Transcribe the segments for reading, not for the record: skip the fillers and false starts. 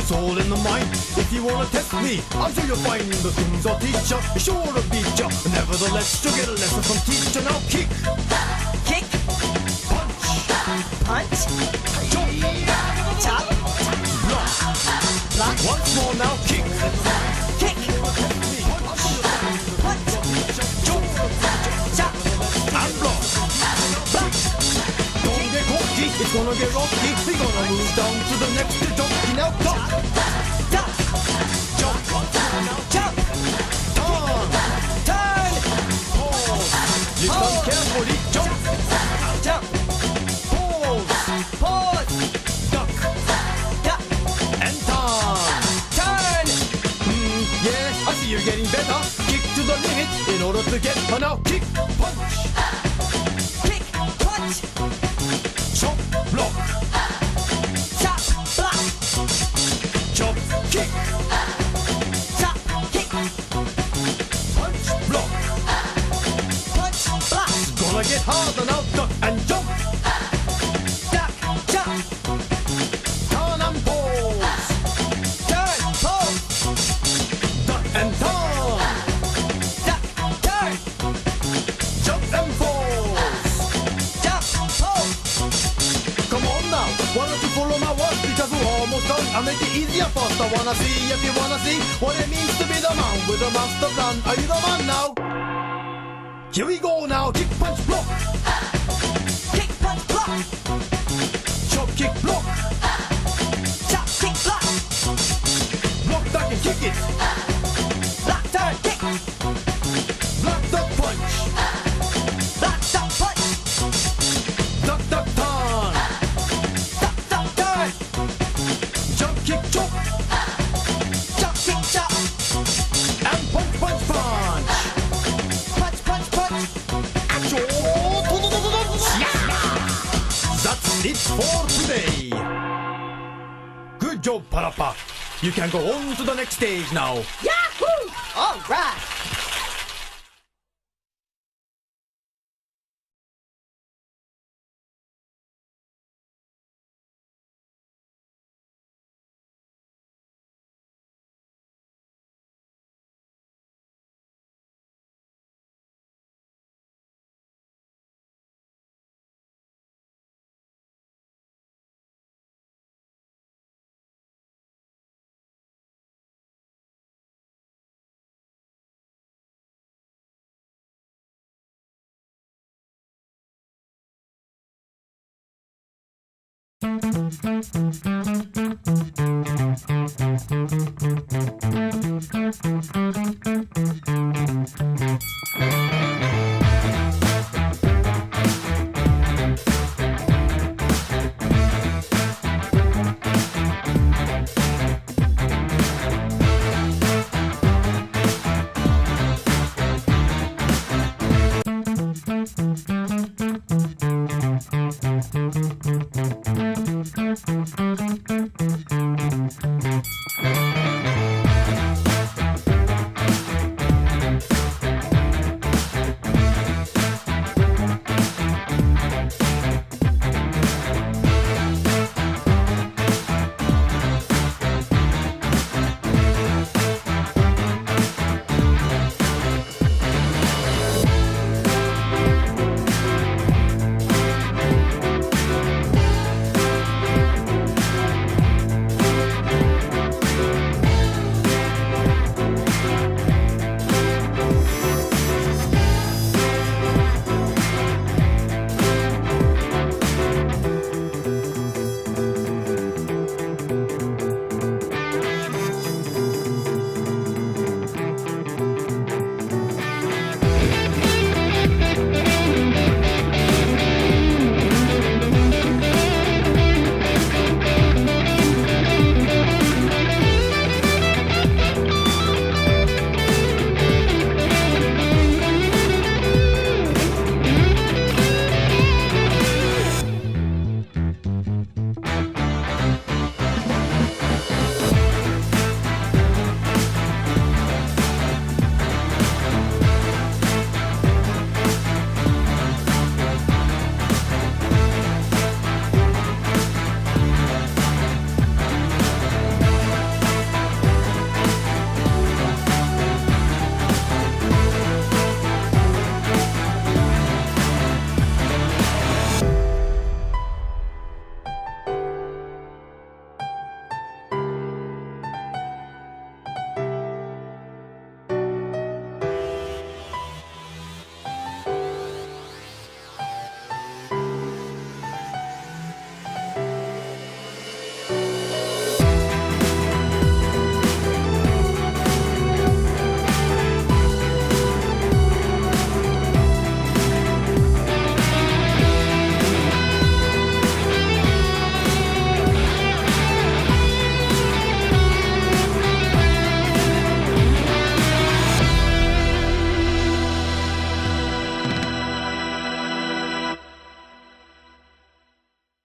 it's all in the mind. If you wanna test me, I'm sure you'll find the things I'll teach ya is sure to beat ya. Nevertheless, you'll get a lesson from teacher. Now kick, Kick, punch, jump, chop, block. block, Once more now, kick, kick, punch, jump, chop, and block. block, Don't get cocky, it's gonna get rocky. We're gonna move down to the next junkie. Now duck, duck, jump, jump, turn, turn, pause. Lift on carefully, jump, jump, pause, pause, duck, duck, and turn. turn, Yeah, I see you're getting better. Kick to the limit in order to get her now. Kick, punch, kick, punch, chop, block, chop, block, chop, kick, chop, kick, punch, block. punch, block, Gonna get harder now. Duck and jump, duck, jump, turn and pause, turn, pose, duck and turn, duck, turn, jump and pause. jump, pose. Come on now, why don't you follow my words because we're almost done. I'll make it easier first. I wanna see if you wanna see what it means to be the man with a master plan. Are you the man now? Here we go now. Kick, punch, block, Kick, punch, block, chop, kick, block, chop, kick, block, block, duck and kick it. block, turn, kick, Block, duck, punch, block, duck, punch, duck, duck, turn, duck, duck, turn, jump, kick, chop, chop, kick, chop, and punch, punch, punch. punch, punch, punch. Achoo! That's it for today. Good job, Parappa. You can go on to the next stage now. Yahoo! All right.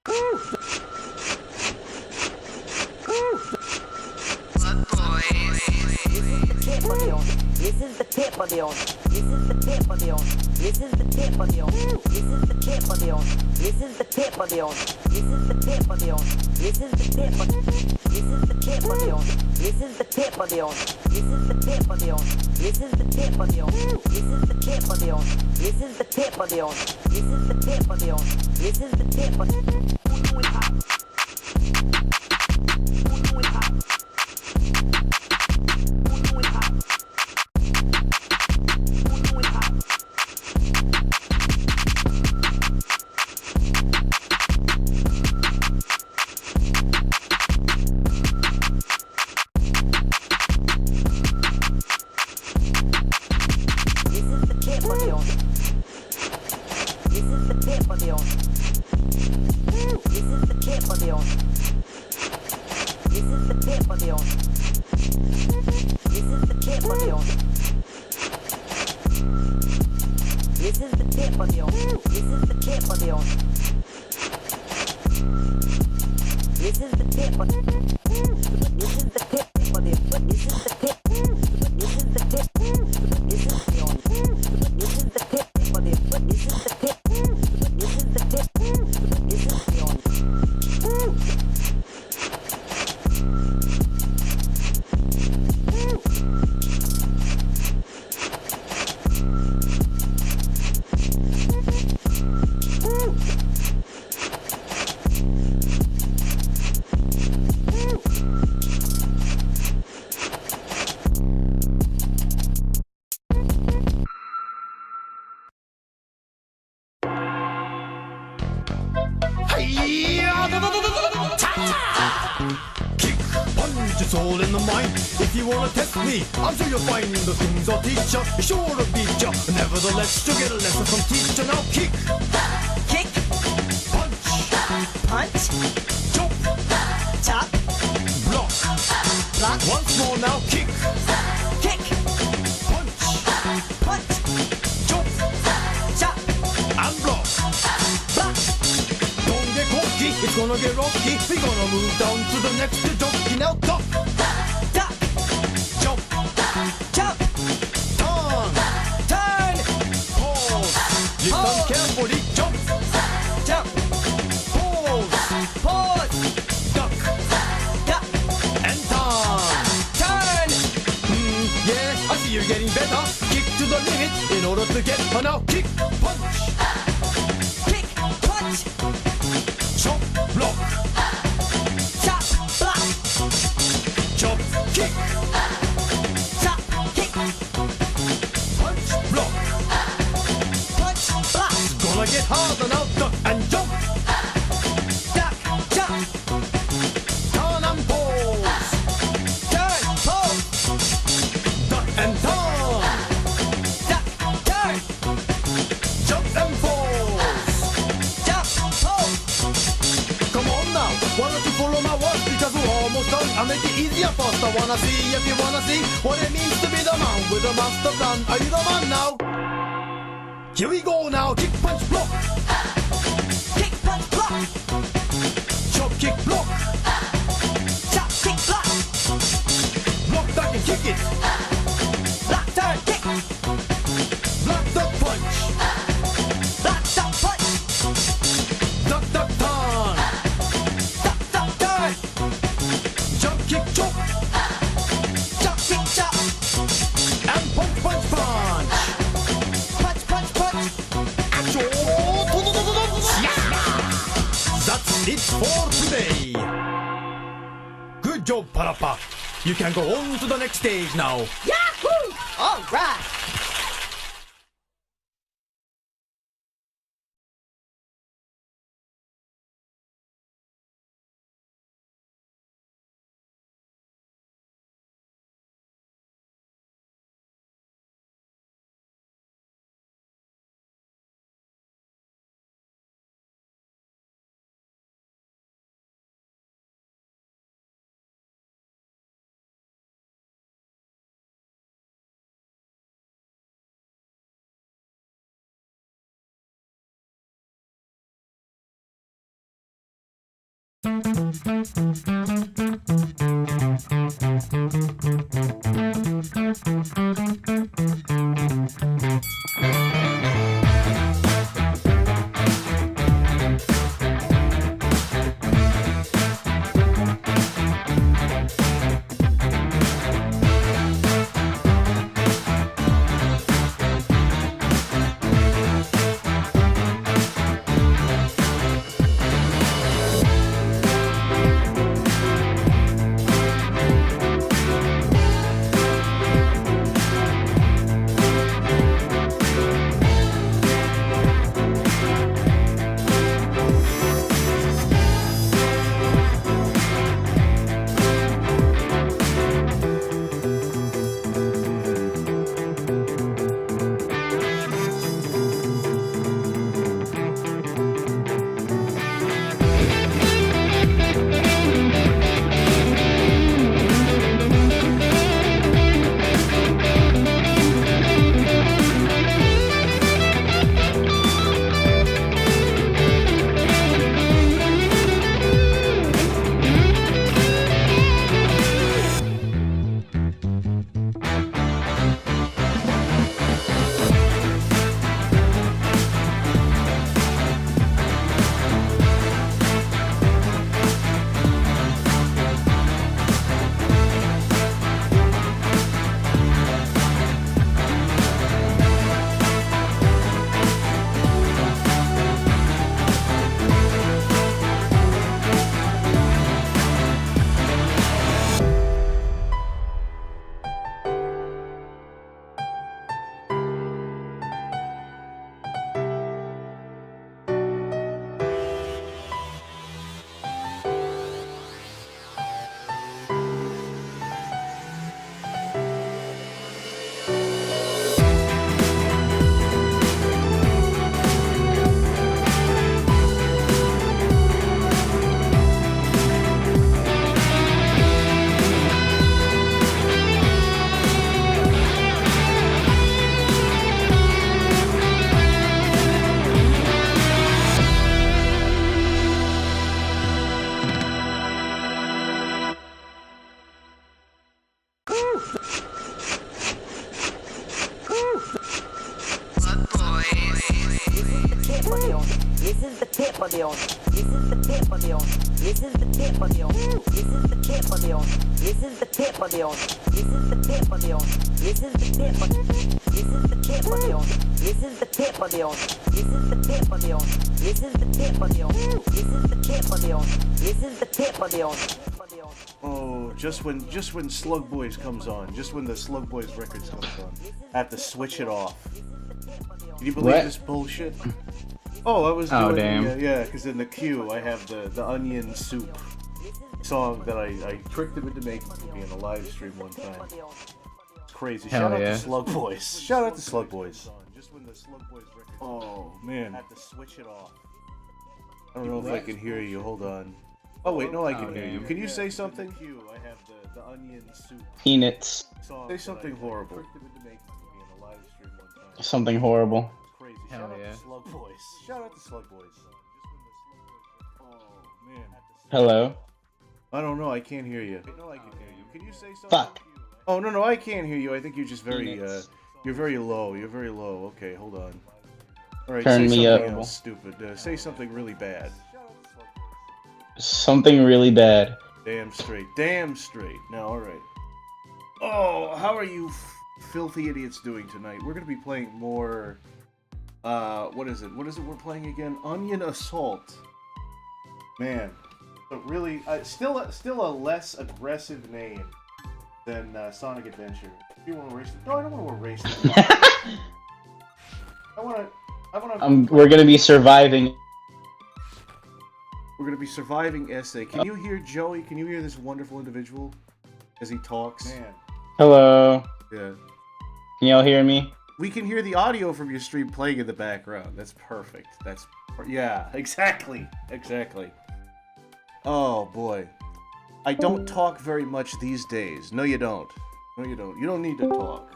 This is the tip of the on. This is the tip of the on. This is the tip of the on. This is the tip of the on. This is the tip of the on. This is the tip of the on. This is the tip of this is the tip of the on. This is the tip of the on. This is the tip of the on. This is the tip of the on. This is the tip of the on. This is the tip of the on. This is the tip of the on. This is the tip of It's all in the mind. If you wanna test me, I'm sure you'll find the things I'll teach ya. Be sure to beat ya. Nevertheless, you'll get a lesson from teacher. Now kick, kick, punch, punch, chop, chop, block. block. Once more now, kick, Kick, punch, punch, chop, chop, and block. block. Don't get cocky, it's gonna get rocky. We're gonna move down to the next jockey. Now duck, Duck, jump, jump, turn, turn, pause. Listen Pause. carefully, jump, jump, pause, pause, duck, duck, and turn. turn. Yeah, I see you're getting better. Kick to the limit in order to get her now. Kick, punch, Kick, punch, chop, block, chop, block, chop, kick, chop, kick, punch, block. punch, block, Gonna get harder now. Duck and jump, duck, jump, turn and pause. turn, pose, Duck and turn, duck, turn, jump and pause. jump, pose. Come on now, why don't you follow my words? Because we're almost done. I'll make it easier first. I wanna see if you wanna see what it means to be the man with a master plan. Are you the man now? Here we go now. Kick, punch, block. Kick, punch, block, Chop, kick, block. chop, kick, block, Block, duck, and kick it. block, turn, kick, Block, duck, punch. block, duck, punch, Duck, duck, turn. duck, duck, turn, Jump, kick, chop. jump, kick, chop, And punch, punch, punch. punch, punch, punch. Achoo. That's it for today. Good job, Parappa. You can go on to the next stage now. Yahoo! All right. This is the tip of the on. This is the tip of the on. This is the tip of the on. This is the tip of the on. This is the tip of the on. This is the tip of the on. This is the tip of This is the tip of the on. This is the tip of the on. This is the tip of the on. This is the tip of the on. This is the tip of the on. This is the tip of the on. Oh, just when Slug Boys comes on, just when the Slug Boys records comes on, I have to switch it off. Can you believe this bullshit? Oh, I was doing, oh, damn. Yeah, because in the queue I have the Onion Soup song that I tricked them into making for me in a live stream one time. It's crazy. Hell Shout out yeah. to Slug Boys. Shout out to Slug Boys. Oh, man. I have to switch it off. I don't know if I can hear you. Hold on. Oh, wait, no, I can hear you. Can you say something? I have the Onion Soup. Peanuts. Say something horrible. Something horrible. Crazy. Hell Shout out yeah. to Slug Boys. Shout out to Slug Boys. Oh, man. Hello? I don't know. I can't hear you. No, I can hear you. Can you say something? Fuck. Oh, no, I can't hear you. I think you're just very, Peanuts. you're very low. You're very low. Okay, hold on. Alright, Turn say me something up. else stupid. Say something really bad. Something really bad. Damn straight. Damn straight. Now, alright. Oh, how are you filthy idiots doing tonight? We're gonna be playing more, what is it? What is it we're playing again? Onion Assault. Man. But really, still a less aggressive name than Sonic Adventure. If you want to erase it. No, I don't want to erase it. I want to... We're gonna be surviving. We're gonna be surviving essay. Can you hear Joey? Can you hear this wonderful individual as he talks? Man. Hello? Yeah. Can y'all hear me? We can hear the audio from your stream playing in the background. That's perfect. Yeah, exactly. Exactly. Oh boy. I don't talk very much these days. No, you don't. No, you don't. You don't need to talk.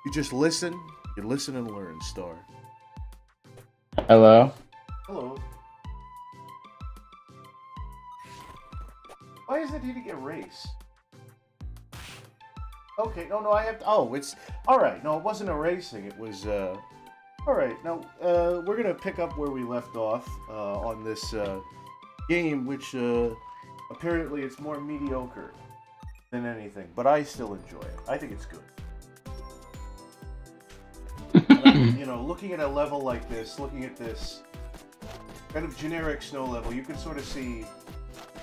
You just listen. You listen and learn, Star. Hello? Hello. Why is it hitting erase? Okay, no, I have to... Oh, it's... Alright, no, it wasn't erasing. It was, Alright, now, we're gonna pick up where we left off, on this, game, which, apparently it's more mediocre than anything. But I still enjoy it. I think it's good. You know, looking at a level like this, looking at this kind of generic snow level, you can sort of see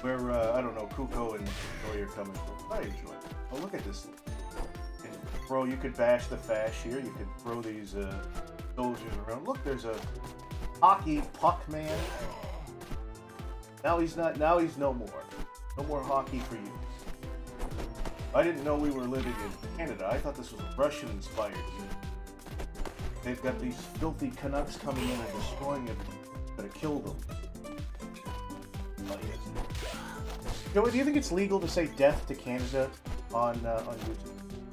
where, I don't know, Kuko and Joy are coming from. I enjoy it. Oh, look at this. And throw, you could bash the Fash here, you could throw these soldiers around. Look, there's a hockey puck man. Now he's no more. No more hockey for you. I didn't know we were living in Canada. I thought this was a Russian-inspired game. They've got these filthy Canucks coming in and destroying everything. Gotta kill them. Oh, yes. Joey, do you think it's legal to say death to Canada on YouTube?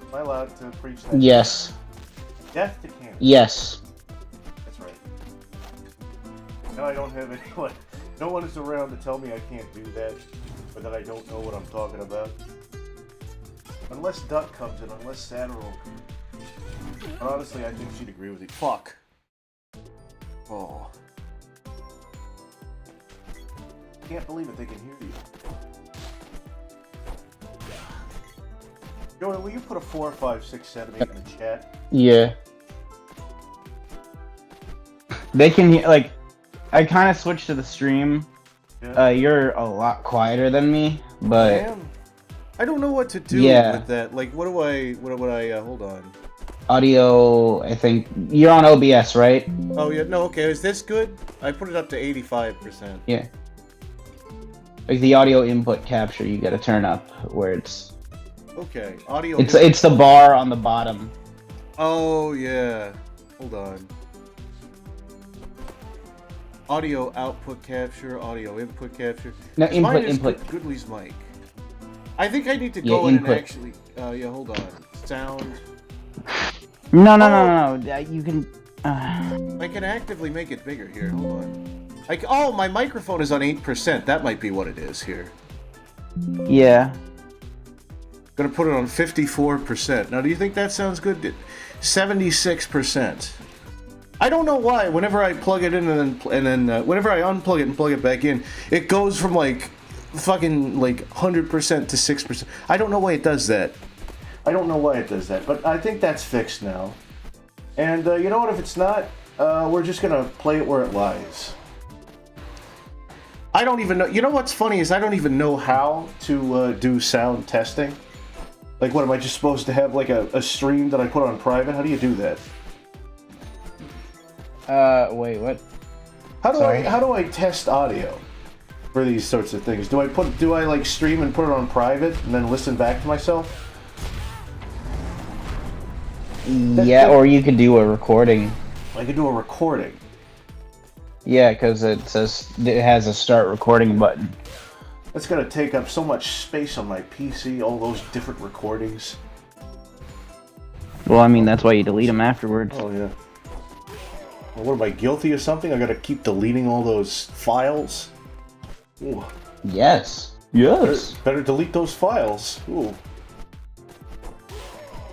Am I allowed to preach that? Yes. Death to Canada. Yes. That's right. Now I don't have anyone. No one is around to tell me I can't do that, or that I don't know what I'm talking about. Unless Duck comes in, unless Saturn. But honestly, I think she'd agree with you. Fuck. Oh. Can't believe it, they can hear you. Joey, will you put a 4, 5, 6, 7, 8 in the chat? Yeah. They can hear, like, I kind of switched to the stream. Yeah. You're a lot quieter than me, but... Damn. I don't know what to do with that. Like, what would I, hold on. Audio, I think, you're on OBS, right? Oh, yeah, no, okay, is this good? I put it up to 85%. Yeah. Like the audio input capture, you gotta turn up where it's... Okay, audio... It's the bar on the bottom. Oh, yeah. Hold on. Audio output capture, audio input capture. No, input. Goodley's mic. I think I need to go in and actually... yeah, hold on. Sound... No. You can... I can actively make it bigger here. Hold on. Like, oh, my microphone is on 8%. That might be what it is here. Yeah. Gonna put it on 54%. Now, do you think that sounds good? 76%. I don't know why. Whenever I plug it in and then whenever I unplug it and plug it back in, it goes from like fucking like 100% to 6%. I don't know why it does that. But I think that's fixed now. And you know what? If it's not, we're just gonna play it where it lies. I don't even know. You know what's funny is I don't even know how to do sound testing. Like, what am I just supposed to have like a stream that I put on private? How do you do that? Wait, what? How do I test audio for these sorts of things? Do I like stream and put it on private and then listen back to myself? Yeah, or you could do a recording. I could do a recording. Yeah, because it has a start recording button. That's gonna take up so much space on my PC, all those different recordings. Well, I mean, that's why you delete them afterwards. Oh, yeah. Well, what, am I guilty of something? I gotta keep deleting all those files? Ooh. Yes. Yes. Better delete those files. Ooh.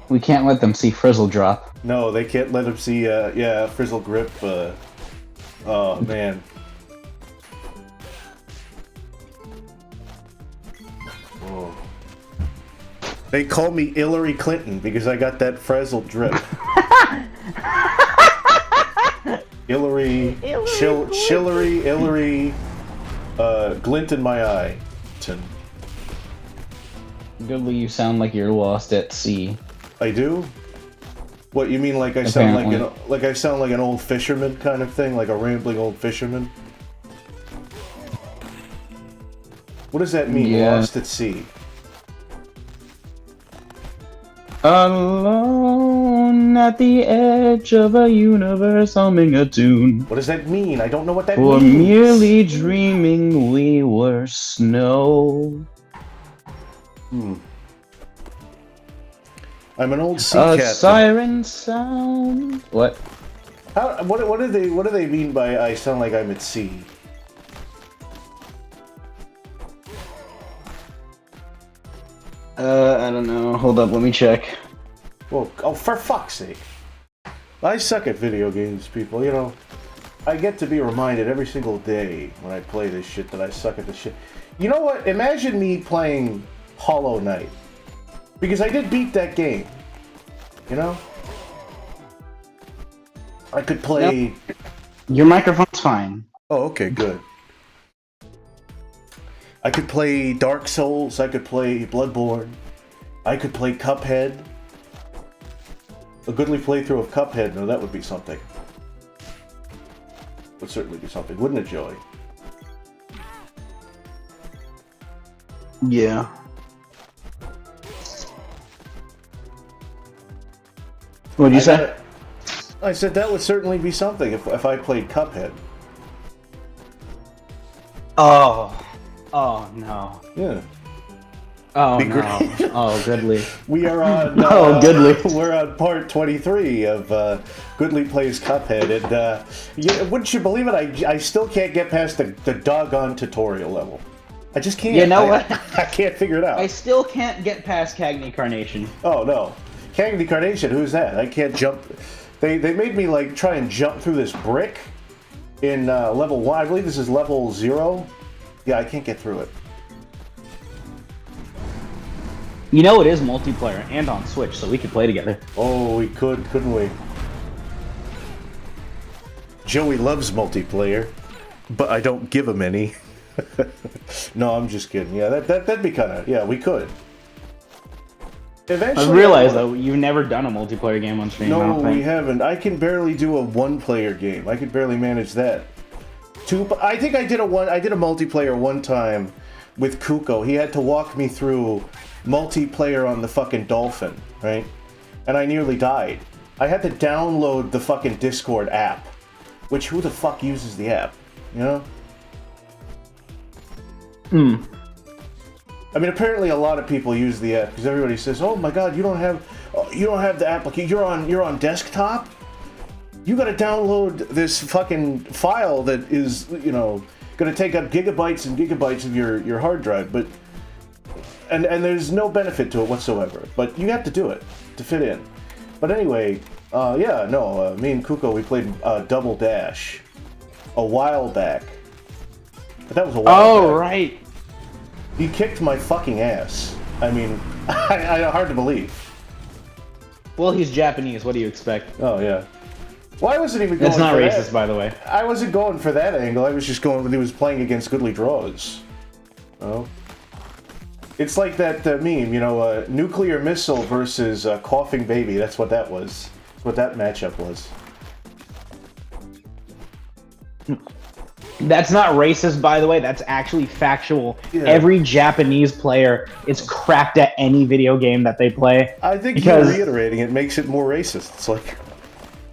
We can't let them see Frizzle drop. No, they can't let them see, yeah, Frizzle grip, oh, man. Oh. They call me Hillary Clinton because I got that Frizzle drip. Hillary, glint in my eye. Goodly, you sound like you're lost at sea. I do? What, you mean like I sound like an old fisherman kind of thing? Like a rambling old fisherman? What does that mean, yeah. Lost at sea? Alone at the edge of a universe humming a tune. What does that mean? I don't know what that or means. Or merely dreaming we were snow. I'm an old sea captain. A siren sound. What? What do they mean by I sound like I'm at sea? I don't know. Hold up, let me check. Well, oh, for fuck's sake. I suck at video games, people, you know. I get to be reminded every single day when I play this shit that I suck at this shit. You know what? Imagine me playing Hollow Knight. Because I did beat that game. You know? I could play... Yep. Your microphone's fine. Oh, okay, good. I could play Dark Souls, I could play Bloodborne, I could play Cuphead. A goodly playthrough of Cuphead, no, that would be something. Would certainly be something, wouldn't it, Joey? Yeah. What'd you say? I said that would certainly be something if I played Cuphead. Oh. Oh, no. Yeah. Oh, Be no. great. Oh, goodly. We are on. Oh, goodly. We're on part 23 of Goodly Plays Cuphead, and wouldn't you believe it? I still can't get past the doggone tutorial level. I just can't. You know what? I can't figure it out. I still can't get past Cagney Carnation. Oh no, Cagney Carnation. Who's that? I can't jump. They made me like try and jump through this brick in level 1. I believe this is level 0. Yeah, I can't get through it. You know it is multiplayer and on Switch, so we could play together. Oh, we could, couldn't we? Joey loves multiplayer, but I don't give him any. No, I'm just kidding. Yeah, that'd be kind of... Yeah, we could. Eventually, I realize, though, you've never done a multiplayer game on stream. No, we haven't. I can barely do a one-player game. I could barely manage that. I think I did a multiplayer one time with Kuko. He had to walk me through multiplayer on the fucking Dolphin, right? And I nearly died. I had to download the fucking Discord app. Which, who the fuck uses the app? You know? I mean, apparently a lot of people use the app because everybody says, "Oh my God, you don't have the application. You're on desktop. You got to download this fucking file that is, you know, going to take up gigabytes and gigabytes of your hard drive." But and there's no benefit to it whatsoever. But you have to do it to fit in. But anyway, yeah, no, me and Kuko, we played Double Dash a while back. But that was a while back. Oh, right. He kicked my fucking ass. I mean, hard to believe. Well, he's Japanese. What do you expect? Oh, yeah. Well, I wasn't even going It's not for racist, that. by the way. I wasn't going for that angle. I was just going when he was playing against Goodly Draws. Oh. It's like that meme, you know, nuclear missile versus coughing baby. That's what that was. That's what that matchup was. That's not racist, by the way. That's actually factual. Yeah. Every Japanese player is cracked at any video game that they play. I think because... you reiterating it makes it more racist. It's like...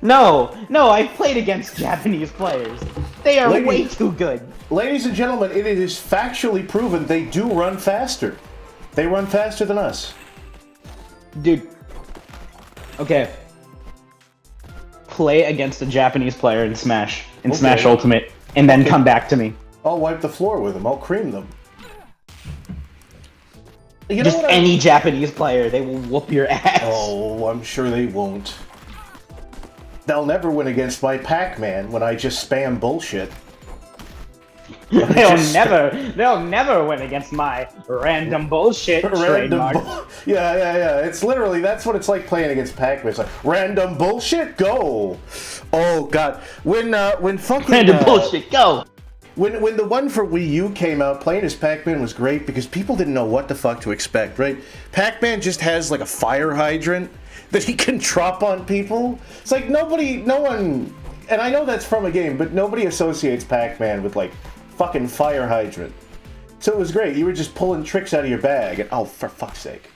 No, I've played against Japanese players. They are way too good. Ladies and gentlemen, it is factually proven they do run faster. They run faster than us. Dude. Okay. Play against a Japanese player in Smash. In Smash Ultimate. And then come back to me. I'll wipe the floor with them. I'll cream them. You know Just what any Japanese player. They will whoop your ass. Oh, I'm sure they won't. They'll never win against my Pac-Man when I just spam bullshit. They'll never win against my random bullshit trademark. Yeah. It's literally, that's what it's like playing against Pac-Man. It's like, random bullshit, go! Oh, God. When fucking... Random bullshit, go! When the one for Wii U came out, playing as Pac-Man was great because people didn't know what the fuck to expect, right? Pac-Man just has like a fire hydrant that he can drop on people. It's like no one, and I know that's from a game, but nobody associates Pac-Man with like fucking fire hydrant. So it was great. You were just pulling tricks out of your bag, and oh, for fuck's sake.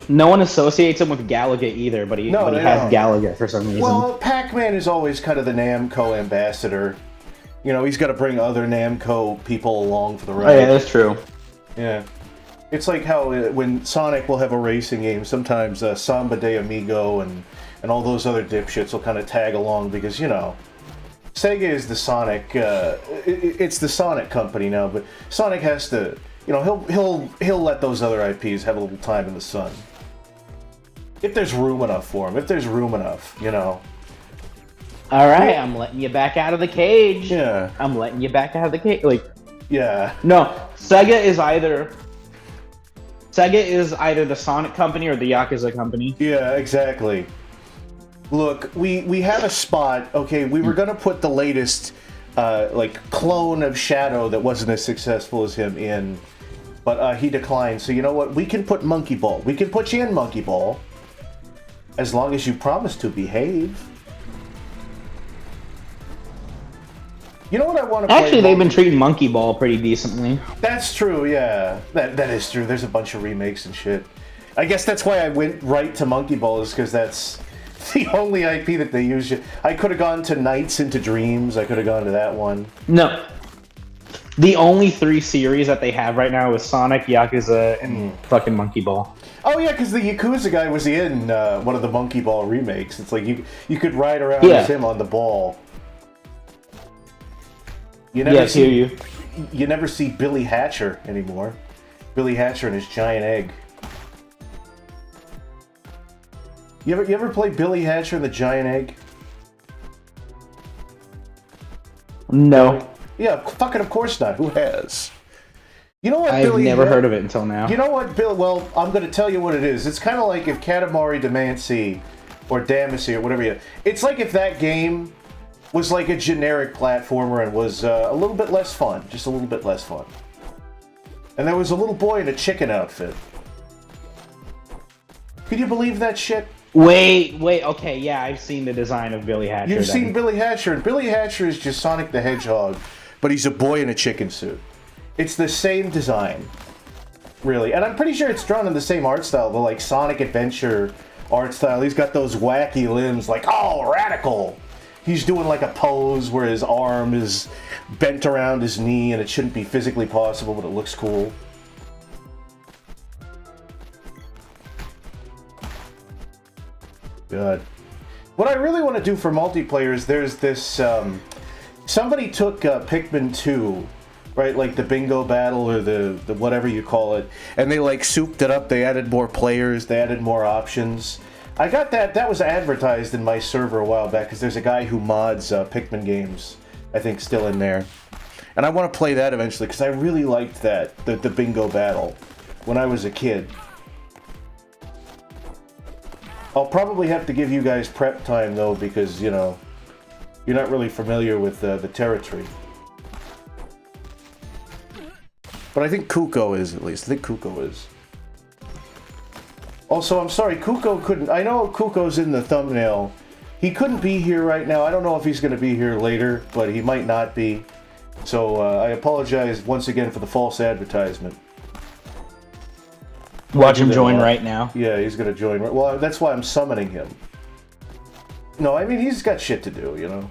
No one associates him with Galaga either, but he has Galaga for some reason. Well, Pac-Man is always kind of the Namco ambassador. You know, he's got to bring other Namco people along for the ride. Oh, yeah, that's true. Yeah. It's like how when Sonic will have a racing game, sometimes Samba de Amigo and all those other dipshits will kind of tag along because, you know, Sega is the Sonic, it's the Sonic company now, but Sonic has to you know, he'll let those other IPs have a little time in the sun. If there's room enough for him, if there's room enough, you know. All right, I'm letting you back out of the cage. Yeah. I'm letting you back out of the cage. Like, Yeah. no, Sega is either the Sonic company or the Yakuza company. Yeah, exactly. Look, we have a spot. Okay, we were gonna put the latest, like, clone of Shadow that wasn't as successful as him in, but he declined. So you know what? We can put Monkey Ball. We can put you in Monkey Ball, as long as you promise to behave. You know what I want to play? Actually, they've been treating Monkey Ball pretty decently. That's true, yeah. That is true. There's a bunch of remakes and shit. I guess that's why I went right to Monkey Ball, is because that's the only IP that they use. I could have gone to Nights into Dreams. I could have gone to that one. No. The only 3 series that they have right now is Sonic, Yakuza, and fucking Monkey Ball. Oh yeah, because the Yakuza guy was in one of the Monkey Ball remakes. It's like you could ride around as him on the ball. You never You never see Billy Hatcher anymore. Billy Hatcher and his giant egg. You ever play Billy Hatcher and the giant egg? No. Yeah, fucking of course not. Who has? You know what? I've never heard of it until now. You know what, Bill? Well, I'm going to tell you what it is. It's kind of like if Katamari Damacy or Damacy or whatever it's like if that game was like a generic platformer and was a little bit less fun. Just a little bit less fun. And there was a little boy in a chicken outfit. Could you believe that shit? Wait, okay, yeah, I've seen the design of Billy Hatcher. You've seen Billy Hatcher, and Billy Hatcher is just Sonic the Hedgehog, but he's a boy in a chicken suit. It's the same design, really. And I'm pretty sure it's drawn in the same art style, the like Sonic Adventure art style. He's got those wacky limbs, like, oh, radical! He's doing like a pose where his arm is bent around his knee, and it shouldn't be physically possible, but it looks cool. God. What I really want to do for multiplayer is there's this, somebody took Pikmin 2, right, like the bingo battle or the whatever you call it, and they like souped it up, they added more players, they added more options. I got that was advertised in my server a while back, because there's a guy who mods Pikmin games, I think, still in there. And I want to play that eventually, because I really liked that, the bingo battle, when I was a kid. I'll probably have to give you guys prep time, though, because, you know, you're not really familiar with the territory. But I think Kuko is, at least. I think Kuko is. Also, I'm sorry, Kuko couldn't... I know Kuko's in the thumbnail. He couldn't be here right now. I don't know if he's going to be here later, but he might not be. So, I apologize once again for the false advertisement. Watch him join right now. Yeah, he's gonna join. Well, that's why I'm summoning him. No, I mean, he's got shit to do, you know?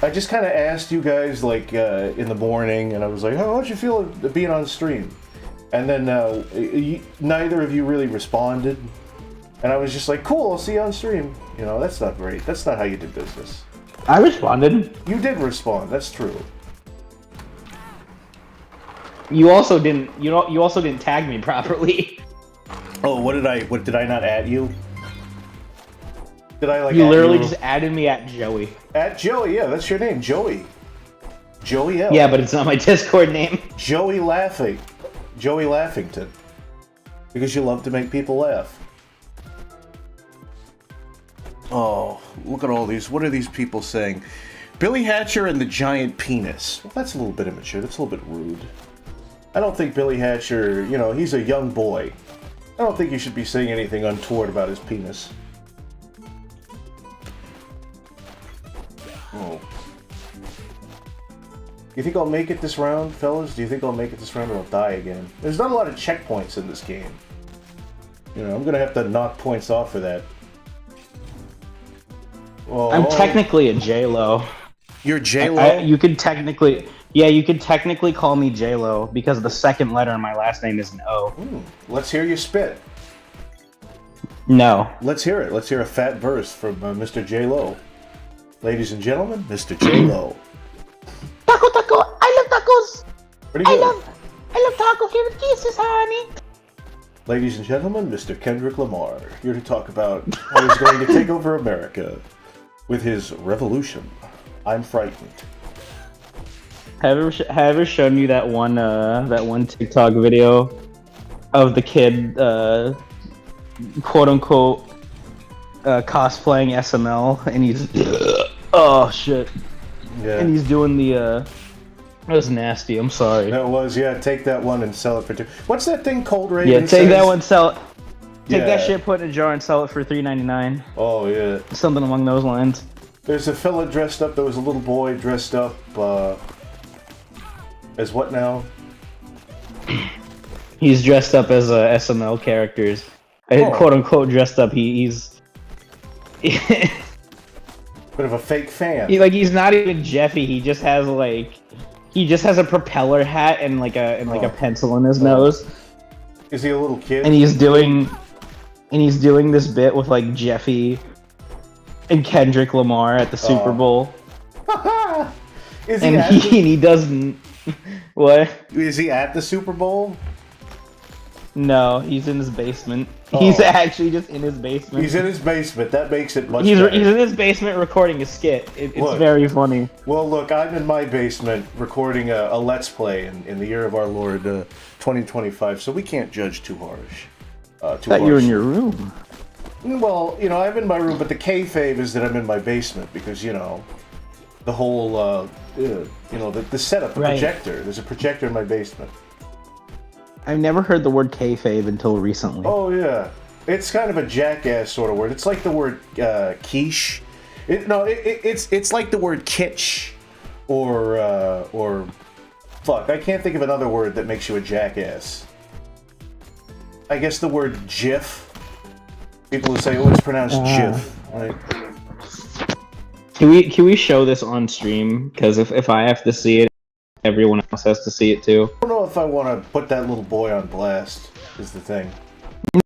I just kind of asked you guys, like, in the morning, and I was like, oh, how'd you feel being on stream? And then, neither of you really responded. And I was just like, cool, I'll see you on stream. You know, that's not great. That's not how you do business. I responded. You did respond, that's true. You also didn't. You also didn't tag me properly. Oh, what did I not add you? Did I like? You literally just added me at Joey. At Joey, yeah, that's your name, Joey. Joey L. Yeah, but it's not my Discord name. Joey Laughing, Joey Laughington, because you love to make people laugh. Oh, look at all these. What are these people saying? Billy Hatcher and the giant penis. Well, that's a little bit immature. That's a little bit rude. I don't think Billy Hatcher, you know, he's a young boy. I don't think you should be saying anything untoward about his penis. Oh. You think I'll make it this round, fellas? Do you think I'll make it this round or I'll die again? There's not a lot of checkpoints in this game. You know, I'm gonna have to knock points off for that. Oh. I'm technically a J-Lo. You're J-Lo? You could technically... Yeah, you could technically call me J-Lo because the second letter in my last name is an O. Let's hear you spit. No. Let's hear it. Let's hear a fat verse from Mr. J-Lo. Ladies and gentlemen, Mr. J-Lo. Taco, I love tacos. Pretty good. taco for the kisses, honey. Ladies and gentlemen, Mr. Kendrick Lamar, here to talk about how he's going to take over America with his revolution. I'm frightened. Have I ever shown you that one TikTok video of the kid, quote unquote, cosplaying SML, and he's oh shit, Yeah. and he's doing the that was nasty. I'm sorry. That was, yeah, take that one and sell it for two. What's that thing Cold Raven Yeah, take says? that one, sell it. Take that Yeah. shit, put it in a jar, and sell it for $3.99. Oh, yeah. Something along those lines. There's a fella dressed up, there was a little boy dressed up, as what now? He's dressed up as SML characters. Oh. Quote unquote dressed up. He's Bit of a fake fan. he's not even Jeffy. He just has a propeller hat and like a pencil in his nose. Is he a little kid? And he's doing this bit with like Jeffy and Kendrick Lamar at the Super Bowl. Is he And at he doesn't what? Is he at the Super Bowl? No, he's in his basement. Oh. He's actually just in his basement. He's in his basement. That makes it much He's better. in his basement recording a skit. It's Look. very funny. Well, look, I'm in my basement recording a Let's Play in the year of our Lord 2025, so we can't judge too harsh. Thought you were in your room. Well, you know, I'm in my room, but the kayfabe is that I'm in my basement because, you know, the whole, the setup, the Right. projector. There's a projector in my basement. I've never heard the word kayfabe until recently. Oh, yeah. It's kind of a jackass sort of word. It's like the word quiche. It's like the word kitsch or fuck. I can't think of another word that makes you a jackass. I guess the word GIF. People will say, "Oh, it's pronounced GIF." Right? Can we show this on stream? Because if I have to see it, everyone else has to see it too. I don't know if I want to put that little boy on blast. Is the thing.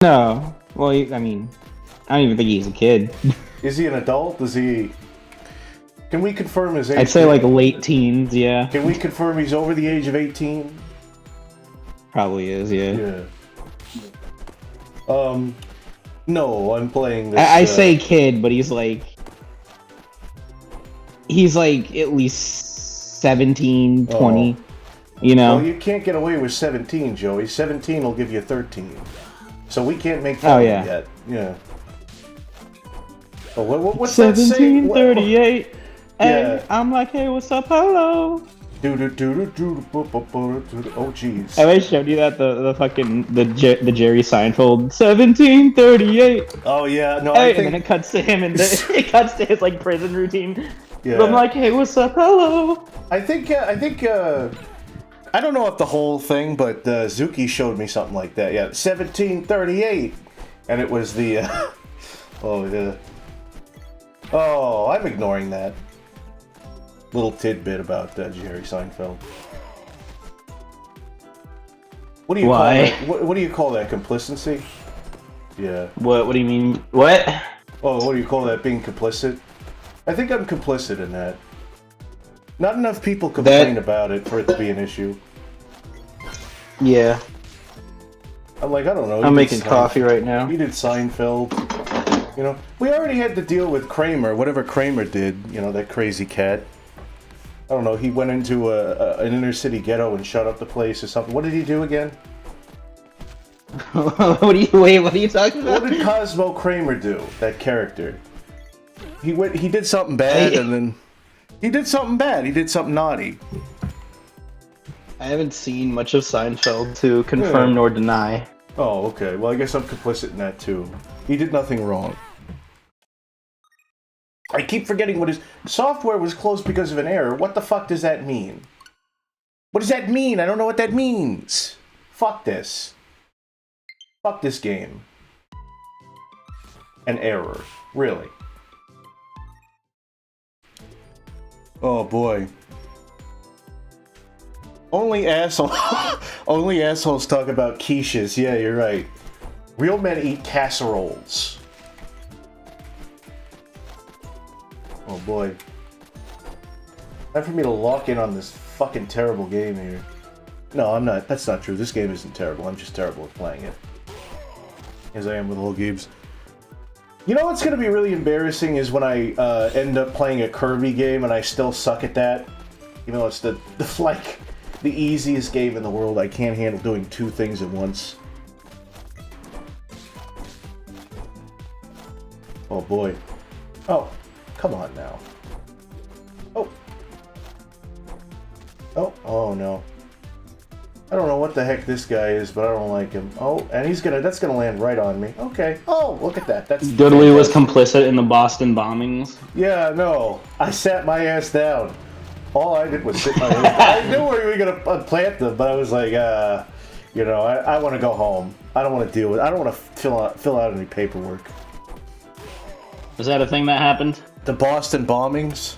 No. Well, I mean, I don't even think he's a kid. Is he an adult? Is he? Can we confirm his age? I'd say like late teens. Yeah, Can we confirm he's over the age of 18? probably is. Yeah. Yeah. No, I'm playing this. I say kid, but he's like at least 17, 20. You know. Well, you can't get away with 17, Joey. 17 will give you 13. So we can't make fun of yeah. him yet. Yeah. Oh, what's that saying? 1738. Yeah. Hey, I'm like, hey, what's up, hello? Oh, jeez. Have I showed you that the Jerry Seinfeld 1738? Oh, yeah. No, Hey, I and think... then it cuts to him and it cuts to his like prison routine. Yeah. I'm like, hey, what's up, hello? I think, I don't know if the whole thing, but Zuki showed me something like that. Yeah, 1738, and it was the. Oh, yeah. Oh, I'm ignoring that little tidbit about Jerry Seinfeld. What do you Why? call that? What do you call that? Complicity? Yeah. What do you mean? What? Oh, what do you call that? Being complicit? I think I'm complicit in that. Not enough people complain about it for it to be an issue. Yeah. I'm like, I don't know. I'm making coffee right now. He did Seinfeld. You know, we already had to deal with Kramer, whatever Kramer did, you know, that crazy cat. I don't know, he went into an inner city ghetto and shut up the place or something. What did he do again? What are you talking about? What did Cosmo Kramer do, that character? He did something bad and then... He did something bad, he did something naughty. I haven't seen much of Seinfeld to confirm nor deny. Oh, okay. Well, I guess I'm complicit in that too. He did nothing wrong. I keep forgetting what his software was closed because of an error. What the fuck does that mean? What does that mean? I don't know what that means. Fuck this. Fuck this game. An error. Really. Oh boy. Only assholes talk about quiches. Yeah, you're right. Real men eat casseroles. Oh boy. Time for me to lock in on this fucking terrible game here. No, I'm not. That's not true. This game isn't terrible. I'm just terrible at playing it. As I am with all games. You know what's going to be really embarrassing is when I end up playing a Kirby game and I still suck at that. Even though it's the easiest game in the world, I can't handle doing two things at once. Oh boy. Oh, come on now. Oh. Oh no. I don't know what the heck this guy is, but I don't like him. Oh, and that's gonna land right on me. Okay. Oh, look at that. That's Dudley was complicit in the Boston bombings. Yeah, no. I sat my ass down. All I did was sit my ass. I knew we were gonna plant them, but I was like, you know, I want to go home. I don't want to deal with. I don't want to fill out any paperwork. Was that a thing that happened? The Boston bombings?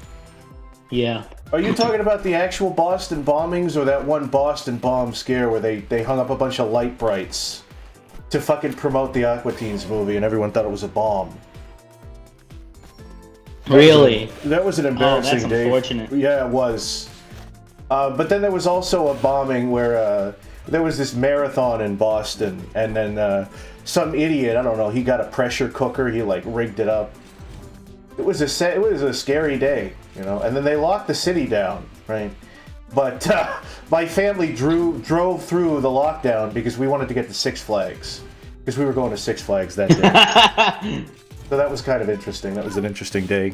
Yeah. Are you talking about the actual Boston bombings or that one Boston bomb scare where they hung up a bunch of light brights to fucking promote the Aqua Teens movie and everyone thought it was a bomb? Really? That was an embarrassing that's day. unfortunate. Yeah, it was. But then there was also a bombing where there was this marathon in Boston and then some idiot, I don't know, he got a pressure cooker, he like rigged it up. It was a scary day, you know, and then they locked the city down, right? But my family drove through the lockdown because we wanted to get to Six Flags, because we were going to Six Flags that day. So that was kind of interesting. That was an interesting day.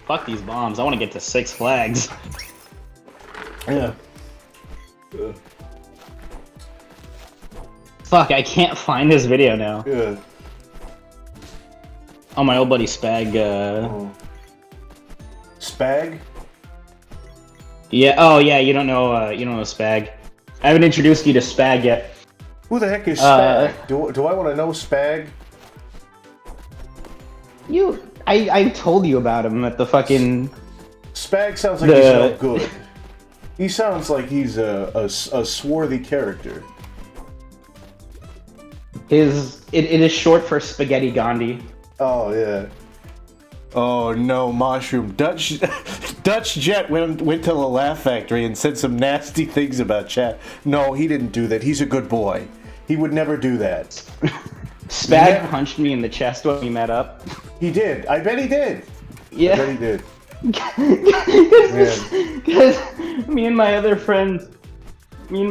Fuck these bombs. I want to get to Six Flags. Yeah. Fuck, I can't find this video now. Yeah. Oh, my old buddy Spag, Spag? Yeah, oh yeah, you don't know Spag. I haven't introduced you to Spag yet. Who the heck is Spag? Do I want to know Spag? I told you about him at the fucking... Spag sounds like he's no good. He sounds like he's a swarthy character. It is short for Spaghetti Gandhi. Oh yeah. Oh no, Mushroom. Dutch Jet went to the Laugh Factory and said some nasty things about chat. No, he didn't do that. He's a good boy. He would never do that. Spag punched me in the chest when we met up. He did. I bet he did. Yeah. I bet he did. Because me and my other friend, we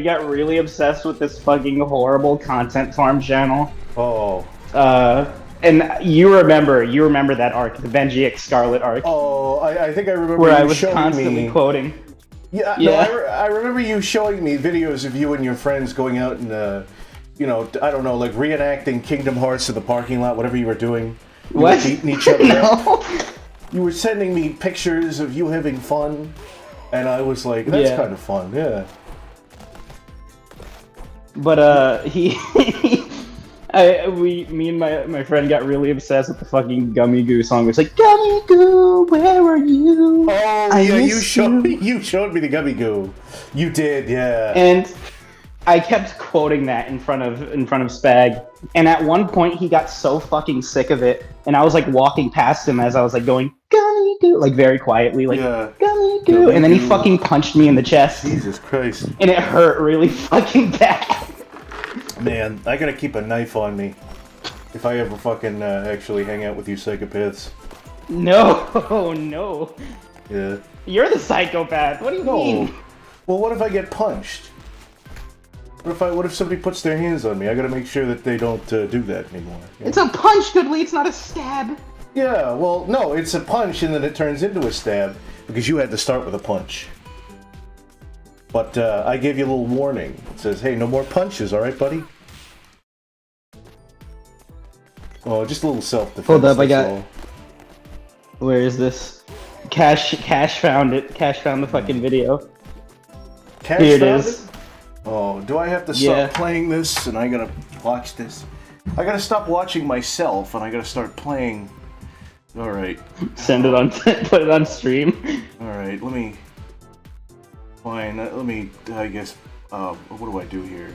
got really obsessed with this fucking horrible content farm channel. Oh. And you remember that arc, the Benji X Scarlet arc. Oh, I think I remember where you I was showing constantly me. quoting. Yeah, Yeah. no, I remember you showing me videos of you and your friends going out and, you know, I don't know, like reenacting Kingdom Hearts in the parking lot, whatever you were doing. You What? were beating each other up. No. You were sending me pictures of you having fun, and I was like, that's Yeah. kind of fun, yeah. But me and my friend got really obsessed with the fucking Gummy Goo song. It's like, Gummy Goo, where are you? Oh, I yeah, miss you showed me the Gummy Goo. You did, yeah. And I kept quoting that in front of Spag. And at one point he got so fucking sick of it, and I was like walking past him as I was like going, Gummy Goo, like very quietly, like, Yeah. Gummy Goo. Gummy And then he Goo. fucking punched me in the chest. Jesus Christ. And it hurt really fucking bad. Man, I gotta keep a knife on me if I ever fucking actually hang out with you psychopaths. No, no. Yeah. You're the psychopath. What do you mean? Well, what if I get punched? What if somebody puts their hands on me? I gotta make sure that they don't do that anymore. It's a punch, Goodly. It's not a stab. Yeah, well, no, it's a punch and then it turns into a stab because you had to start with a punch. But I gave you a little warning. It says, hey, no more punches, alright, buddy? Oh, just a little self-defense. Hold up, I that's got- all. Where is this? Cash found it. Cash found the fucking video. Cash Here it found is. it? Oh, do I have to Yeah. stop playing this and I gotta watch this? I gotta stop watching myself and I gotta start playing. Alright. Send it on. Put it on stream. Alright, let me... Fine, let me, I guess, what do I do here?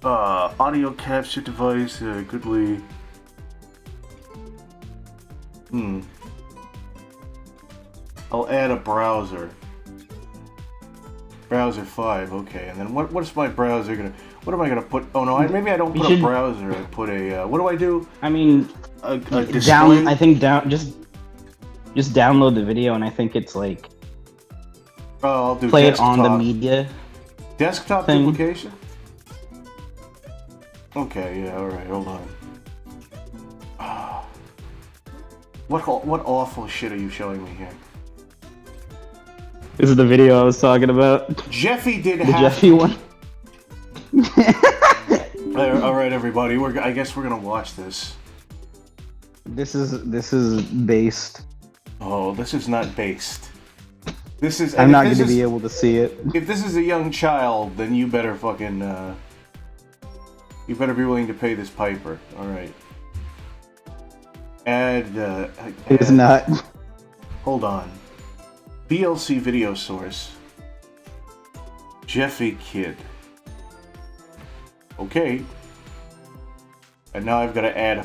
Audio capture device, Goodly. I'll add a browser. Browser 5, okay. And then what's my browser gonna... What am I gonna put... Oh, no, maybe I don't You put a should- browser. I put a... what do I do? I mean, A display? Just download the video, and I think it's like Oh, I'll do play it desktop. on the media. Desktop thing. duplication? Okay, yeah, alright, hold on. What awful shit are you showing me here? This is the video I was talking about. Jeffy did The have... Jeffy one. Alright, everybody, I guess we're gonna watch this. This is based. Oh, this is not based. This is... I'm and not if going this to be is- able to see it. If this is a young child, then you better fucking, you better be willing to pay this piper. Alright. It's not. Hold on. BLC video source. Jeffy Kid. Okay. And now I've got to add a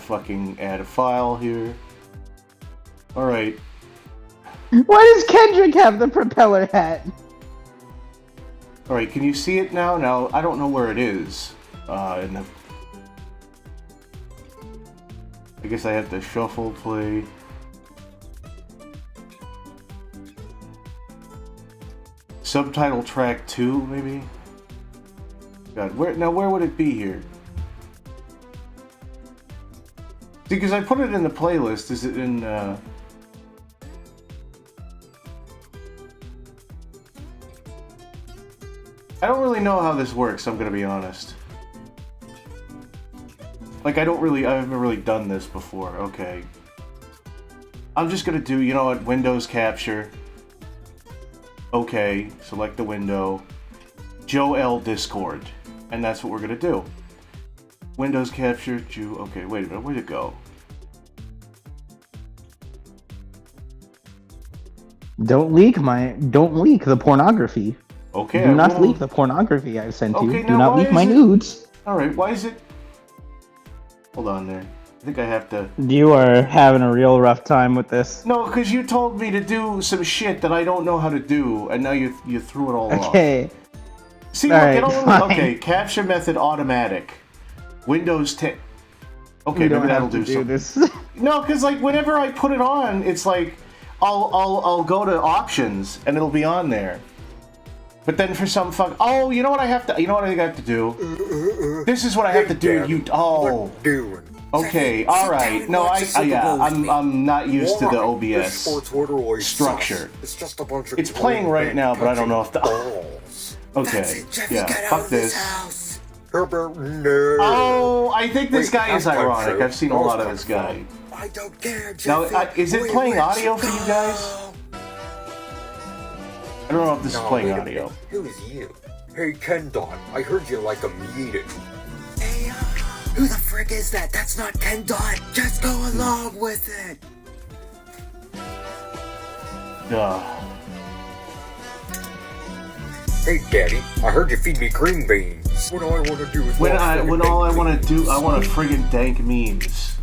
file here. Alright. Why does Kendrick have the propeller hat? Alright, can you see it now? Now, I don't know where it is. I guess I have to shuffle play. Subtitle track 2, maybe? God, where would it be here? See, because I put it in the playlist. Is it in, I don't really know how this works, I'm gonna be honest. Like, I haven't really done this before. Okay. I'm just gonna do, you know what, Windows Capture. Okay, select the window. Joe L. Discord. And that's what we're gonna do. Windows Capture, okay, wait a minute, where'd it go? Don't leak the pornography. Okay, Do I not won't. leak the pornography I've sent Okay, you. Do now not why leak my is it- nudes. Alright, why is it... Hold on there. I think I have to... You are having a real rough time with this. No, because you told me to do some shit that I don't know how to do, and now you threw it all off. Okay. See, look, Alright, it all... fine. Okay, capture method automatic. Windows 10... Okay, We don't maybe that'll have to do something. this. No, because like whenever I put it on, it's like I'll go to options and it'll be on there. But then for some fuck, oh, you know what I have to? You know what I think I have to do? This is what I have to do. You Doing. okay? All right. No, I'm not used to the OBS structure. It's just a bunch of It's playing right now, but I don't know if the balls. okay. Yeah, fuck this. Herbert, no. Oh, I think this Wait, guy is that's not ironic. true. I've seen a That was lot of not this guy. true. I don't care, Now, Jeffy. is it Wait, playing where'd audio you for you go? guys? I don't know if this is No, playing wait a audio. minute. Who's you? Hey, Ken Dot, I heard you like a meeting. Hey, who the frick is that? That's not Ken Dot. Just go along with it. Hey, Daddy, I heard you feed me green beans. What all I want to do is When all I want to to do, I want to friggin' dank memes.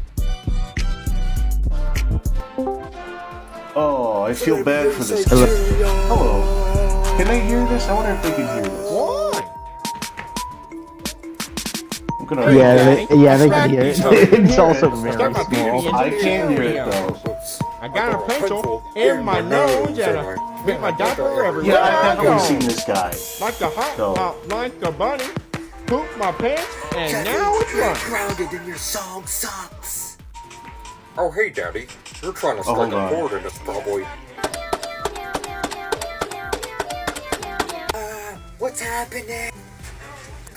Oh, I feel bad for this. Hello. Can they hear this? I wonder if they can hear this. What? I'm gonna. Yeah, they can hear it. It's also very Start my small. baby. I can't hear it though. I got a pencil in my nose and I bit my diaper everywhere Yeah, I've I definitely go. seen this guy. Like a hop, So- hop, like a bunny. Poop my pants and now it's You're running. grounded and your song sucks. Oh, hey, Daddy. You're trying to Oh, strike hold a on. chord in this, probably. What's happening?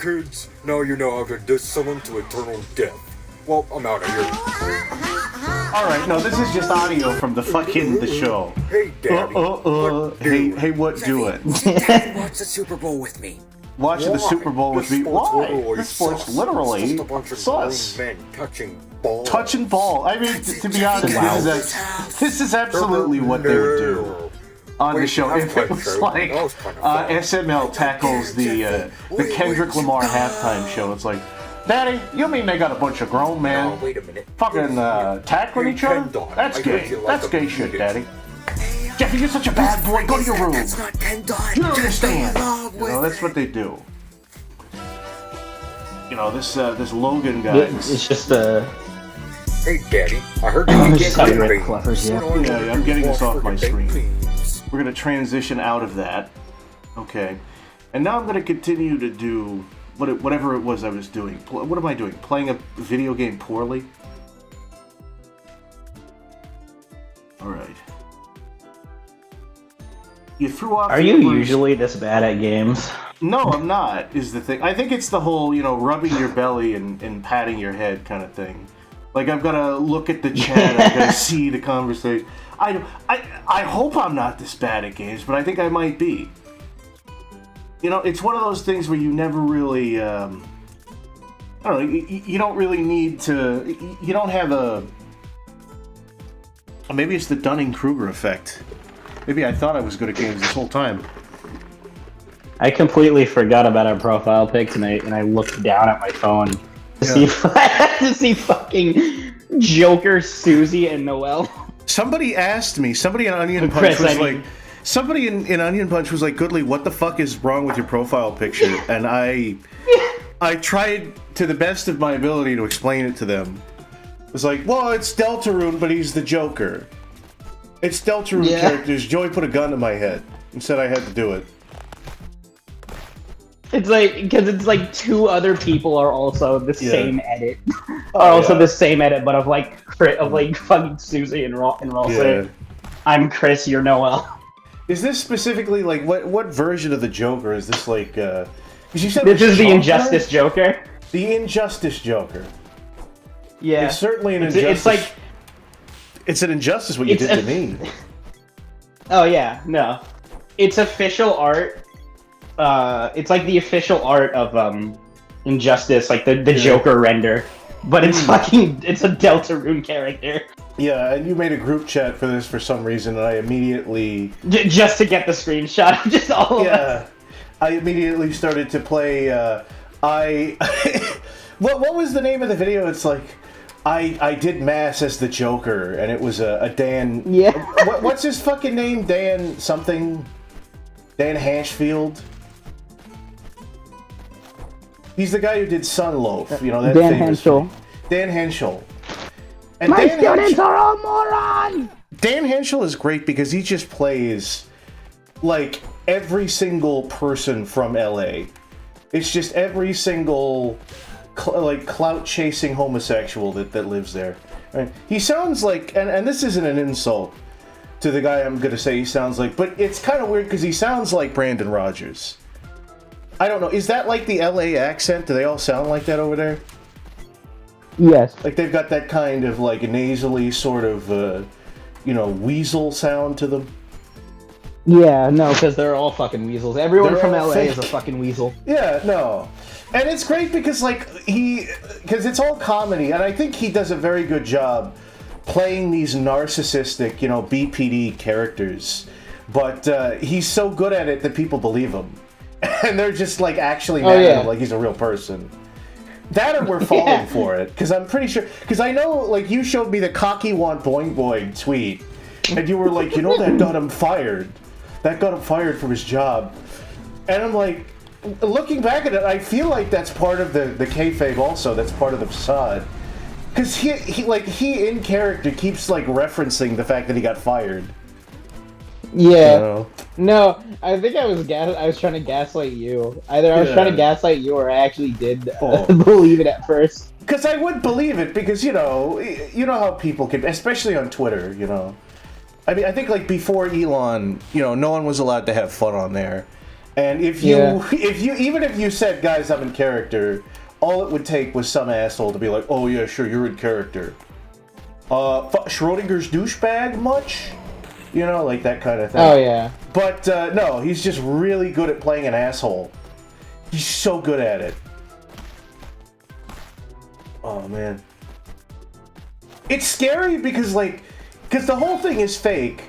Kids, now you know how to diss someone to eternal death. Well, I'm out of here. All right, no, this is just audio from the fucking the show. Hey, Daddy. Hey, what do it? Sit down and watch the Super Bowl with me. Watching the Why? Super Bowl with me. sports Why? literally The sport's sus. literally It's just a bunch of sus. grown men touching balls. Touching ball. I mean, to be honest, this is absolutely what they would do on the Wait, show that's if it quite was true. like That was kind of fun. SML tackles the Kendrick Lamar halftime show. It's like, Daddy, you mean they got a bunch of grown men Wait a minute. fucking tackling Hey, each other? Ken Dot, That's I heard gay. you like That's a gay shit, beat it. Daddy. Jeffy, you're such a bad boy. Go to your room. That's not Ken Dot. You don't Just go understand. along You with know, that's what they do. You know, this Logan guy. It's just a. Hey, Daddy, I heard you Just get copyright green fluffers, yeah. beans. Yeah, I'm getting this off my screen. Beans. We're gonna transition out of that. Okay. And now I'm gonna continue to do whatever it was I was doing. What am I doing? Playing a video game poorly? Alright. You threw off. Are you usually this bad at games? No, I'm not, is the thing. I think it's the whole, rubbing your belly and patting your head kind of thing. Like, I've got to look at the chat, I've got to see the conversation. I hope I'm not this bad at games, but I think I might be. It's one of those things where you never really, I don't know, you don't really need to, you don't have a, maybe it's the Dunning-Kruger effect. Maybe I thought I was good at games this whole time. I completely forgot about our profile pics, and I looked down at my phone to see fucking Joker, Susie, and Noel. Somebody asked me. Somebody in Onion Punch was like, somebody in Onion Punch was like, "Goodly, what the fuck is wrong with your profile picture?" And I tried to the best of my ability to explain it to them. It was like, well, it's Deltarune, but he's the Joker. It's Deltarune characters. Joey put a gun to my head and said I had to do it. It's like, because it's like two other people are also the same edit. The same edit, but of fucking Susie and Roll say, I'm Chris, you're Noel. Is this specifically, like, what version of the Joker is this, like, because you said this is the Injustice Joker? The Injustice Joker. Yeah. It's certainly an injustice. It's like... It's an injustice what you did to me. Oh, yeah, no. It's official art. It's like the official art of Injustice, like the Joker render, but it's it's a Deltarune character. Yeah, and you made a group chat for this for some reason, and I immediately just to get the screenshot of just all of us. I immediately started to play. What was the name of the video? It's like I did mass as the Joker, and it was a Dan. Yeah. What's his fucking name? Dan something. Dan Hanshfield. He's the guy who did Sunloaf, that Dan famous Henschel. Dan Henschel. And My Dan students are all morons! Dan Henschel is great because he just plays, like, every single person from LA. It's just every single, clout-chasing homosexual that lives there. Right? He sounds like, and this isn't an insult to the guy I'm going to say he sounds like, but it's kind of weird because he sounds like Brandon Rogers. I don't know. Is that like the LA accent? Do they all sound like that over there? Yes. Like they've got that kind of like nasally sort of, weasel sound to them? Yeah, no, because they're all fucking weasels. Everyone They're from all LA fake. is a fucking weasel. Yeah, no. And it's great because, because it's all comedy, and I think he does a very good job playing these narcissistic, BPD characters. But he's so good at it that people believe him. And they're just, actually mad at him like he's a real person. That or we're falling for it, because I'm pretty sure... Because I know, you showed me the cocky want boing boing tweet, and you were like, that got him fired. That got him fired from his job. And I'm like, looking back at it, I feel like that's part of the kayfabe also. That's part of the facade. Because he in character keeps, referencing the fact that he got fired. Yeah. No, I think I was trying to gaslight you. Either I was trying to gaslight you, or I actually did believe it at first. Because I would believe it, because you know how people can, especially on Twitter. I mean, I think before Elon, no one was allowed to have fun on there, and if you said, guys, I'm in character, all it would take was some asshole to be like, oh yeah, sure, you're in character. Schrodinger's douchebag much? That kind of thing. Oh, yeah. But, no, he's just really good at playing an asshole. He's so good at it. Oh, man. It's scary because, because the whole thing is fake,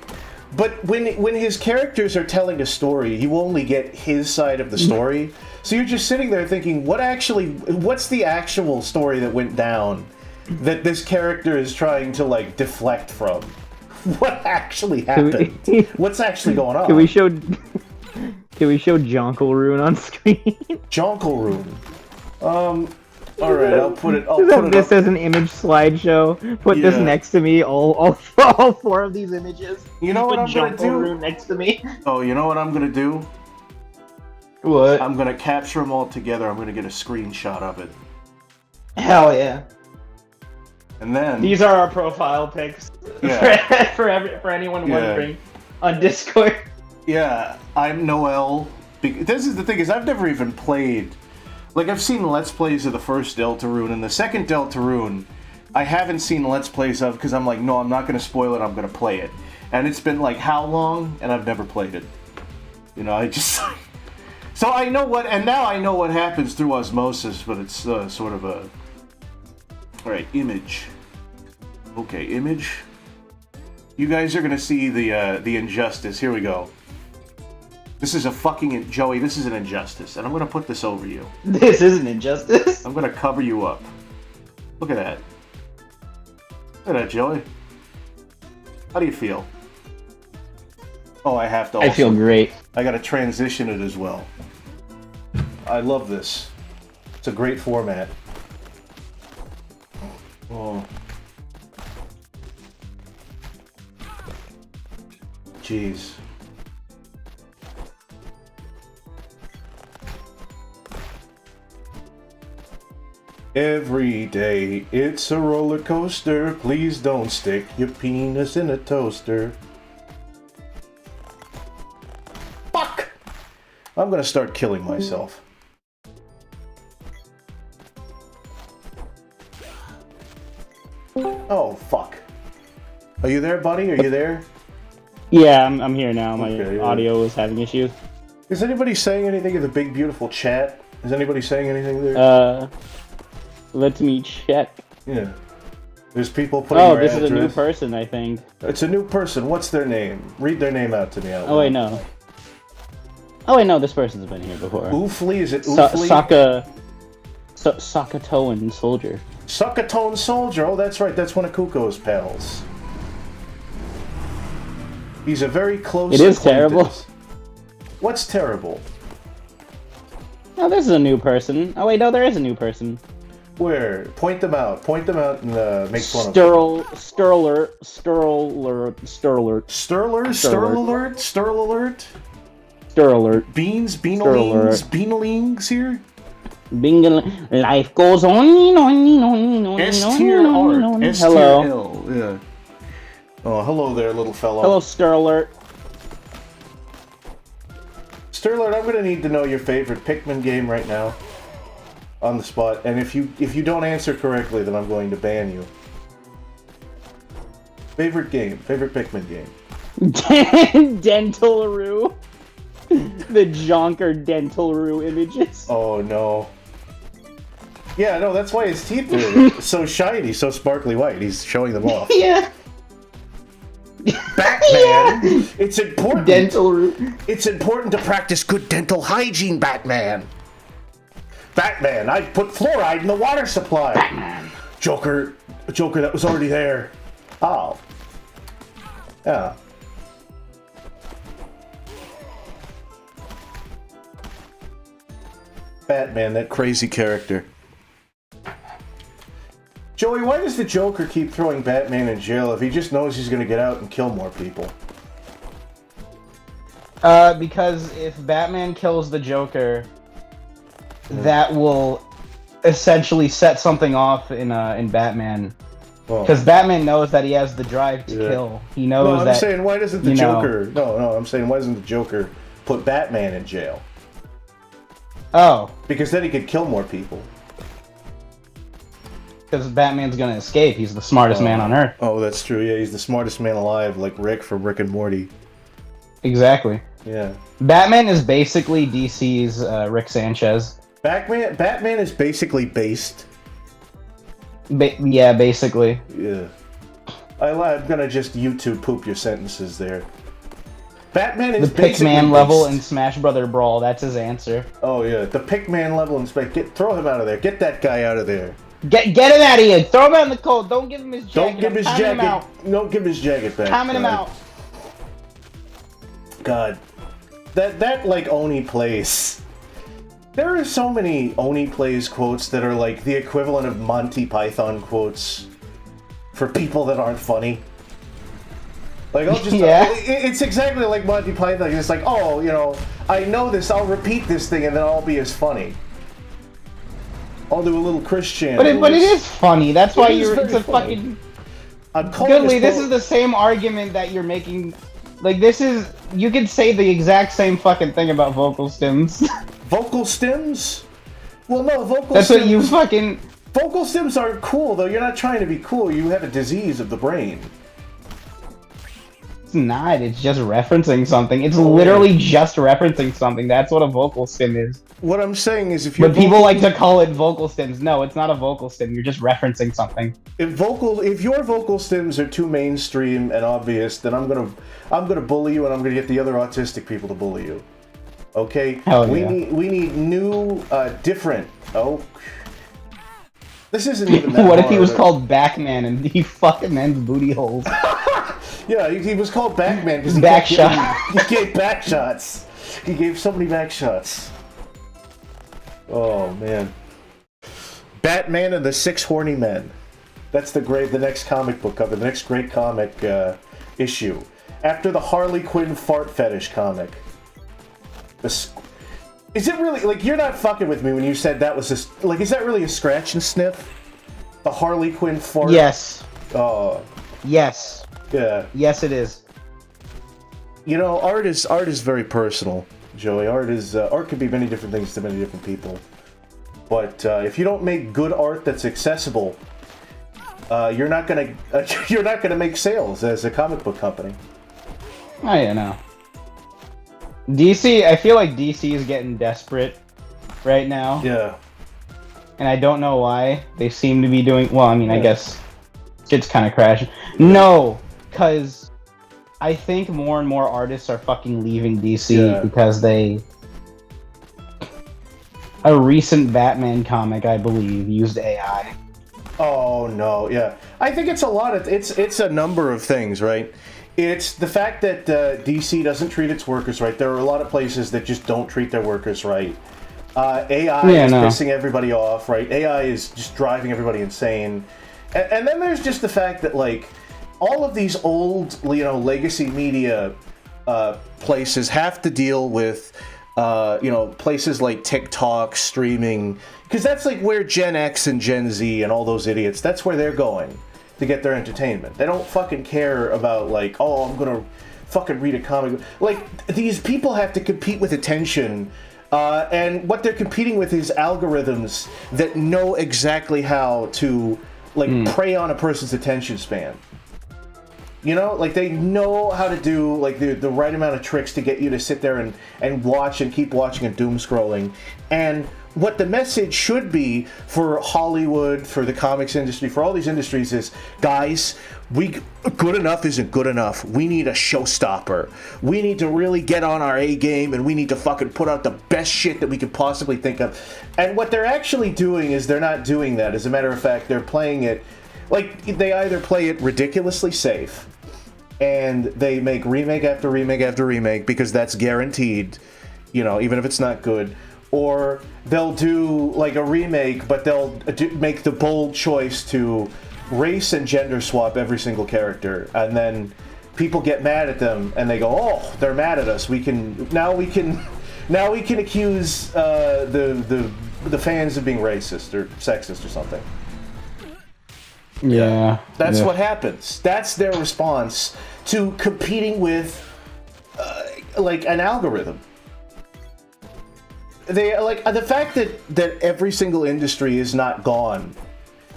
but when his characters are telling a story, you only get his side of the story. So you're just sitting there thinking, what's the actual story that went down that this character is trying to, deflect from? What actually Can happened? we- What's actually going on? Can we show? Can we show Jonkel Rune on screen? Jonkel Rune. All right, I'll put it. I'll Just put have it this up. as an image slideshow. Put this Yeah. next to me. All 4 of these images. You know what Put I'm gonna Jonkel do? Rune next to me. Oh, you know what I'm gonna do? What? I'm gonna capture them all together. I'm gonna get a screenshot of it, Hell yeah. and then These are our profile pics. Yeah. for anyone Yeah. wondering on Discord. yeah, I'm Noel. This is the thing is I've never even played. Like I've seen Let's Plays of the first Deltarune and the second Deltarune. I haven't seen Let's Plays of because I'm like, no, I'm not gonna spoil it. I'm gonna play it, and it's been like how long, and I've never played it. You know, I just. So I know what, and now I know what happens through osmosis, but it's sort of a. All right, image. Okay, image. You guys are gonna see the injustice. Here we go. This is a fucking Joey. This is an injustice, and I'm gonna put this over you. This is an injustice. I'm gonna cover you up. Look at that. Look at that, Joey. How do you feel? Oh, I have to. Also, I feel great. I gotta transition it as well. I love this. It's a great format. Oh. Jeez. Every day it's a roller coaster. Please don't stick your penis in a toaster. Fuck! I'm gonna start killing myself. Oh, fuck. Are you there, buddy? Are you there? Yeah, I'm here now. My Okay, yeah. audio was having issues. Is anybody saying anything in the big, beautiful chat? Is anybody saying anything there? Let me check. Yeah. There's people putting Oh, their this is a new address. person, I think. It's a new person. What's their name? Read their name out to me out Oh wait, loud. no. Oh wait, no. This person's been here before. Oofly? Is it Sa- Oofly? Sakatoan soldier. Suckatone Soldier. Oh, that's right. That's one of Kuko's pals. He's a very close It is terrible. acquaintance. What's terrible? Oh, this is a new person. Oh wait, no, there is a new person. Where? Point them out. Point them out and make fun of them. Sturler. Sturler? Sturl alert? Sturler. Beans? Beanolings? Beanolings here? Bingle. Life goes on and on and on and on. S and tier on and art. on. S tier Hello. L. Yeah. Oh, hello there, little fellow. Hello, Sturler. Sturler, I'm gonna need to know your favorite Pikmin game right now. On the spot. And if you don't answer correctly, then I'm going to ban you. Favorite game. Favorite Pikmin game. Dentalroo. The Jonker Dentalroo images. Oh no. Yeah, no, that's why his teeth are so shiny, so sparkly white. He's showing them off. Yeah. Batman! It's important. Dentalroo. It's important to practice good dental hygiene, Batman. Batman, I put fluoride in the water supply. Batman. Joker, that was already there. Oh. Yeah. Batman, that crazy character. Joey, why does the Joker keep throwing Batman in jail if he just knows he's gonna get out and kill more people? Because if Batman kills the Joker, that will essentially set something off in Batman. Oh. Because Batman knows that he has the drive to Yeah. kill. He No, knows I'm that. saying why doesn't the you know- Joker? No, I'm saying why doesn't the Joker put Batman in jail? Oh, Because then he could kill more people. because Batman's gonna escape. He's the smartest man on Earth. Oh, that's true. Yeah, he's the smartest man alive, like Rick from Rick and Morty. Exactly. Yeah. Batman is basically DC's Rick Sanchez. Batman is basically based. Yeah, basically. Yeah. I'm gonna just YouTube poop your sentences there. Batman The is basically Pikman level based. in Smash Brother Brawl. That's his answer. Oh yeah, the Pikman level in space. Throw him out of there. Get that guy out of there. Get him out of here. Throw him out in the cold. Don't give him his jacket. Don't give his I'm timing him jacket. out. Don't give his jacket back. Timing him out. God, that like Oni plays. There are so many Oni plays quotes that are like the equivalent of Monty Python quotes for people that aren't funny. Like I'll just it's exactly like Monty Python. It's like, oh, you know, I know this. I'll repeat this thing, and then I'll be as funny. I'll do a little Christian. But it is funny. That's why It is it's a very funny. fucking. I'm calling Goodly, this is the same argument that you're making. Like, this is. You could say the exact same fucking thing about vocal stems. vocal stems. Well, no, vocal. That's stems, what you fucking. Vocal stems aren't cool, though. You're not trying to be cool. You have a disease of the brain. It's not. It's just referencing something. It's literally just referencing something. That's what a vocal stem is. What I'm saying is, if you're But people like to call it vocal stems. No, it's not a vocal stem. You're just referencing something. if your vocal stems are too mainstream and obvious, then I'm gonna bully you, and I'm gonna get the other autistic people to bully you. Okay? Hell we yeah. need new, different. Oh, this isn't even that What if he hard. was called Backman and he fucking men's booty holes? Yeah, he was called Backman because he Back kept shot. giving- He gave back shots. He gave so many back shots. Oh man. Batman and the Six Horny Men. That's the next comic book cover, the next great comic issue. After the Harley Quinn fart fetish comic. Is it really, like, you're not fucking with me when you said that was just, like, is that really a scratch and sniff? The Harley Quinn fart? Yes. Oh, Yes. yeah. Yes, it is. You know, art is very personal, Joey. Art can be many different things to many different people. But if you don't make good art that's accessible, you're not gonna make sales as a comic book company. Oh yeah, no. DC, I feel like DC is getting desperate right now, Yeah. and I don't know why. They seem to be doing well. I mean, I Yeah. guess shit's kind of crashing. No, because I think more and more artists are fucking leaving DC Yeah. because a recent Batman comic, I believe, used AI. Oh no, yeah. I think it's a lot of it's a number of things, right? It's the fact that DC doesn't treat its workers right. There are a lot of places that just don't treat their workers right. AI is pissing everybody off, right? AI is just driving everybody insane. And then there's just the fact that, like, all of these old, you know, legacy media places have to deal with, you know, places like TikTok, streaming, because that's like where Gen X and Gen Z and all those idiots, that's where they're going to get their entertainment. They don't fucking care about, like, oh, I'm gonna fucking read a comic. Like, these people have to compete with attention, and what they're competing with is algorithms that know exactly how to, like, prey on a person's attention span. You know, like, they know how to do, like, the right amount of tricks to get you to sit there and watch and keep watching and doom scrolling. And what the message should be for Hollywood, for the comics industry, for all these industries is, guys, good enough isn't good enough. We need a showstopper. We need to really get on our A game, and we need to fucking put out the best shit that we could possibly think of. And what they're actually doing is they're not doing that. As a matter of fact, they're playing it, like, they either play it ridiculously safe, and they make remake after remake after remake because that's guaranteed, you know, even if it's not good. Or they'll do, like, a remake, but they'll make the bold choice to race and gender swap every single character, and then people get mad at them, and they go, "Oh, they're mad at us. Now we can accuse the fans of being racist or sexist or something." Yeah. That's what happens. That's their response to competing with, like, an algorithm. They, like, the fact that every single industry is not gone.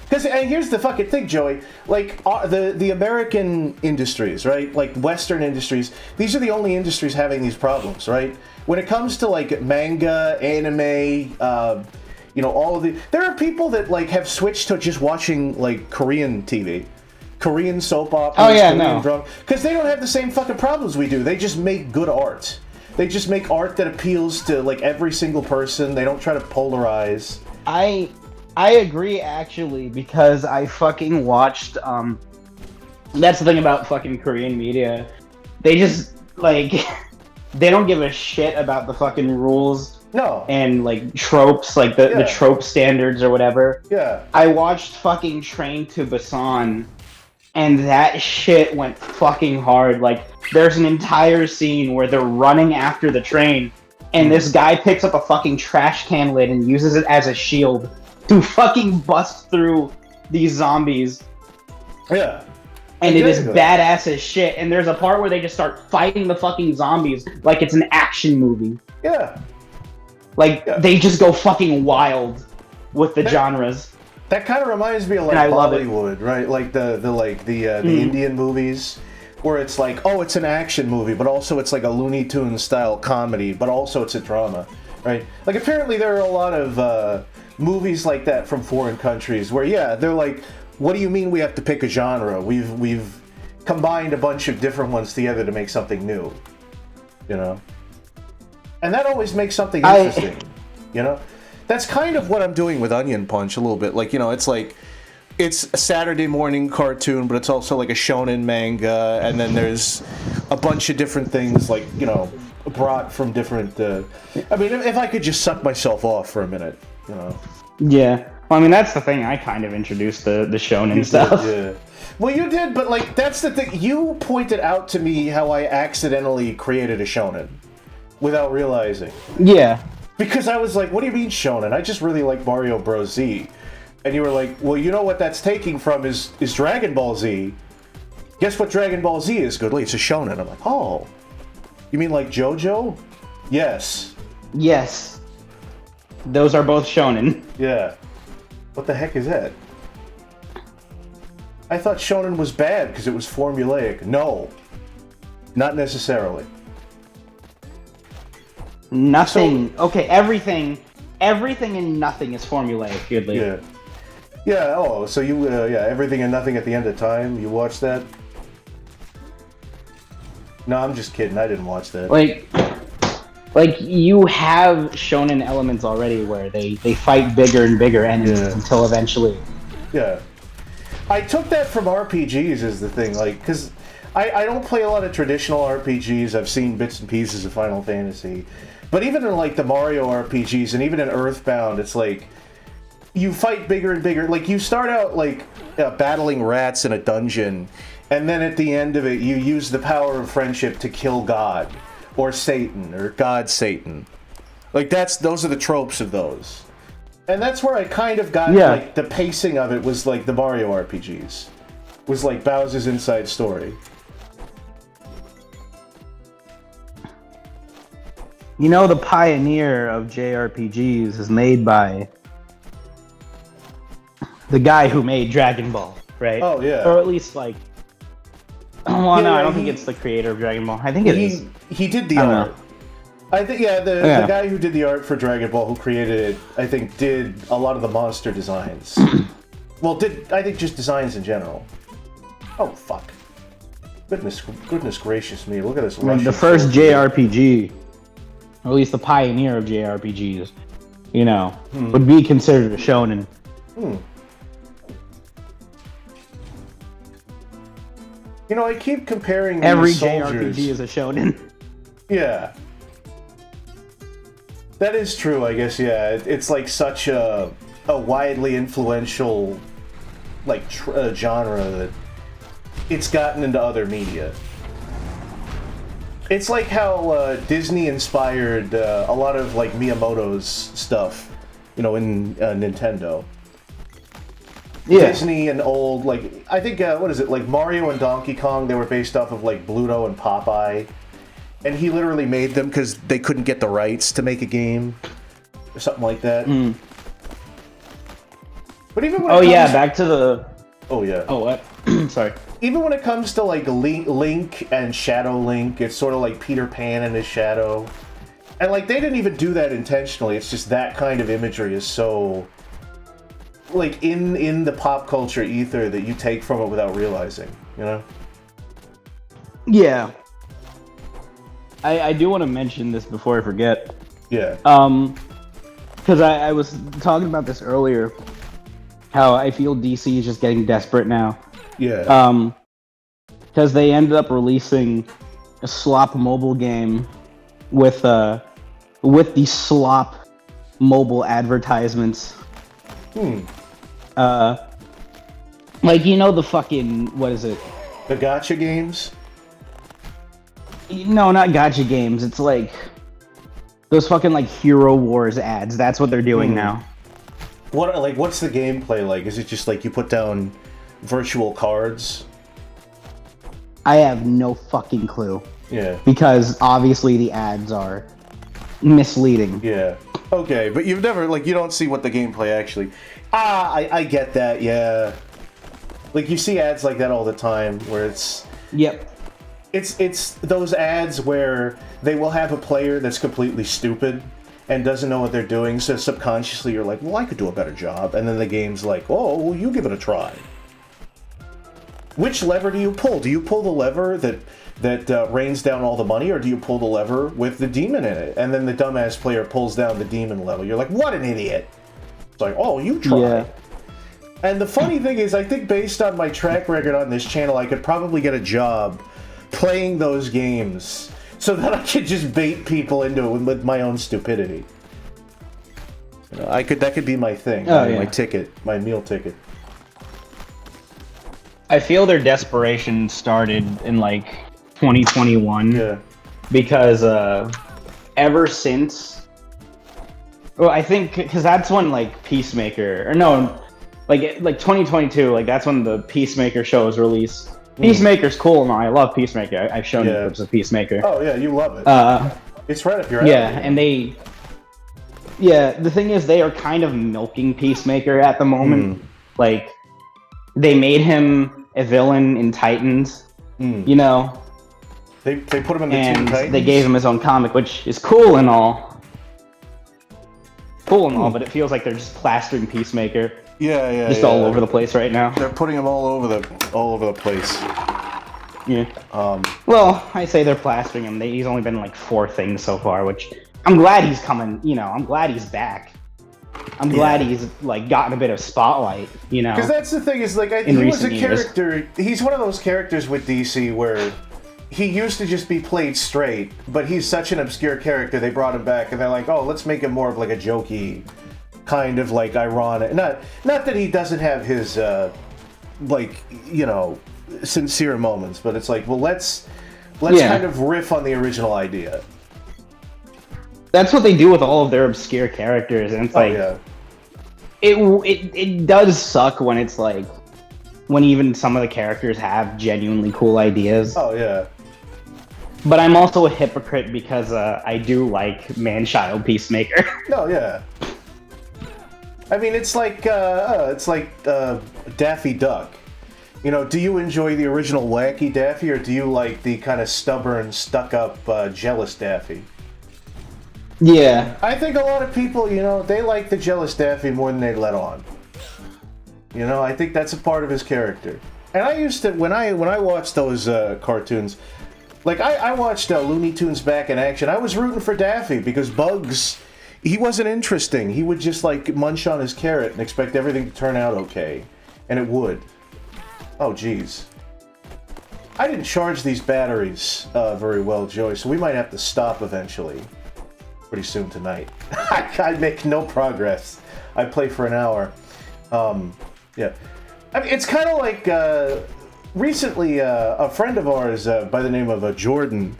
Because, and here's the fucking thing, Joey. Like, the American industries, right? Like, Western industries, these are the only industries having these problems, right? When it comes to, like, manga, anime, you know, all of the... There are people that, like, have switched to just watching, like, Korean TV. Korean soap operas, Korean drama. Because they don't have the same fucking problems we do. They just make good art. They just make art that appeals to, like, every single person. They don't try to polarize. I agree actually because I fucking watched. That's the thing about fucking Korean media. They just like they don't give a shit about the fucking rules No. and like tropes, like the Yeah. trope standards or whatever. Yeah. I watched fucking Train to Busan, and that shit went fucking hard. Like, there's an entire scene where they're running after the train, and this guy picks up a fucking trash can lid and uses it as a shield to fucking bust through these zombies. Yeah. And it is Exactly. badass as shit. And there's a part where they just start fighting the fucking zombies like it's an action movie. Yeah. Like, Yeah. they just go fucking wild with the That- genres. That kind of reminds me of like And I love it. Bollywood, right? Like the Indian movies, where it's like, oh, it's an action movie, but also it's like a Looney Tunes style comedy, but also it's a drama, right? Like apparently there are a lot of movies like that from foreign countries where yeah, they're like, what do you mean we have to pick a genre? We've combined a bunch of different ones together to make something new, you know? And that always makes something interesting, you know? That's kind of what I'm doing with Onion Punch a little bit. Like, you know, it's like, it's a Saturday morning cartoon, but it's also like a shonen manga, and then there's a bunch of different things, like, you know, brought from different, I mean, if I could just suck myself off for a minute, you know. Yeah. Well, I mean, that's the thing. I kind of introduced the shonen stuff. Yeah. Well, you did, but, like, that's the thing. You pointed out to me how I accidentally created a shonen without realizing. Yeah. Because I was like, what do you mean shonen? I just really like Mario Bros. Z. And you were like, well, you know what that's taking from is Dragon Ball Z. Guess what Dragon Ball Z is, Goodly? It's a shonen. I'm like, oh. You mean like JoJo? Yes. Yes. Those are both shonen. Yeah. What the heck is that? I thought shonen was bad because it was formulaic. No. Not necessarily. Nothing. Okay, everything and nothing is formulaic, Goodly. Yeah. Yeah, oh, so you, yeah, Everything and Nothing at the End of Time, you watched that? No, I'm just kidding, I didn't watch that. Like you have shonen elements already where they fight bigger and bigger enemies Yeah. until eventually. Yeah. I took that from RPGs is the thing, like, because I don't play a lot of traditional RPGs, I've seen bits and pieces of Final Fantasy, but even in, like, the Mario RPGs, and even in Earthbound, it's like, you fight bigger and bigger. Like, you start out, like, battling rats in a dungeon, and then at the end of it, you use the power of friendship to kill God, or Satan, or God Satan. Like, those are the tropes of those. And that's where I kind of got, Yeah. like, the pacing of it was like the Mario RPGs. Was like Bowser's Inside Story. You know, the pioneer of JRPGs is made by the guy who made Dragon Ball, right? Oh, yeah. Or at least, like... Well, no, Yeah, I don't think he- it's the creator of Dragon Ball. I think it is. He did the I don't art. know. I think, yeah, the Yeah. guy who did the art for Dragon Ball, who created it, I think did a lot of the monster designs. Well, I think just designs in general. Oh, fuck. Goodness gracious me, look at this. Like, Russian the first soldier. JRPG, or at least the pioneer of JRPGs, you know, would be considered a shonen. You know, I keep comparing Every these soldiers. JRPG is a shonen. Yeah. That is true, I guess, yeah. It's like such a widely influential, like, genre that it's gotten into other media. It's like how Disney inspired a lot of, like, Miyamoto's stuff, you know, in Nintendo. Yeah. Disney and old, like, I think, what is it, like Mario and Donkey Kong, they were based off of, like, Bluto and Popeye. And he literally made them because they couldn't get the rights to make a game. Or something like that. But even when it Oh, comes yeah, back to the... Oh, yeah. Oh, what? Sorry. Even when it comes to, like, Link and Shadow Link, it's sort of like Peter Pan and his shadow. And, like, they didn't even do that intentionally. It's just that kind of imagery is so... like, in the pop culture ether that you take from it without realizing, you know? Yeah. I do want to mention this before I forget. Yeah. Because I was talking about this earlier. how I feel DC is just getting desperate now. Yeah. Because they ended up releasing a slop mobile game with the slop mobile advertisements. Like, you know, the fucking, what is it? The gacha games? No, not gacha games. It's like those fucking like Hero Wars ads. That's what they're doing now. What's the gameplay like? Is it just like you put down virtual cards? I have no fucking clue. Yeah. Because obviously the ads are misleading. Yeah. Okay, but you've never, like, you don't see what the gameplay actually... I get that, yeah. Like, you see ads like that all the time, where it's... Yep. It's those ads where they will have a player that's completely stupid and doesn't know what they're doing, so subconsciously you're like, well, I could do a better job, and then the game's like, oh, well, you give it a try. Which lever do you pull? Do you pull the lever that rains down all the money, or do you pull the lever with the demon in it? And then the dumbass player pulls down the demon level. You're like, what an idiot! It's like, oh, you try. Yeah. And the funny thing is, I think based on my track record on this channel, I could probably get a job playing those games so that I could just bait people into it with my own stupidity. You know, that could be my thing, my ticket, my meal ticket. I feel their desperation started in like 2021. Yeah. Because ever since, well, I think because that's when like Peacemaker, or no, like 2022, like that's when the Peacemaker show was released. Peacemaker's cool and all. I love Peacemaker. I've shown you clips of Peacemaker. Oh yeah, you love it. It's right up your alley. Yeah, and the thing is, they are kind of milking Peacemaker at the moment. Like, they made him a villain in Titans, you know. They put him in the Teen Titans? They gave him his own comic, which is cool and all. But it feels like they're just plastering Peacemaker. Yeah. Just all over the place right now. They're putting him all over the place. Yeah. Well, I say they're plastering him. He's only been in like 4 things so far, which I'm glad he's coming. You know, I'm glad he's back. I'm glad he's like gotten a bit of spotlight. You know, because that's the thing is like he was a character. He's one of those characters with DC where he used to just be played straight, but he's such an obscure character. They brought him back, and they're like, oh, let's make him more of like a jokey, kind of like ironic. Not that he doesn't have his like, you know, sincere moments, but it's like, well, let's kind of riff on the original idea. That's what they do with all of their obscure characters, and it's like, it does suck when it's like, when even some of the characters have genuinely cool ideas. Oh yeah. But I'm also a hypocrite because I do like Man-Child Peacemaker. No, yeah. I mean, it's like Daffy Duck. You know, do you enjoy the original wacky Daffy, or do you like the kind of stubborn, stuck-up, jealous Daffy? Yeah. I think a lot of people, you know, they like the jealous Daffy more than they let on. You know, I think that's a part of his character. And I used to, when I watched those cartoons, like I watched Looney Tunes Back in Action, I was rooting for Daffy because Bugs, he wasn't interesting. He would just like munch on his carrot and expect everything to turn out okay. And it would. Oh, geez. I didn't charge these batteries very well, Joey, so we might have to stop eventually. Pretty soon tonight. I make no progress. I play for an hour. Yeah. I mean, it's kind of like, recently, a friend of ours by the name of Jordan,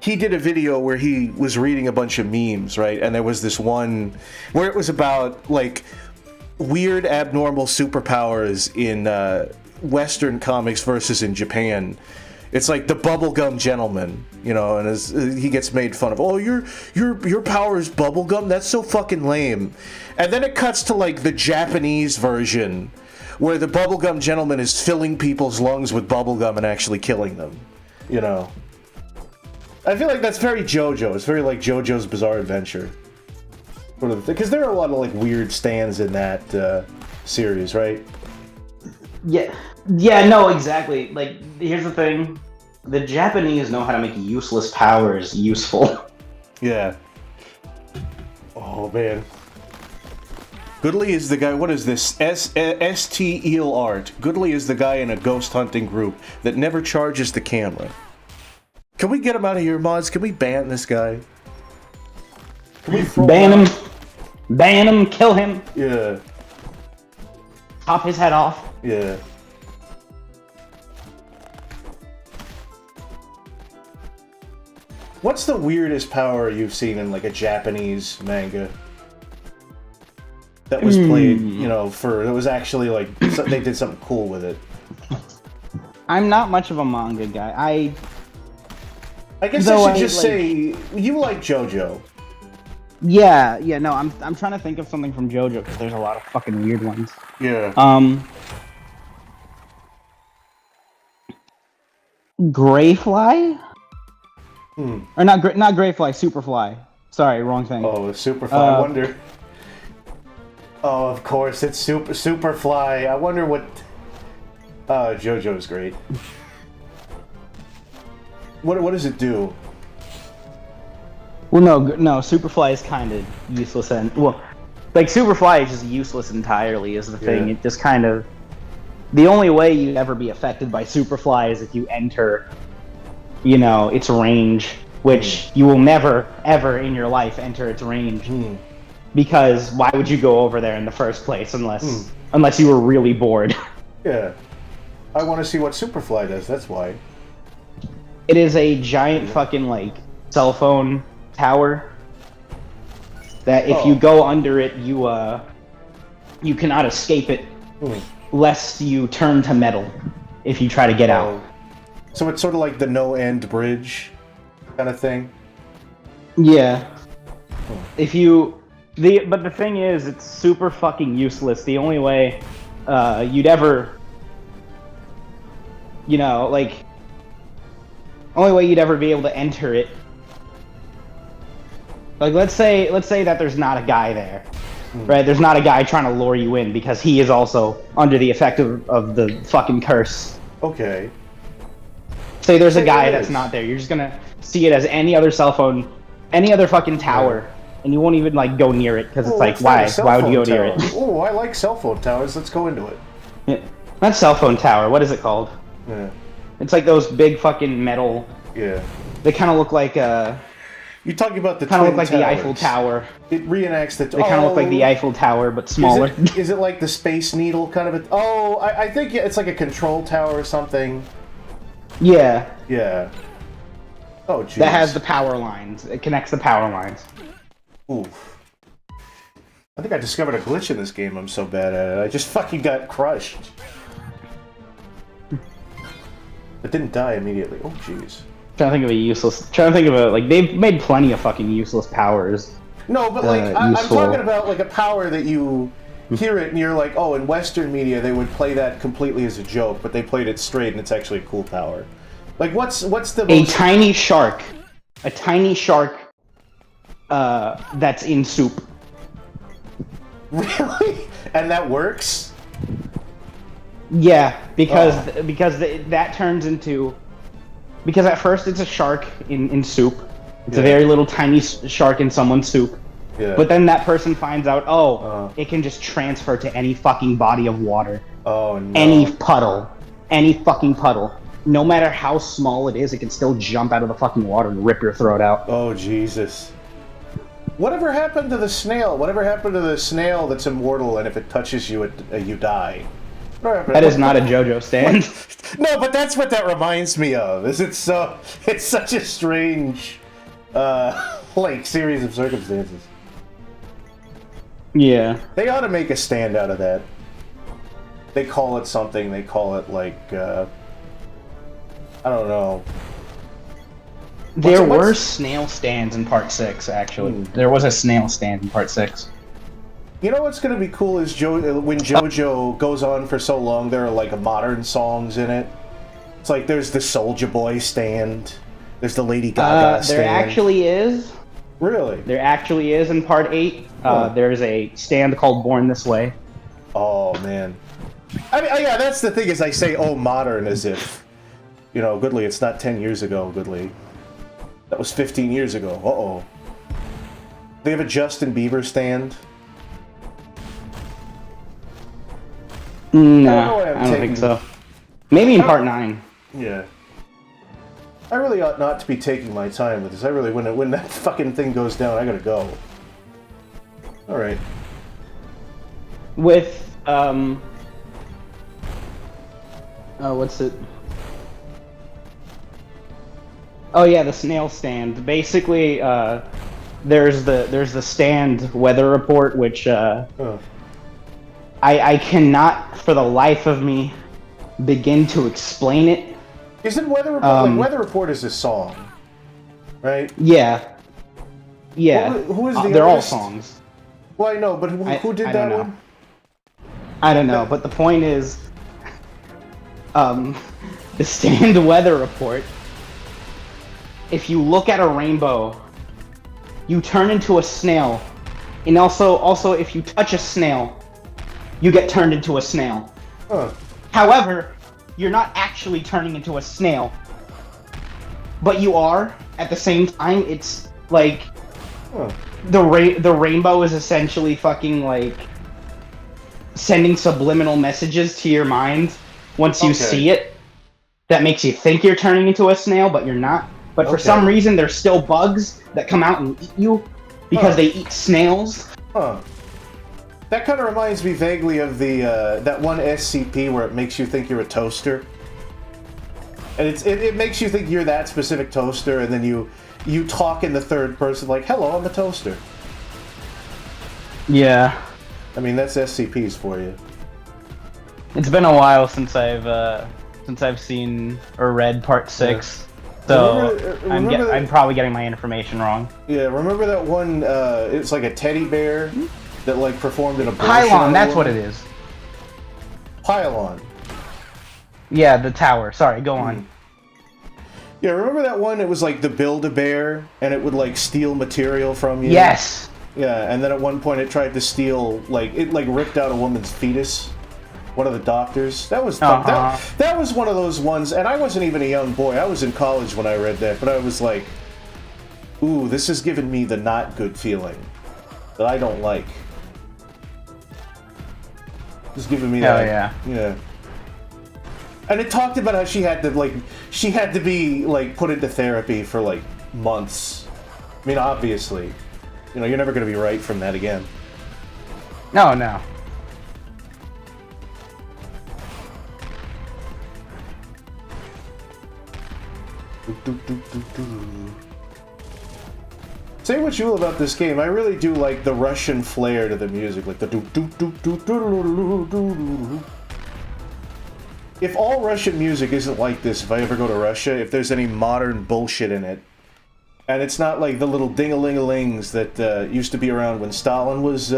he did a video where he was reading a bunch of memes, right? And there was this one where it was about, like, weird abnormal superpowers in Western comics versus in Japan. It's like the bubblegum gentleman, you know, and he gets made fun of. Oh, your power is bubblegum? That's so fucking lame. And then it cuts to like the Japanese version, where the bubblegum gentleman is filling people's lungs with bubblegum and actually killing them. You know. I feel like that's very JoJo. It's very like JoJo's Bizarre Adventure. Because there are a lot of like weird stands in that series, right? Yeah, no, exactly. Like, here's the thing. The Japanese know how to make useless powers useful. Yeah. Oh, man. Goodly is the guy. What is this? ST Eel Art. Goodly is the guy in a ghost hunting group that never charges the camera. Can we get him out of here, mods? Can we ban this guy? Can we throw Ban him. Ban him. Kill him. Yeah. Chop his head off. Yeah. What's the weirdest power you've seen in like a Japanese manga that was played, you know, for, it was actually like, they did something cool with it? I'm not much of a manga guy. I guess I should just say, you like JoJo. Yeah, no, I'm trying to think of something from JoJo, because there's a lot of fucking weird ones. Yeah. Greyfly? Or not Greyfly, Superfly. Sorry, wrong thing. Oh, Superfly, I wonder. Oh, of course, it's Superfly. I wonder what... JoJo's great. What does it do? Well, no, Superfly is kind of useless, and well, like Superfly is just useless entirely. Is the thing? Yeah. It just kind of the only way you'd ever be affected by Superfly is if you enter, you know, its range, which you will never ever in your life enter its range, because why would you go over there in the first place unless you were really bored? Yeah, I want to see what Superfly does. That's why. It is a giant fucking like cell phone tower that if you go under it, you cannot escape it lest you turn to metal if you try to get out. So it's sort of like the no-end bridge kind of thing. Yeah. But the thing is, it's super fucking useless. The only way you'd ever, you know, like, only way you'd ever be able to enter it. Like, let's say that there's not a guy there, right? There's not a guy trying to lure you in because he is also under the effect of the fucking curse. Okay. Say there's a guy that's not there. You're just gonna see it as any other cell phone, any other fucking tower, and you won't even like go near it because it's like, why would you go near it? Oh, I like cell phone towers. Let's go into it. Yeah. Not cell phone tower. What is it called? Yeah. It's like those big fucking metal. Yeah. They kind of look like You're talking about the kind of look Twin like the Towers. Eiffel Tower. It reenacts the. They kind of look like the Eiffel Tower, but smaller. Is it like the Space Needle kind of? I think it's like a control tower or something. Yeah. Yeah. Oh, jeez. That has the power lines. It connects the power lines. Oof. I think I discovered a glitch in this game. I'm so bad at it. I just fucking got crushed. But didn't die immediately. Oh, jeez. Trying to think of a like they've made plenty of fucking useless powers. No, but like I'm useful. talking about like a power that you hear it and you're like, oh, in Western media they would play that completely as a joke, but they played it straight and it's actually a cool power. Like what's the A tiny shark that's in soup. Really? And that works? Yeah, because that turns into, because at first it's a shark in soup. It's a very little tiny shark in someone's soup. Yeah. But then that person finds out, it can just transfer to any fucking body of water. Oh no. Any fucking puddle. No matter how small it is, it can still jump out of the fucking water and rip your throat out. Oh Jesus. Whatever happened to the snail? Whatever happened to the snail that's immortal and if it touches you, you die? That is not a JoJo stand. No, but that's what that reminds me of. It's such a strange, like, series of circumstances. Yeah. They ought to make a stand out of that. They call it something. They call it, like, I don't know. There were snail stands in Part 6, actually. There was a snail stand in Part 6. You know what's going to be cool is when JoJo goes on for so long, there are, like, modern songs in it. It's like there's the Soulja Boy stand. There's the Lady Gaga stand. There actually is. Really? There actually is in Part 8. There's a stand called Born This Way. Oh, man. I mean, yeah, that's the thing is I say, oh, modern, as if, you know, Goodly, it's not 10 years ago, Goodly. That was 15 years ago. Uh-oh. They have a Justin Bieber stand. No, why I'm I don't think taking- so. Maybe in part 9. Yeah. I really ought not to be taking my time with this. I really, when that fucking thing goes down, I gotta go. Alright. With, what's it? Oh yeah, the snail stand. Basically, there's the stand weather report, which, I cannot, for the life of me, begin to explain it. Isn't Weather Report, like, Weather Report is a song, right? Yeah. Yeah. Who is the They're all artist? songs. Well, I know, but who did I that don't know. one? I don't know, but the point is, the stand weather report, if you look at a rainbow, you turn into a snail. And also if you touch a snail, you get turned into a snail. Huh. However, you're not actually turning into a snail. But you are, at the same time. It's like the rainbow is essentially fucking like sending subliminal messages to your mind once you see it. That makes you think you're turning into a snail, but you're not. But for some reason, there's still bugs that come out and eat you because they eat snails. Huh. That kind of reminds me vaguely of the that one SCP where it makes you think you're a toaster. And it makes you think you're that specific toaster, and then you talk in the third person like, "Hello, I'm a toaster." Yeah. I mean, that's SCPs for you. It's been a while since I've seen or read part 6. So I'm probably getting my information wrong. Yeah, remember that one? It's like a teddy bear that like performed an abortion. Pylon, that's what it is. Pylon. Yeah, the tower. Sorry, go on. Yeah, remember that one? It was like the Build-A-Bear, and it would like steal material from you. Yes. Yeah, and then at one point it tried to steal, like, it like ripped out a woman's fetus. One of the doctors. That was that was one of those ones, and I wasn't even a young boy. I was in college when I read that, but I was like, ooh, this is giving me the not good feeling that I don't like. It's giving me that. Oh yeah. Yeah. And it talked about how she had to be like put into therapy for like months. I mean, obviously, you know, you're never going to be right from that again. No. Say what you will about this game, I really do like the Russian flair to the music, like the do do do do do do do. If all Russian music isn't like this, if I ever go to Russia, if there's any modern bullshit in it, and it's not like the little ding-a-ling-a-lings that used to be around when Stalin was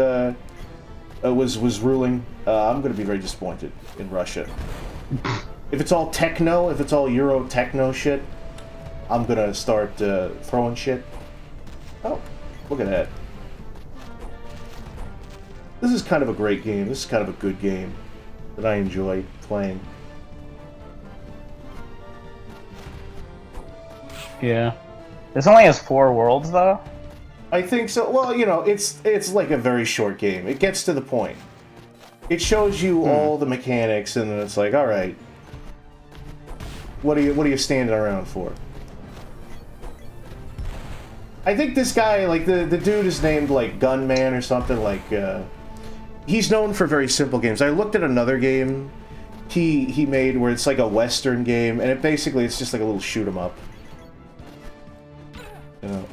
ruling, I'm gonna be very disappointed in Russia. If it's all techno, if it's all Euro techno shit, I'm gonna start throwing shit. Oh, look at that. This is kind of a great game. This is kind of a good game that I enjoy playing. Yeah. This only has 4 worlds, though? I think so. Well, you know, it's like a very short game. It gets to the point. It shows you all the mechanics, and then it's like, all right, what are you standing around for? I think this guy, like the dude, is named like Gunman or something. Like, he's known for very simple games. I looked at another game he made where it's like a Western game, and it's just like a little shoot 'em up.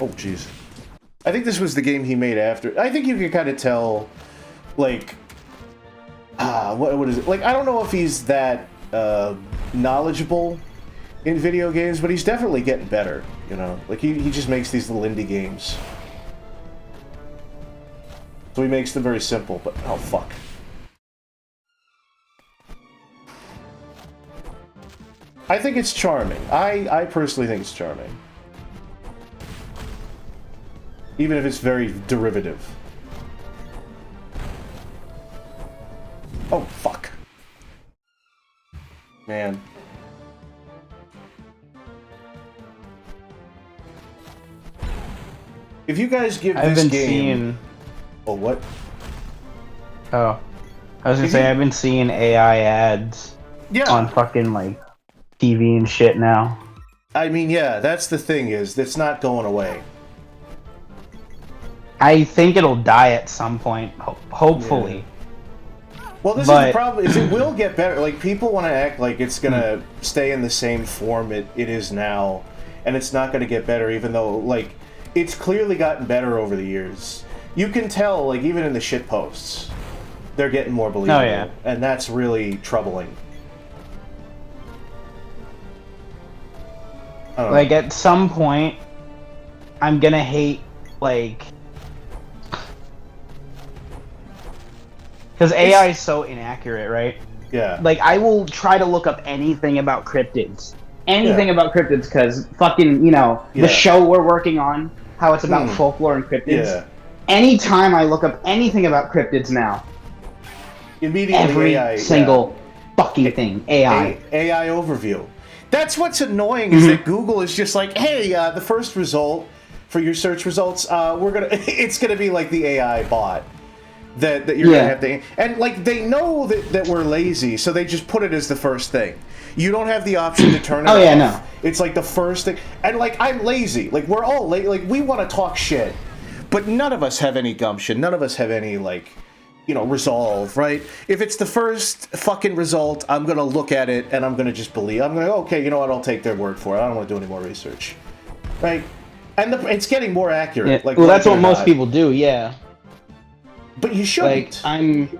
Oh, jeez. I think this was the game he made after. I think you can kind of tell, like, what is it? Like, I don't know if he's that knowledgeable in video games, but he's definitely getting better, you know? Like, he just makes these little indie games. So he makes them very simple, but, oh, fuck. I think it's charming. I personally think it's charming. Even if it's very derivative. Oh, fuck. Man. If you guys give this game... Oh, what? Oh. I was gonna say I've been seeing AI ads on fucking like TV and shit now. I mean, yeah, that's the thing is it's not going away. I think it'll die at some point, hopefully. Well, this is the problem, is it will get better. Like, people want to act like it's going to stay in the same form it is now, and it's not going to get better, even though, like, it's clearly gotten better over the years. You can tell, like, even in the shit posts, they're getting more believable. Oh, yeah. And that's really troubling. Like, at some point, I'm gonna hate, like... Because AI is so inaccurate, right? Yeah. Like, I will try to look up anything about cryptids. Anything about cryptids, because fucking, you know, the show we're working on, how it's about folklore and cryptids. Yeah. Anytime I look up anything about cryptids now, immediately every AI, single fucking thing, AI. AI overview. That's what's annoying is that Google is just like, hey, the first result for your search results, it's gonna be like the AI bot. That you're gonna have to, and like they know that we're lazy, so they just put it as the first thing. You don't have the option to turn it off. Yeah, no. It's like the first thing, and like I'm lazy. Like we're all like we want to talk shit, but none of us have any gumption. None of us have any like, you know, resolve, right? If it's the first fucking result, I'm gonna look at it and I'm gonna just believe. I'm gonna okay, you know what? I'll take their word for it. I don't want to do any more research, right? And it's getting more accurate. Yeah. Like, well, that's what most people do. Yeah. But you shouldn't. Like,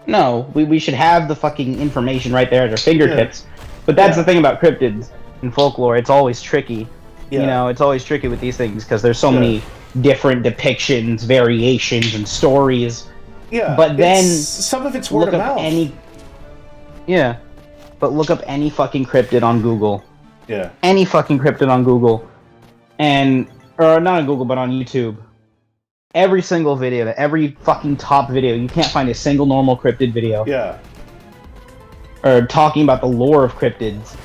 No, we should have the fucking information right there at our fingertips. Yeah. But that's the thing about cryptids and folklore. It's always tricky. Yeah. You know, it's always tricky with these things because there's so many different depictions, variations, and stories. Yeah. But then some of it's word of mouth. But look up any fucking cryptid on Google. Yeah. Any fucking cryptid on Google, or not on Google, but on YouTube. Every single video, every fucking top video, you can't find a single normal cryptid video. Yeah. Or talking about the lore of cryptids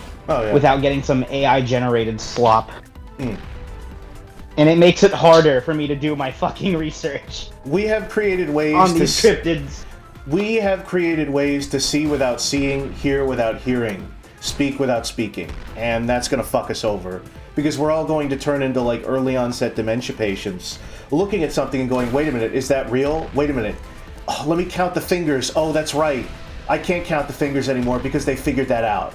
without getting some AI-generated slop. And it makes it harder for me to do my fucking research. We have created ways on these cryptids. We have created ways to see without seeing, hear without hearing, speak without speaking, and that's gonna fuck us over. Because we're all going to turn into like early onset dementia patients, looking at something and going, wait a minute, is that real? Wait a minute. Oh, let me count the fingers. Oh, that's right. I can't count the fingers anymore because they figured that out.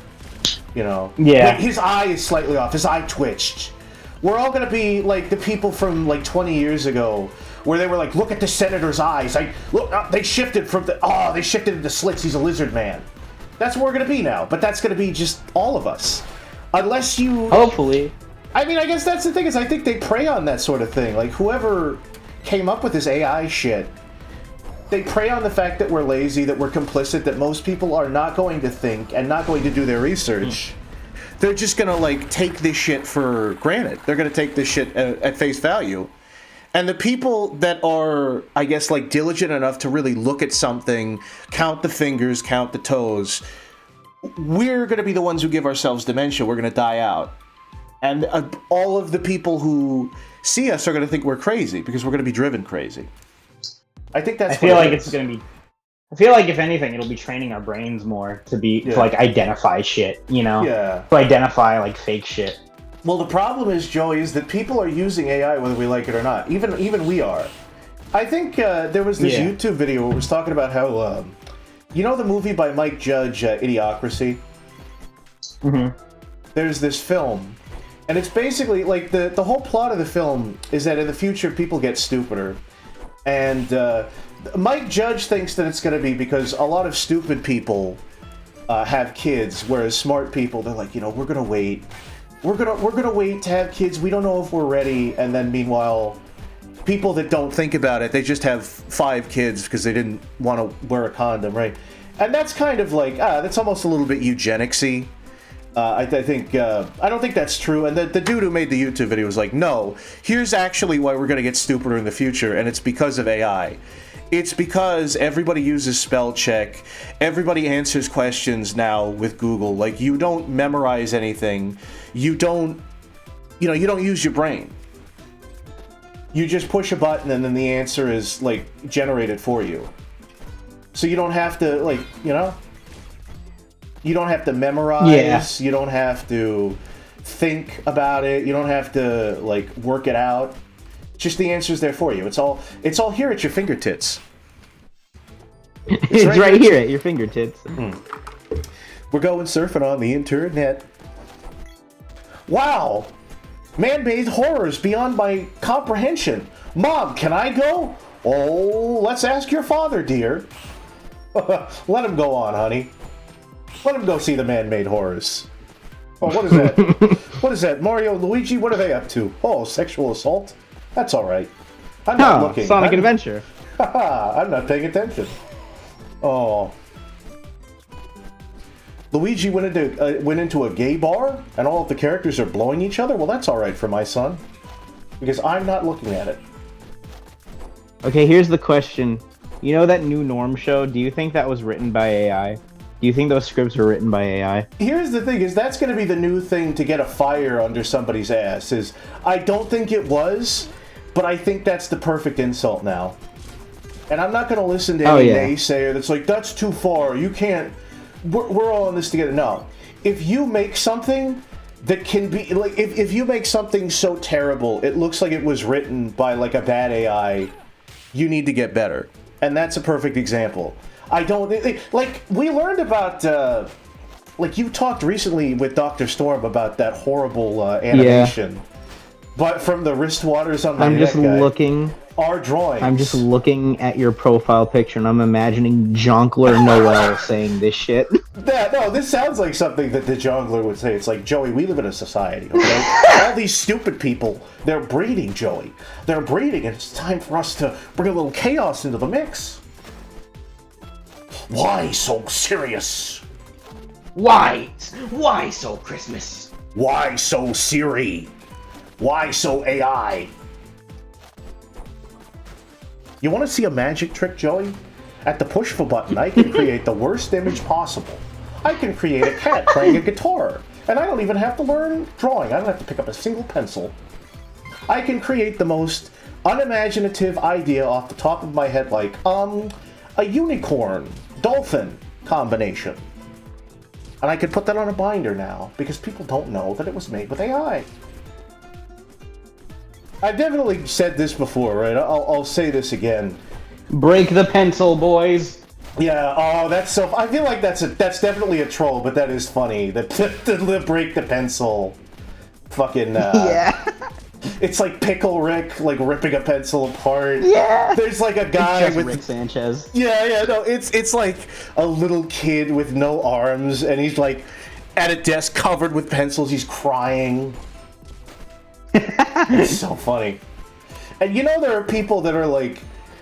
You know? Yeah. Wait, his eye is slightly off. His eye twitched. We're all going to be like the people from like 20 years ago where they were like, look at the senator's eyes. Look, they shifted they shifted into slits. He's a lizard man. That's what we're going to be now. But that's going to be just all of us. Unless you... Hopefully. I mean, I guess that's the thing is I think they prey on that sort of thing. Like, whoever came up with this AI shit, they prey on the fact that we're lazy, that we're complicit, that most people are not going to think and not going to do their research. They're just going to, like, take this shit for granted. They're going to take this shit at face value. And the people that are, I guess, like, diligent enough to really look at something, count the fingers, count the toes, we're going to be the ones who give ourselves dementia. We're going to die out. And all of the people who see us are going to think we're crazy because we're going to be driven crazy. I think that's. I feel like it's going to be. I feel like if anything, it'll be training our brains more to like identify shit. You know. Yeah. To identify like fake shit. Well, the problem is, Joey, is that people are using AI whether we like it or not. Even we are. I think there was this YouTube video where it was talking about how, you know, the movie by Mike Judge, Idiocracy. Mm-hmm. There's this film. And it's basically, like, the whole plot of the film is that in the future, people get stupider. And Mike Judge thinks that it's going to be because a lot of stupid people have kids, whereas smart people, they're like, you know, we're going to wait. We're gonna wait to have kids. We don't know if we're ready. And then meanwhile, people that don't think about it, they just have 5 kids because they didn't want to wear a condom, right? And that's kind of like, that's almost a little bit eugenics-y. I don't think that's true. And the dude who made the YouTube video was like, no, here's actually why we're going to get stupider in the future, and it's because of AI. It's because everybody uses spell check. Everybody answers questions now with Google. Like, you don't memorize anything. You don't use your brain. You just push a button and then the answer is, like, generated for you. So you don't have to, like, you know? You don't have to memorize. Yeah. You don't have to think about it. You don't have to, like, work it out. Just the answer's there for you. It's all here at your fingertips. It's right here at your fingertips. We're going surfing on the internet. Wow! Man-made horrors beyond my comprehension. Mom, can I go? Oh, let's ask your father, dear. Let him go on, honey. Let him go see the man-made horrors. Oh, what is that? What is that? Mario and Luigi, what are they up to? Oh, sexual assault? That's alright. I'm not looking. Sonic Adventure. Haha, I'm not paying attention. Oh. Luigi went into a gay bar, and all of the characters are blowing each other? Well, that's alright for my son. Because I'm not looking at it. Okay, here's the question. You know that new Norm show? Do you think that was written by AI? Do you think those scripts were written by AI? Here's the thing, is that's going to be the new thing to get a fire under somebody's ass, is I don't think it was, but I think that's the perfect insult now. And I'm not going to listen to any naysayer that's like, that's too far, you can't, we're all in this together. No. If you make something that can be, like, if you make something so terrible, it looks like it was written by, like, a bad AI, you need to get better. And that's a perfect example. I don't, like, we learned about, like, you talked recently with Dr. Storm about that horrible animation. Yeah. But from the wrist waters on my neck guy, our drawings. I'm just looking at your profile picture and I'm imagining Jonkler Noel saying this shit. Yeah, no, this sounds like something that the Jongler would say. It's like, Joey, we live in a society, okay? All these stupid people, they're breeding, Joey. They're breeding, and it's time for us to bring a little chaos into the mix. Why so serious? Why so Christmas? Why so Siri? Why so AI? You want to see a magic trick, Joey? At the push of a button, I can create the worst image possible. I can create a cat playing a guitar, and I don't even have to learn drawing. I don't have to pick up a single pencil. I can create the most unimaginative idea off the top of my head, like, a unicorn, dolphin combination. And I could put that on a binder now, because people don't know that it was made with AI. I've definitely said this before, right? I'll say this again. Break the pencil, boys. Yeah. Oh, that's so. I feel like that's definitely a troll, but that is funny. The break the pencil. Fucking. Yeah. It's like Pickle Rick, like ripping a pencil apart. Yeah. There's like a guy with Rick Sanchez. Yeah. No, it's like a little kid with no arms, and he's like at a desk covered with pencils. He's crying. It's so funny. And you know there are people that are like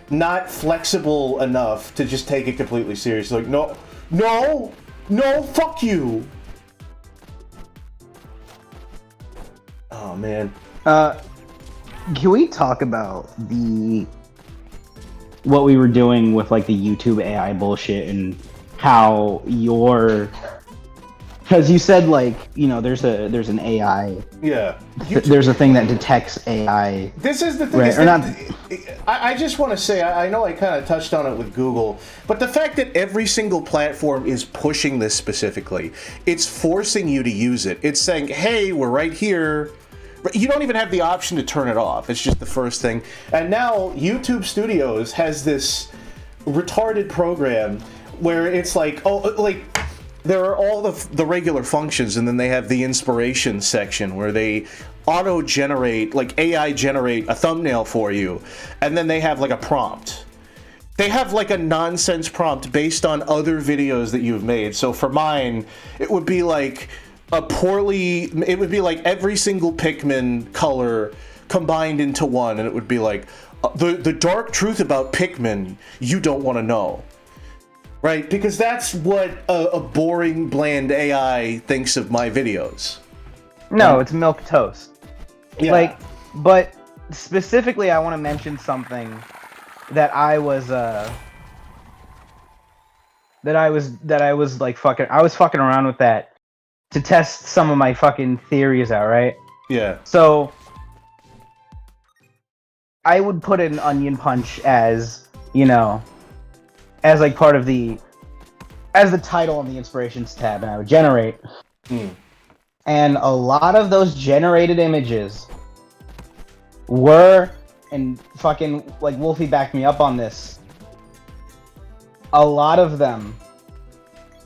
not flexible enough to just take it completely serious. Like, no, fuck you. Oh man. Can we talk about what we were doing with like the YouTube AI bullshit and how because you said, like, you know, there's an AI. Yeah. There's a thing that detects AI. This is the thing. Right, is that, I just want to say, I know I kind of touched on it with Google, but the fact that every single platform is pushing this specifically, it's forcing you to use it. It's saying, hey, we're right here. You don't even have the option to turn it off. It's just the first thing. And now YouTube Studios has this retarded program where it's like, there are all the regular functions, and then they have the inspiration section where they auto-generate, like AI generate a thumbnail for you, and then they have like a prompt. They have like a nonsense prompt based on other videos that you've made. So for mine, it would be like every single Pikmin color combined into one, and it would be like, the dark truth about Pikmin you don't want to know. Right, because that's what a boring, bland AI thinks of my videos. No, it's milk toast. Yeah. Like, but specifically, I want to mention something that I was fucking around with that to test some of my fucking theories out, right? Yeah. So I would put an onion punch as, you know, as like part of as the title on the inspirations tab, and I would generate. And a lot of those generated images were, and fucking like Wolfie backed me up on this, a lot of them,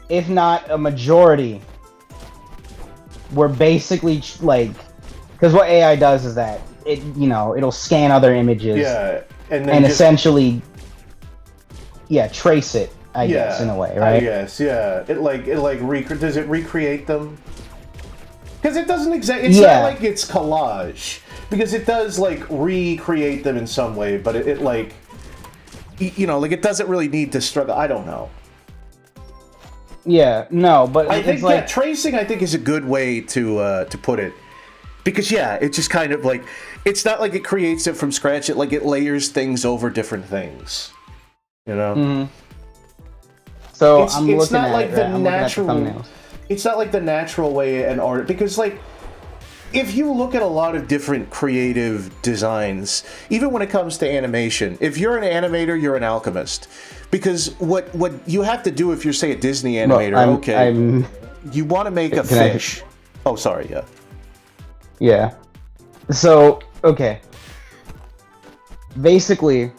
if not a majority, were basically like, because what AI does is that it'll scan other images, and essentially, trace it. I guess in a way, right? Yes, yeah. Does it recreate them? Because it doesn't exactly. It's not like it's collage, because it does like recreate them in some way, but it like, it doesn't really need to struggle. I don't know. Yeah, no, but I think like tracing. I think is a good way to put it, because it's just kind of like, it's not like it creates it from scratch. It layers things over different things. Mm-hmm. So it's I'm looking not at like it, the right? I'm looking at the natural. thumbnails. It's not like the natural way an art, because like, if you look at a lot of different creative designs, even when it comes to animation, if you're an animator, you're an alchemist, because what you have to do if you're, say, a Disney animator, you want to make a fish. Oh, sorry, yeah. Yeah. So, okay. Basically,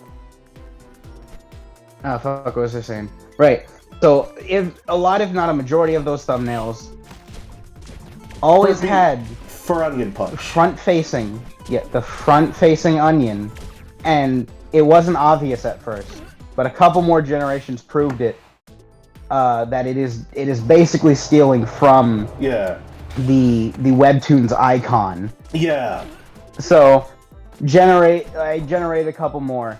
what was I saying? Right. So, if not a majority of those thumbnails always had for Onion Punch front-facing, the front-facing Onion, and it wasn't obvious at first, but a couple more generations proved it. That it is basically stealing from the Webtoons icon. Yeah. So, I generate a couple more,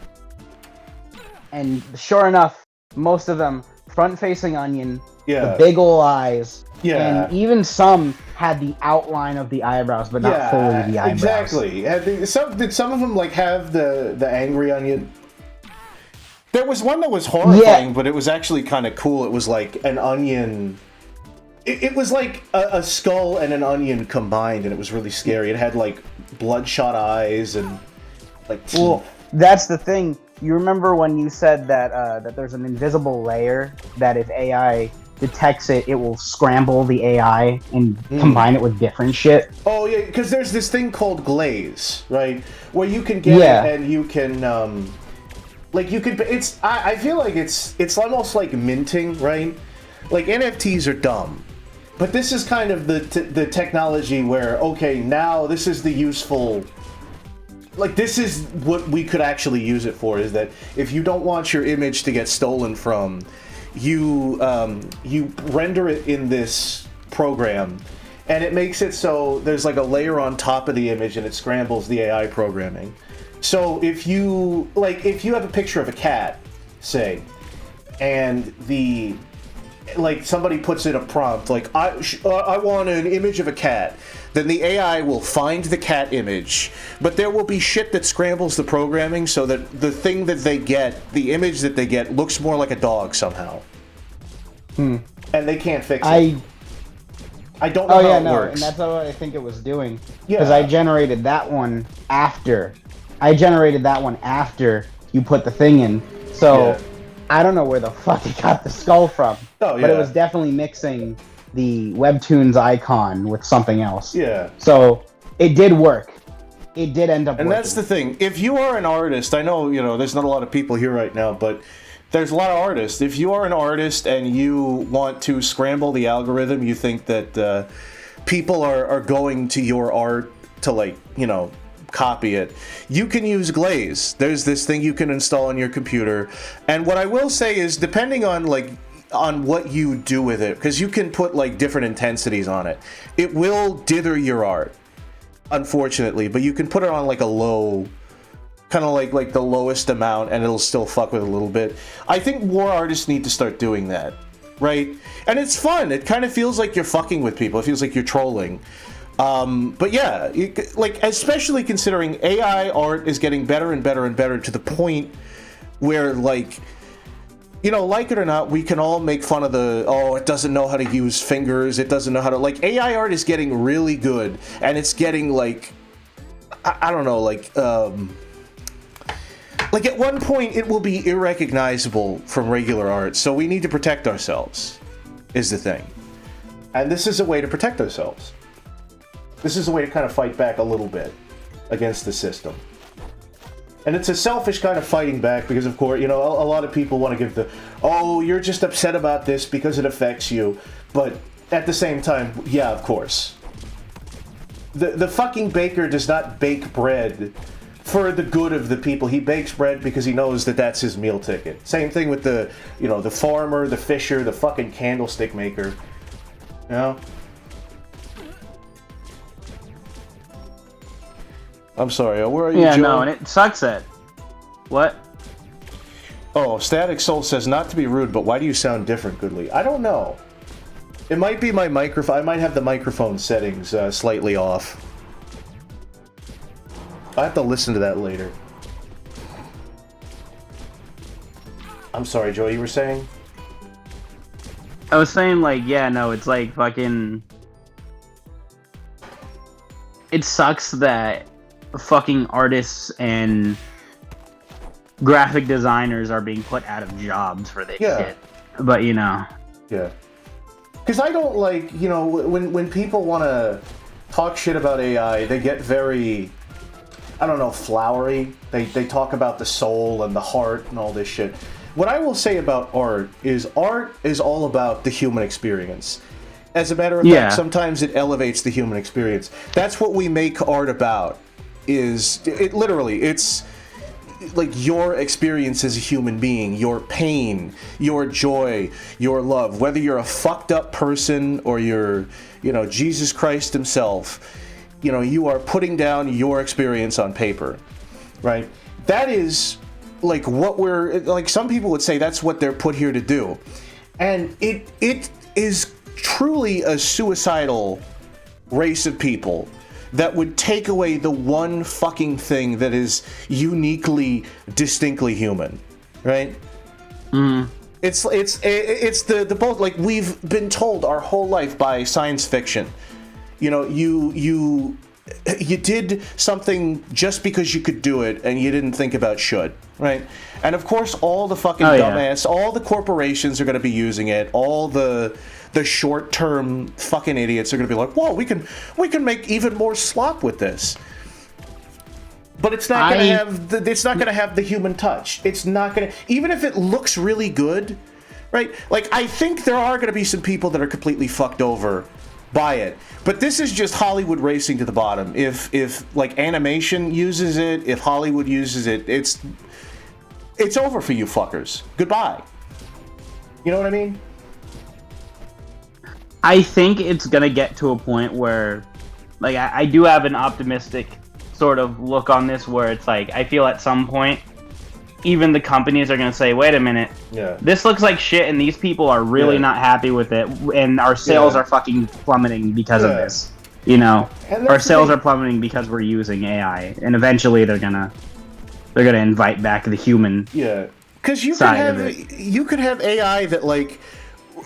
and sure enough, most of them front-facing Onion, the big ol' eyes, and even some had the outline of the eyebrows, but not fully the eyebrows. Exactly. Did some of them like have the angry Onion? There was one that was horrifying, but it was actually kind of cool. It was like an onion. It was like a skull and an onion combined, and it was really scary. It had like bloodshot eyes and like teeth. Well, that's the thing. You remember when you said that that there's an invisible layer that if AI detects it, it will scramble the AI and combine it with different shit? Oh yeah, because there's this thing called glaze, right? Where you can get it and you can it's I feel like it's almost like minting, right? Like NFTs are dumb, but this is kind of the technology where, okay, now this is the useful. Like, this is what we could actually use it for, is that if you don't want your image to get stolen from, you render it in this program, and it makes it so there's like a layer on top of the image, and it scrambles the AI programming. So if you have a picture of a cat, say, and somebody puts in a prompt, like, I want an image of a cat, then the AI will find the cat image, but there will be shit that scrambles the programming so that the thing that they get, the image that they get, looks more like a dog somehow. And they can't fix it. I don't know how it works. And that's what I think it was doing. Because I generated that one after. You put the thing in. So, I don't know where the fuck it got the skull from. But it was definitely mixing the Webtoons icon with something else. Yeah. So, it did work. It did end up working. And that's the thing. If you are an artist, I know, there's not a lot of people here right now, but there's a lot of artists. If you are an artist and you want to scramble the algorithm, you think that people are going to your art to, copy it, you can use Glaze. There's this thing you can install on your computer. And what I will say is, depending on what you do with it, because you can put different intensities on it, it will dither your art, unfortunately, but you can put it on a low, kind of like the lowest amount, and it'll still fuck with it a little bit. I think more artists need to start doing that, right? And it's fun. It kind of feels like you're fucking with people. It feels like you're trolling. But yeah, especially considering AI art is getting better and better and better to the point where, like it or not, we can all make fun of it doesn't know how to use fingers, it doesn't know how to, AI art is getting really good, and it's getting, I don't know, Like, at one point, it will be irrecognizable from regular art, so we need to protect ourselves, is the thing. And this is a way to protect ourselves. This is a way to kind of fight back a little bit against the system. And it's a selfish kind of fighting back because, of course, you know, a lot of people want to give the, oh, you're just upset about this because it affects you. But at the same time, yeah, of course. The fucking baker does not bake bread for the good of the people. He bakes bread because he knows that that's his meal ticket. Same thing with the, you know, the farmer, the fisher, the fucking candlestick maker. You know? I'm sorry, where are you, Yeah, Joe? no, and it sucks that. What? Oh, Static Soul says, not to be rude, but why do you sound different, Goodly? I don't know. It might be my microphone. I might have the microphone settings slightly off. I have to listen to that later. I'm sorry, Joe, you were saying? I was saying, like, yeah, no, it's like fucking... It sucks that fucking artists and graphic designers are being put out of jobs for this shit. But, you know... Yeah. Because I don't like, you know, when people want to talk shit about AI, they get very... I don't know, flowery. They talk about the soul and the heart and all this shit. What I will say about art is all about the human experience. As a matter of fact, sometimes it elevates the human experience. That's what we make art about. It's like your experience as a human being, your pain, your joy, your love. Whether you're a fucked up person or you're, you know, Jesus Christ himself. You know, you are putting down your experience on paper, right? That is like what we're, like some people would say that's what they're put here to do. And it is truly a suicidal race of people that would take away the one fucking thing that is uniquely, distinctly human, right? It's the both, like we've been told our whole life by science fiction. You know, you did something just because you could do it, and you didn't think about should, right? And of course, all the fucking dumbass, all the corporations are going to be using it. All the short-term fucking idiots are going to be like, "Whoa, we can make even more slop with this." But it's not going to have the human touch. It's not going to, even if it looks really good, right? Like I think there are going to be some people that are completely fucked over by it. But this is just Hollywood racing to the bottom. If like animation uses it, if Hollywood uses it, it's over for you fuckers. Goodbye. You know what I mean? I think it's gonna get to a point where, like, I do have an optimistic sort of look on this, where it's like, I feel at some point, even the companies are gonna say, wait a minute, this looks like shit, and these people are really not happy with it, and our sales are fucking plummeting because of this. You know, our sales are plummeting because we're using AI, and eventually they're gonna invite back the human. Yeah, because you could have AI that like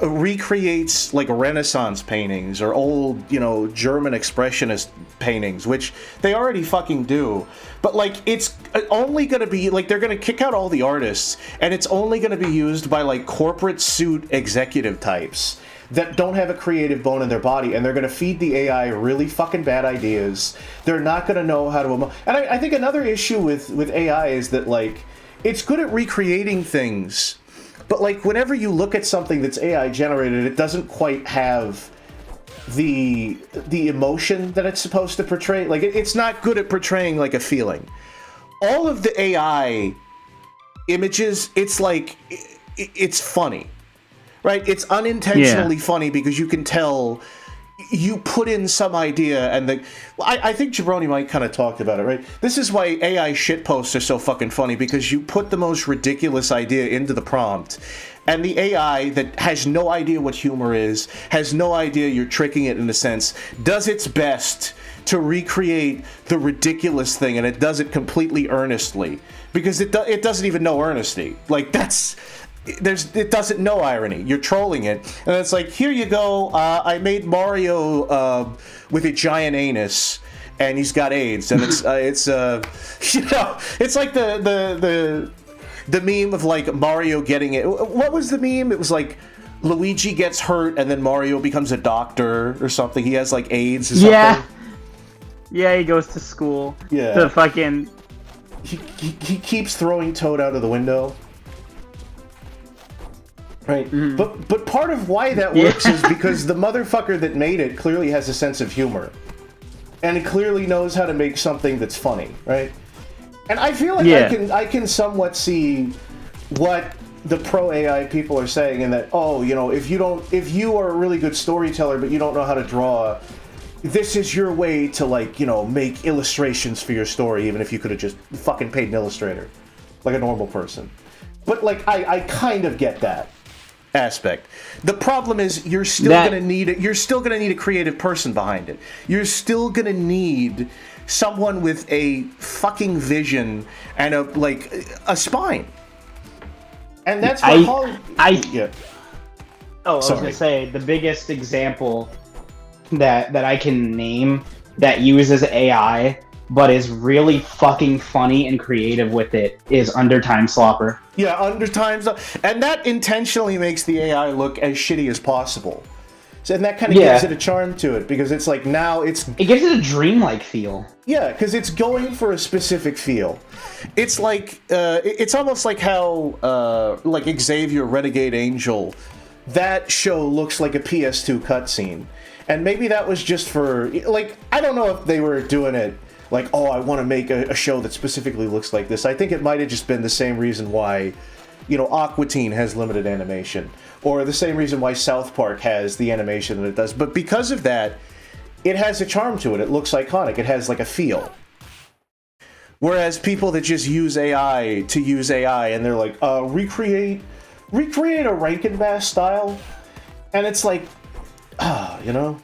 recreates like Renaissance paintings or old, you know, German expressionist paintings, which they already fucking do. But like, it's only gonna be like, they're gonna kick out all the artists, and it's only gonna be used by like corporate suit executive types that don't have a creative bone in their body, and they're gonna feed the AI really fucking bad ideas. They're not gonna know how to and I think another issue with AI is that like, it's good at recreating things, but like whenever you look at something that's AI generated, it doesn't quite have the emotion that it's supposed to portray. Like it's not good at portraying like a feeling. All of the AI images, it's like it's funny, right? It's unintentionally funny because you can tell you put in some idea, and I think Jabroni might kind of talked about it, right? This is why AI shitposts are so fucking funny, because you put the most ridiculous idea into the prompt, and the AI that has no idea what humor is, has no idea you're tricking it in a sense, does its best to recreate the ridiculous thing, and it does it completely earnestly, because it doesn't even know earnesty. Like it doesn't know irony. You're trolling it, and it's like, here you go. I made Mario with a giant anus, and he's got AIDS, and it's you know, it's like the meme of like Mario getting it. What was the meme? It was like Luigi gets hurt and then Mario becomes a doctor or something. He has like AIDS or something. Yeah, he goes to school. Yeah. To fucking... He keeps throwing Toad out of the window. Right. But part of why that works is because the motherfucker that made it clearly has a sense of humor. And it clearly knows how to make something that's funny, right? And I feel like I can somewhat see what the pro AI people are saying, in that, oh, you know, if you are a really good storyteller but you don't know how to draw, this is your way to, like, you know, make illustrations for your story, even if you could have just fucking paid an illustrator like a normal person. But like I kind of get that aspect. The problem is you're still gonna need a creative person behind it. You're still gonna need someone with a fucking vision and a spine. And that's what I was gonna say, the biggest example that I can name that uses AI but is really fucking funny and creative with it is Under Time Slopper. Yeah, Under Time Slopper. And that intentionally makes the AI look as shitty as possible. So, and that kind of gives it a charm to it, because it's like, now it gives it a dreamlike feel. Yeah, because it's going for a specific feel. It's like, it's almost like how, like Xavier Renegade Angel, that show looks like a PS2 cutscene. And maybe that was just for, like, I don't know if they were doing it like, oh, I want to make a show that specifically looks like this. I think it might have just been the same reason why, you know, Aqua Teen has limited animation, or the same reason why South Park has the animation that it does. But because of that, it has a charm to it. It looks iconic. It has like a feel. Whereas people that just use AI to use AI, and they're like, recreate a Rankin Bass style, and it's like, you know.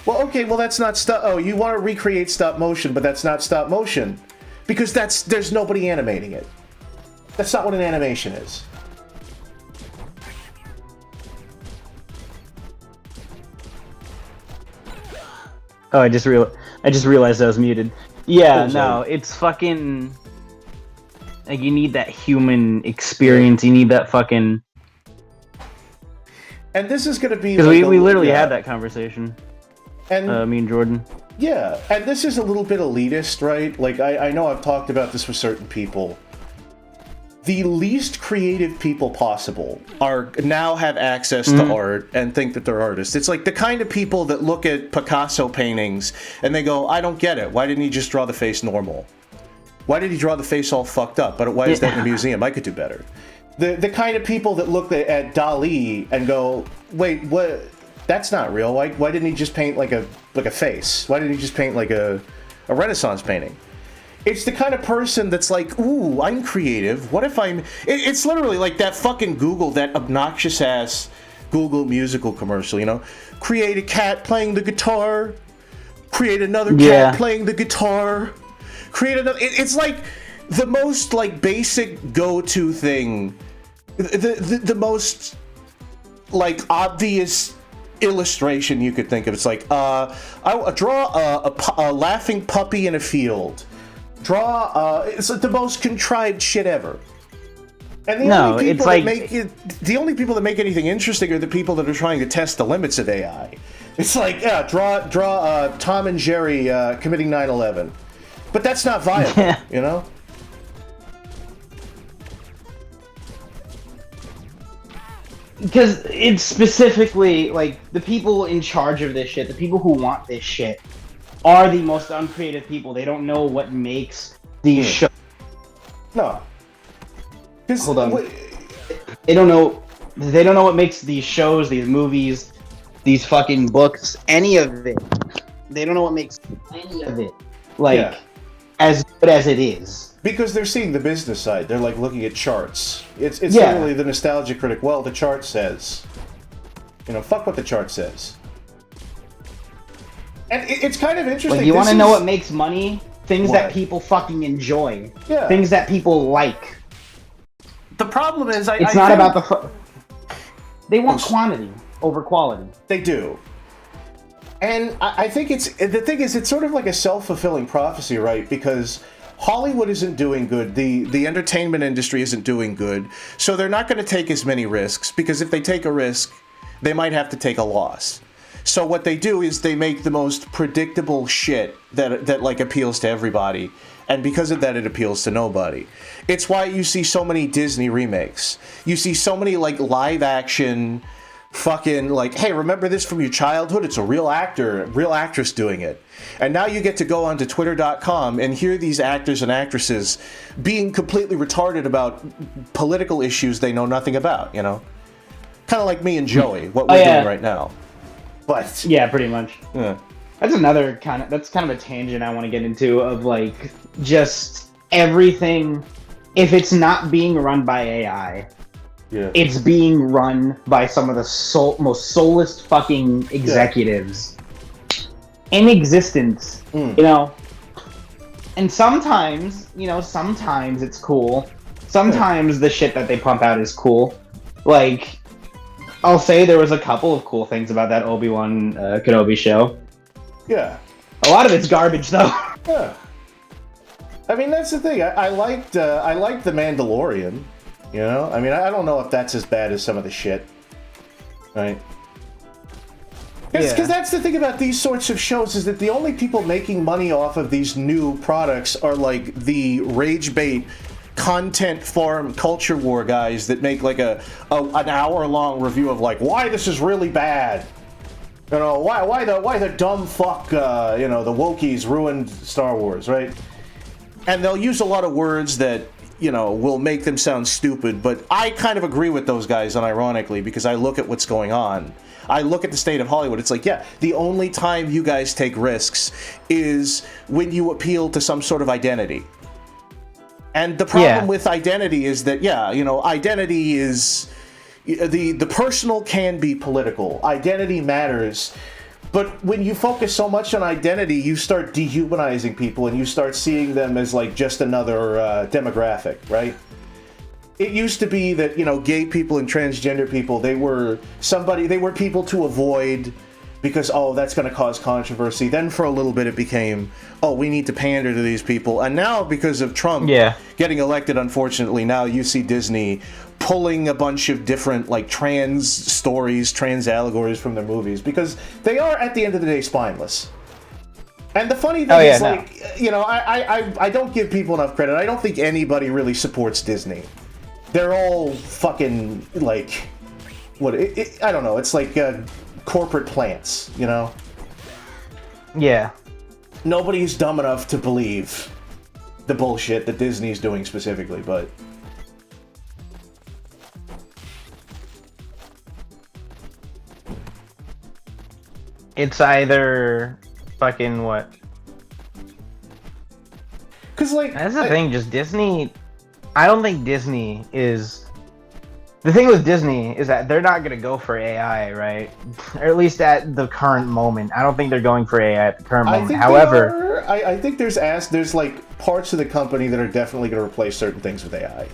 Well, okay, well that's not you want to recreate stop motion, but that's not stop motion, because there's nobody animating it. That's not what an animation is. Oh, I just realized I was muted. Yeah, no, it's fucking, like, you need that human experience. You need that fucking. And this is gonna be because we literally had that conversation. And me and Jordan. Yeah, and this is a little bit elitist, right? Like, I know I've talked about this with certain people. The least creative people possible now have access to art and think that they're artists. It's like the kind of people that look at Picasso paintings and they go, I don't get it. Why didn't he just draw the face normal? Why did he draw the face all fucked up? But why is that in a museum? I could do better. The kind of people that look at Dali and go, wait, what? That's not real. Why didn't he just paint like a face? Why didn't he just paint like a Renaissance painting? It's the kind of person that's like, ooh, I'm creative. What if I'm... It's literally like that fucking Google, that obnoxious ass Google musical commercial, you know? Create a cat playing the guitar. Create another cat playing the guitar. Create another... It's like the most like basic go-to thing. The most like obvious illustration you could think of. It's like, I draw a laughing puppy in a field. Draw, it's the most contrived shit ever. And the only people that make anything interesting are the people that are trying to test the limits of AI. It's like, yeah, draw Tom and Jerry committing 9/11. But that's not viable, you know? Because it's specifically, like, the people in charge of this shit, the people who want this shit, are the most uncreative people. They don't know what makes these shows. No. Hold on. They don't know what makes these shows, these movies, these fucking books, any of it. They don't know what makes any of it, like, as good as it is. Because they're seeing the business side. They're like looking at charts. It's literally the nostalgia critic. Well, the chart says. You know, fuck what the chart says. And it's kind of interesting. Like, you want to know what makes money? Things that people fucking enjoy. Yeah. Things that people like. The problem is, it's not about the. They want quantity over quality. They do. And I think the thing is, it's sort of like a self-fulfilling prophecy, right? Because Hollywood isn't doing good. The entertainment industry isn't doing good. So they're not going to take as many risks, because if they take a risk, they might have to take a loss. So what they do is they make the most predictable shit that like appeals to everybody. And because of that, it appeals to nobody. It's why you see so many Disney remakes. You see so many like live action fucking like, hey, remember this from your childhood? It's a real actor, real actress doing it. And now you get to go onto twitter.com and hear these actors and actresses being completely retarded about political issues they know nothing about, you know? Kind of like me and Joey, what we're doing right now. But yeah, pretty much. Yeah. That's kind of a tangent I want to get into of like just everything. If it's not being run by AI, it's being run by some of the most soulless fucking executives in existence. You know, and sometimes it's cool. Sometimes the shit that they pump out is cool. Like, I'll say there was a couple of cool things about that Obi-Wan Kenobi show. Yeah. A lot of it's garbage, though. Yeah. I mean, that's the thing. I liked The Mandalorian. You know? I mean, I don't know if that's as bad as some of the shit. Right? Because that's the thing about these sorts of shows, is that the only people making money off of these new products are, like, the rage bait content farm culture war guys that make, like, an hour-long review of, like, why this is really bad. You know, why the dumb fuck, the Wokies ruined Star Wars, right? And they'll use a lot of words that, you know, will make them sound stupid, but I kind of agree with those guys, unironically, because I look at what's going on. I look at the state of Hollywood. It's like, yeah, the only time you guys take risks is when you appeal to some sort of identity. And the problem with identity is that, identity is... The personal can be political. Identity matters. But when you focus so much on identity, you start dehumanizing people and you start seeing them as like just another demographic, right? It used to be that, gay people and transgender people, they were people to avoid because, that's going to cause controversy. Then for a little bit it became, we need to pander to these people. And now because of Trump getting elected, unfortunately, now you see Disney pulling a bunch of different like trans stories, trans allegories from their movies, because they are at the end of the day spineless. And the funny thing is, I don't give people enough credit. I don't think anybody really supports Disney. They're all fucking like I don't know. It's like corporate plants, you know? Yeah. Nobody's dumb enough to believe the bullshit that Disney's doing specifically, but it's either fucking what? Because, like... That's the thing, just Disney... I don't think Disney is... The thing with Disney is that they're not going to go for AI, right? Or at least at the current moment. I don't think they're going for AI at the current moment. However... I think there's like parts of the company that are definitely going to replace certain things with AI.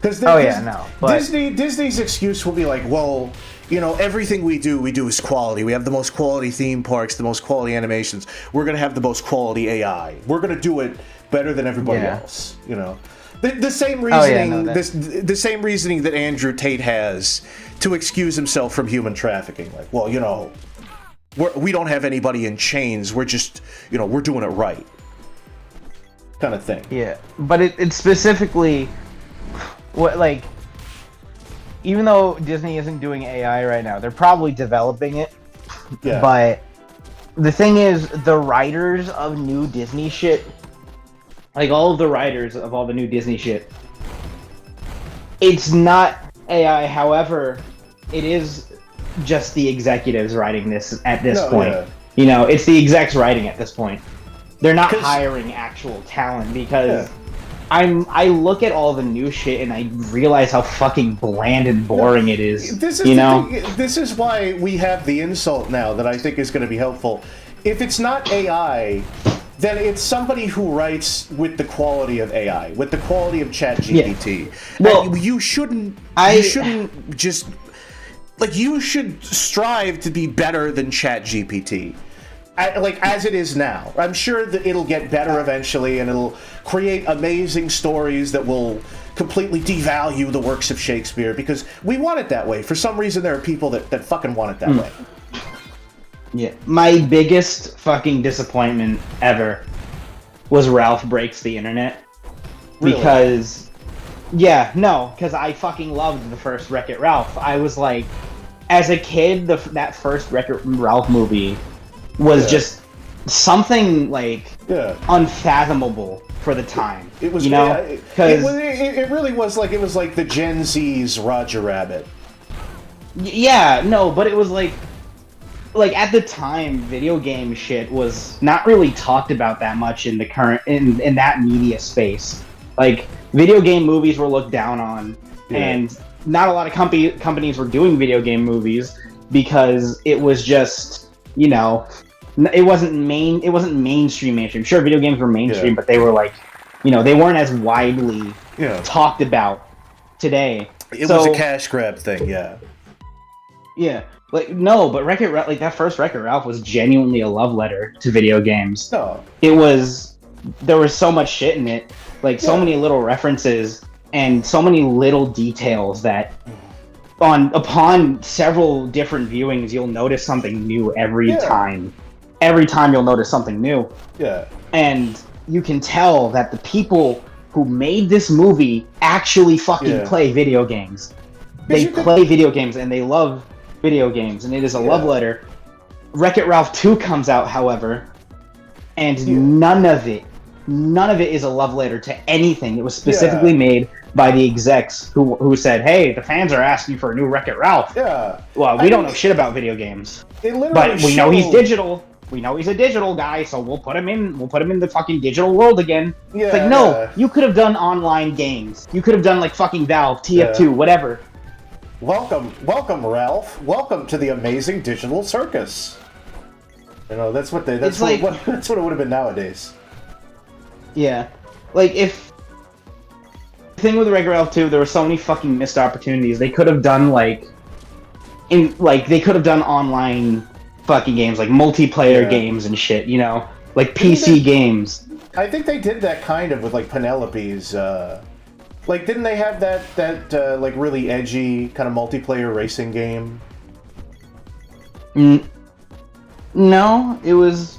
But Disney's excuse will be like, well, everything we do is quality. We have the most quality theme parks, the most quality animations. We're going to have the most quality AI. We're going to do it better than everybody else, The same reasoning, the same reasoning that Andrew Tate has to excuse himself from human trafficking. Like, well, we don't have anybody in chains. We're just, we're doing it right, kind of thing. Yeah, but it's specifically what, like, even though Disney isn't doing AI right now, they're probably developing it. Yeah. But the thing is, the writers of new Disney shit. Like, all of the writers of all the new Disney shit, it's not AI. However, it is just the executives writing this at this point. Yeah. It's the execs writing at this point. They're not hiring actual talent because I look at all the new shit and I realize how fucking bland and boring it is. This is why we have the insult now that I think is going to be helpful. If it's not AI, then it's somebody who writes with the quality of AI, with the quality of ChatGPT. Yeah. Well, you shouldn't just like you should strive to be better than ChatGPT. Like as it is now. I'm sure that it'll get better eventually, and it'll create amazing stories that will completely devalue the works of Shakespeare, because we want it that way. For some reason, there are people that fucking want it that way. Yeah, my biggest fucking disappointment ever was Ralph Breaks the Internet. Really? Because, because I fucking loved the first Wreck-It Ralph. I was like, as a kid, that first Wreck-It Ralph movie was just something like unfathomable for the time. It was, you know, it really was like, it was like the Gen Z's Roger Rabbit. But it was like at the time, video game shit was not really talked about that much in the current in that media space. Like, video game movies were looked down on, and not a lot of companies were doing video game movies because it was just, you know, it wasn't mainstream. Sure, video games were mainstream, but they were like, you know, they weren't as widely talked about today. It was a cash grab thing, Yeah, like no, but Wreck-It Ralph, like that first Wreck-It Ralph was genuinely a love letter to video games. No, there was so much shit in it, like so many little references and so many little details that upon several different viewings you'll notice something new every time. Every time you'll notice something new. Yeah. And you can tell that the people who made this movie actually fucking play video games. They play video games and they love video games, and it is a love letter. Wreck-It Ralph 2 comes out, however, and none of it is a love letter to anything. It was specifically made by the execs who said, hey, the fans are asking for a new Wreck-It Ralph. Yeah. Well, we don't know shit about video games. But we know he's digital. We know he's a digital guy, so we'll put him in the fucking digital world again. Yeah, it's like, no, you could have done online games. You could have done like fucking Valve, TF2, whatever. Welcome, Ralph. Welcome to the amazing digital circus. You know, that's what it would have been nowadays. Yeah. Like, if the thing with Wreck-It Ralph 2, there were so many fucking missed opportunities. They could have done they could have done online fucking games, like multiplayer games and shit, you know? Like PC games. I think they did that kind of with like Penelope's like, didn't they have that like really edgy kind of multiplayer racing game? No, it was.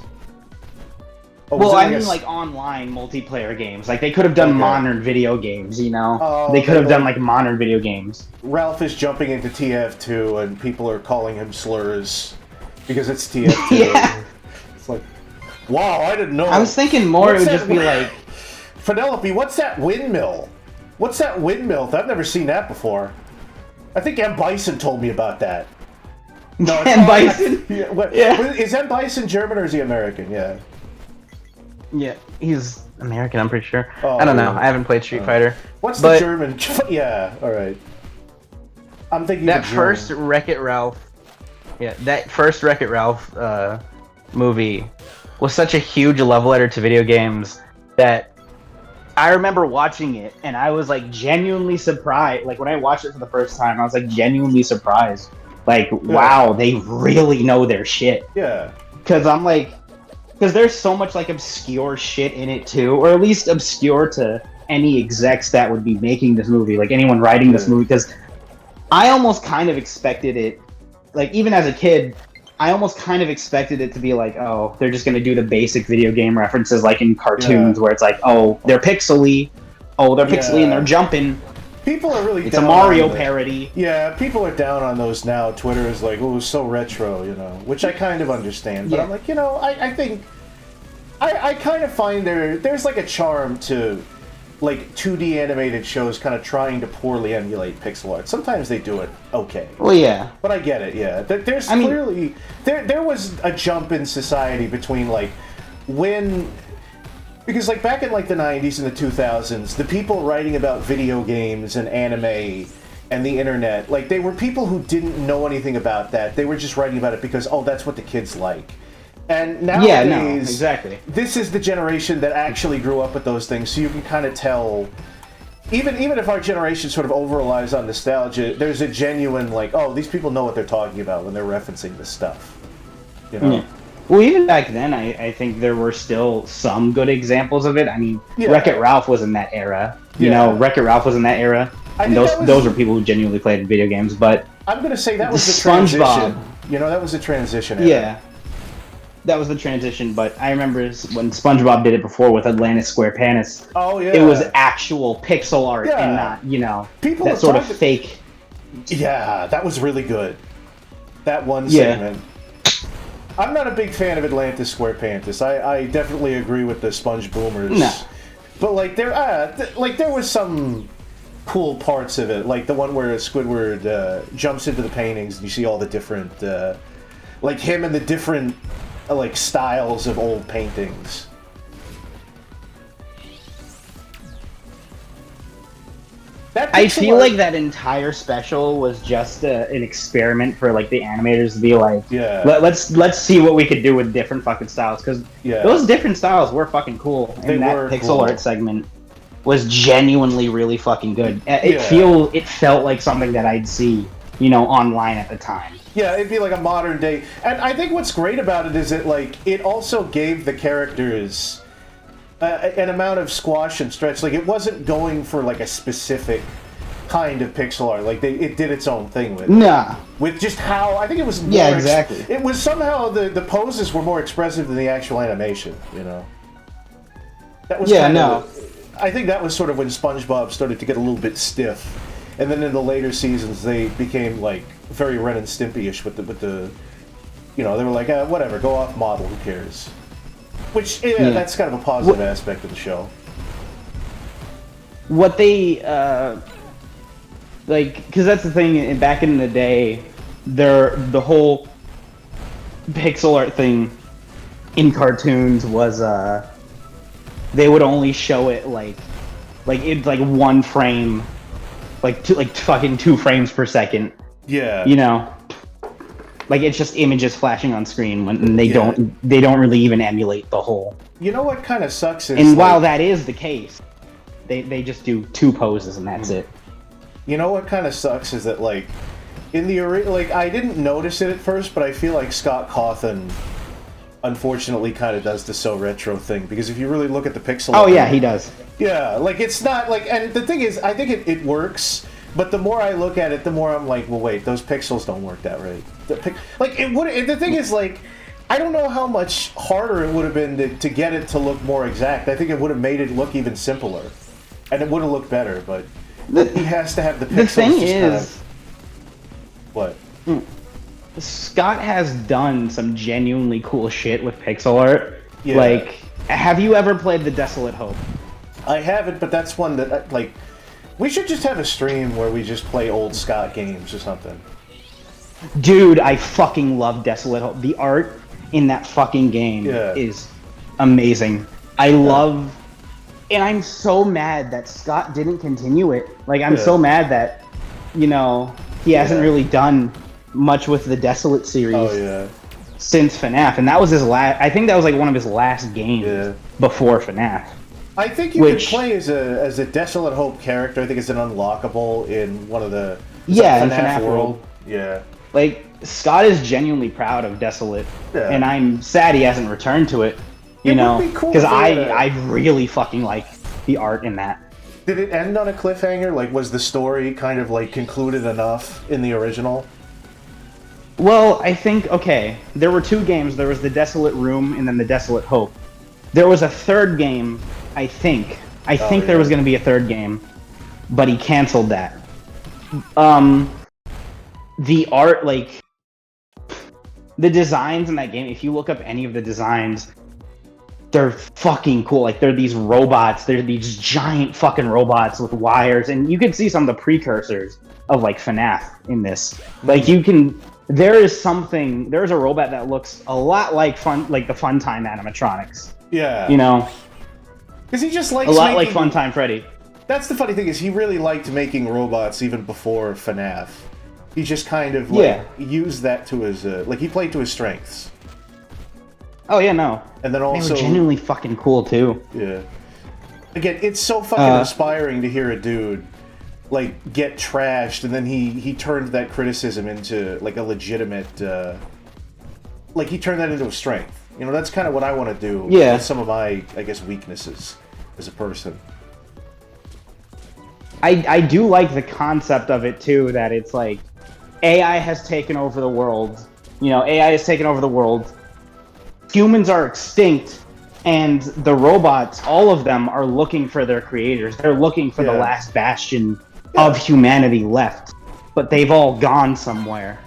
Oh, I mean, like online multiplayer games. Like, they could have done modern video games, you know? Oh, they could have done like modern video games. Ralph is jumping into TF2 and people are calling him slurs because it's TF2. Yeah. It's like, wow, I didn't know. I was thinking more it would just be like, Penelope, what's that windmill? What's that windmill? I've never seen that before. I think M. Bison told me about that. No, M. Bison? Is M. Bison German or is he American? Yeah. Yeah, he's American, I'm pretty sure. Oh, I don't know. I haven't played Street Fighter. What's the German? Yeah, alright. I'm thinking that first Wreck-It Ralph. Yeah, that first Wreck-It Ralph movie was such a huge love letter to video games that I remember watching it and I was like genuinely surprised. Like, when I watched it for the first time, I was like genuinely surprised. Like, wow, they really know their shit. Yeah. Because there's so much like obscure shit in it too, or at least obscure to any execs that would be making this movie, like anyone writing this movie. Because I almost kind of expected it, like even as a kid, I almost kind of expected it to be like, oh, they're just gonna do the basic video game references like in cartoons, where it's like, oh, they're pixely, and they're jumping. People are really It's a Mario parody. Yeah, people are down on those now. Twitter is like, oh, so retro, you know, which I kind of understand. But I'm like, you know, I think I kind of find there's like a charm to like 2D animated shows kind of trying to poorly emulate pixel art. Sometimes they do it okay. Well, yeah. But I get it, yeah. There's clearly there was a jump in society between like when. Because, like, back in, like, the 90s and the 2000s, the people writing about video games and anime and the internet, like, they were people who didn't know anything about that. They were just writing about it because, oh, that's what the kids like. And nowadays, exactly. This is the generation that actually grew up with those things, so you can kind of tell even if our generation sort of over relies on nostalgia, there's a genuine like, oh, these people know what they're talking about when they're referencing this stuff. You know? Yeah. Well, even back then, I think there were still some good examples of it. I mean, Yeah. Wreck-It Ralph was in that era. You Yeah. know, Wreck-It Ralph was in that era. I And think those that was- those were people who genuinely played video games. But I'm gonna say that was the SpongeBob. transition. You know, that was the transition era. yeah, that was the transition. But I remember when SpongeBob did it before with Atlantis SquarePants. Oh yeah. It was actual pixel art Yeah. and not, you know, People that have sort of talked- fake. Yeah, that was really good. That one Yeah. segment. I'm not a big fan of Atlantis SquarePants. I definitely agree with the Sponge Boomers. No. But like there was some cool parts of it, like the one where Squidward jumps into the paintings and you see all the different, like him and the different like styles of old paintings. That I pixel feel art- like that entire special was just an experiment for like the animators to be like, Yeah. let's see what we could do with different fucking styles, because Yeah. those different styles were fucking cool, and They that were pixel cool. art segment was genuinely really fucking good. Yeah. It felt like something that I'd see, you know, online at the time. Yeah, it'd be like a modern day. And I think what's great about it is that, like, it also gave the characters an amount of squash and stretch. Like, it wasn't going for, like, a specific kind of pixel art. Like, it did its own thing with it. Nah. With just how, I think it was more Yeah, exactly. it was somehow, the poses were more expressive than the actual animation, you know? That was Yeah, kind no. of, I think that was sort of when SpongeBob started to get a little bit stiff. And then in the later seasons, they became, like, very Ren and Stimpy-ish with the, you know, they were like, whatever, go off model, who cares? Which, yeah, that's kind of a positive aspect of the show. What they like, because that's the thing, back in the day, the whole pixel art thing in cartoons was they would only show it like it's like one frame, like fucking 2 frames per second, Yeah. you know, like it's just images flashing on screen when they Yeah. don't really even emulate the whole. You know what kind of sucks is... And like, while that is the case, they just do 2 poses and that's it. You know what kind of sucks is that, like, in the like, I didn't notice it at first, but I feel like Scott Cawthon, unfortunately, kind of does the so retro thing, because if you really look at the pixel... Oh art- yeah, he does. Yeah, like, it's not, like, and the thing is, I think it works, but the more I look at it, the more I'm like, well, wait, those pixels don't work that right. Like, it would, the thing is, like, I don't know how much harder it would have been to get it to look more exact. I think it would have made it look even simpler, and it would have looked better, but he has to have the pixels. The thing just kind is, of, what? Scott has done some genuinely cool shit with pixel art. Yeah. Like, have you ever played The Desolate Hope? I haven't, but that's one that, like, we should just have a stream where we just play old Scott games or something. Dude, I fucking love Desolate Hope. The art in that fucking game Yeah. is amazing. I love... And I'm so mad that Scott didn't continue it. Like, I'm Yeah. so mad that, you know, he hasn't really done much with the Desolate series Oh, yeah. since FNAF. And that was his last... I think that was, like, one of his last games Yeah. before FNAF. I think you Which- could play as a Desolate Hope character. I think it's an unlockable in one of the Yeah, in FNAF FNAF World. World. Yeah. Like, Scott is genuinely proud of Desolate, Yeah. and I'm sad he hasn't returned to it. You It would know, be cool because if they had a- I really fucking like the art in that. Did it end on a cliffhanger? Like, was the story kind of like concluded enough in the original? Well, I think, okay, there were 2 games. There was the Desolate Room and then the Desolate Hope. There was a third game, I think. I think there yeah. was going to be a third game, but he canceled that. The art, like, the designs in that game, if you look up any of the designs, they're fucking cool. Like, they're these robots. They're these giant fucking robots with wires. And you can see some of the precursors of, like, FNAF in this. Like, you can... There's a robot that looks a lot like the Funtime animatronics. Yeah. You know? Because he just likes A lot making, like Funtime Freddy. That's the funny thing, is he really liked making robots even before FNAF. He just kind of, like, used that to his, like, he played to his strengths. Oh, yeah, no. And then They also... were genuinely fucking cool, too. Yeah. Again, it's so fucking inspiring to hear a dude like get trashed, and then he turned that criticism into like a legitimate, like he turned that into a strength. You know, that's kind of what I want to do. Yeah. With some of my, I guess, weaknesses as a person. I do like the concept of it too, that it's like AI has taken over the world. You know, AI has taken over the world. Humans are extinct, and the robots, all of them, are looking for their creators. They're looking for the last bastion of humanity left, but they've all gone somewhere.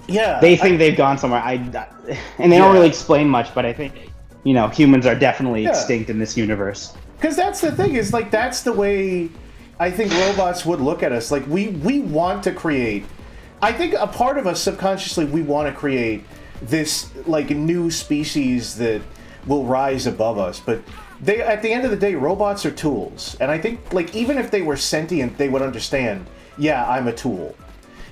Yeah. They think they've gone somewhere. And they don't really explain much, but I think, you know, humans are definitely extinct in this universe. Because that's the thing, is like that's the way I think robots would look at us. Like we want to create. I think a part of us subconsciously, we want to create this like new species that will rise above us. But they, at the end of the day, robots are tools. And I think like even if they were sentient, they would understand, yeah, I'm a tool.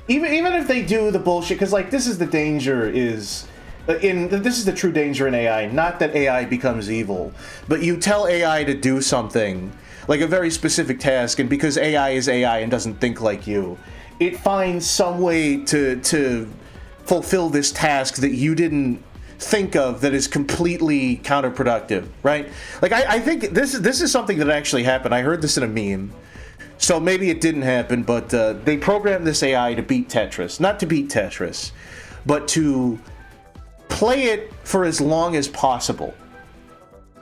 Even if they do the bullshit, because like this is the danger is. This is the true danger in AI. Not that AI becomes evil, but you tell AI to do something, like a very specific task, and because AI is AI and doesn't think like you, it finds some way to fulfill this task that you didn't think of that is completely counterproductive, right? Like I think this is something that actually happened. I heard this in a meme. So maybe it didn't happen, but they programmed this AI to beat Tetris. Not to beat Tetris, but to play it for as long as possible.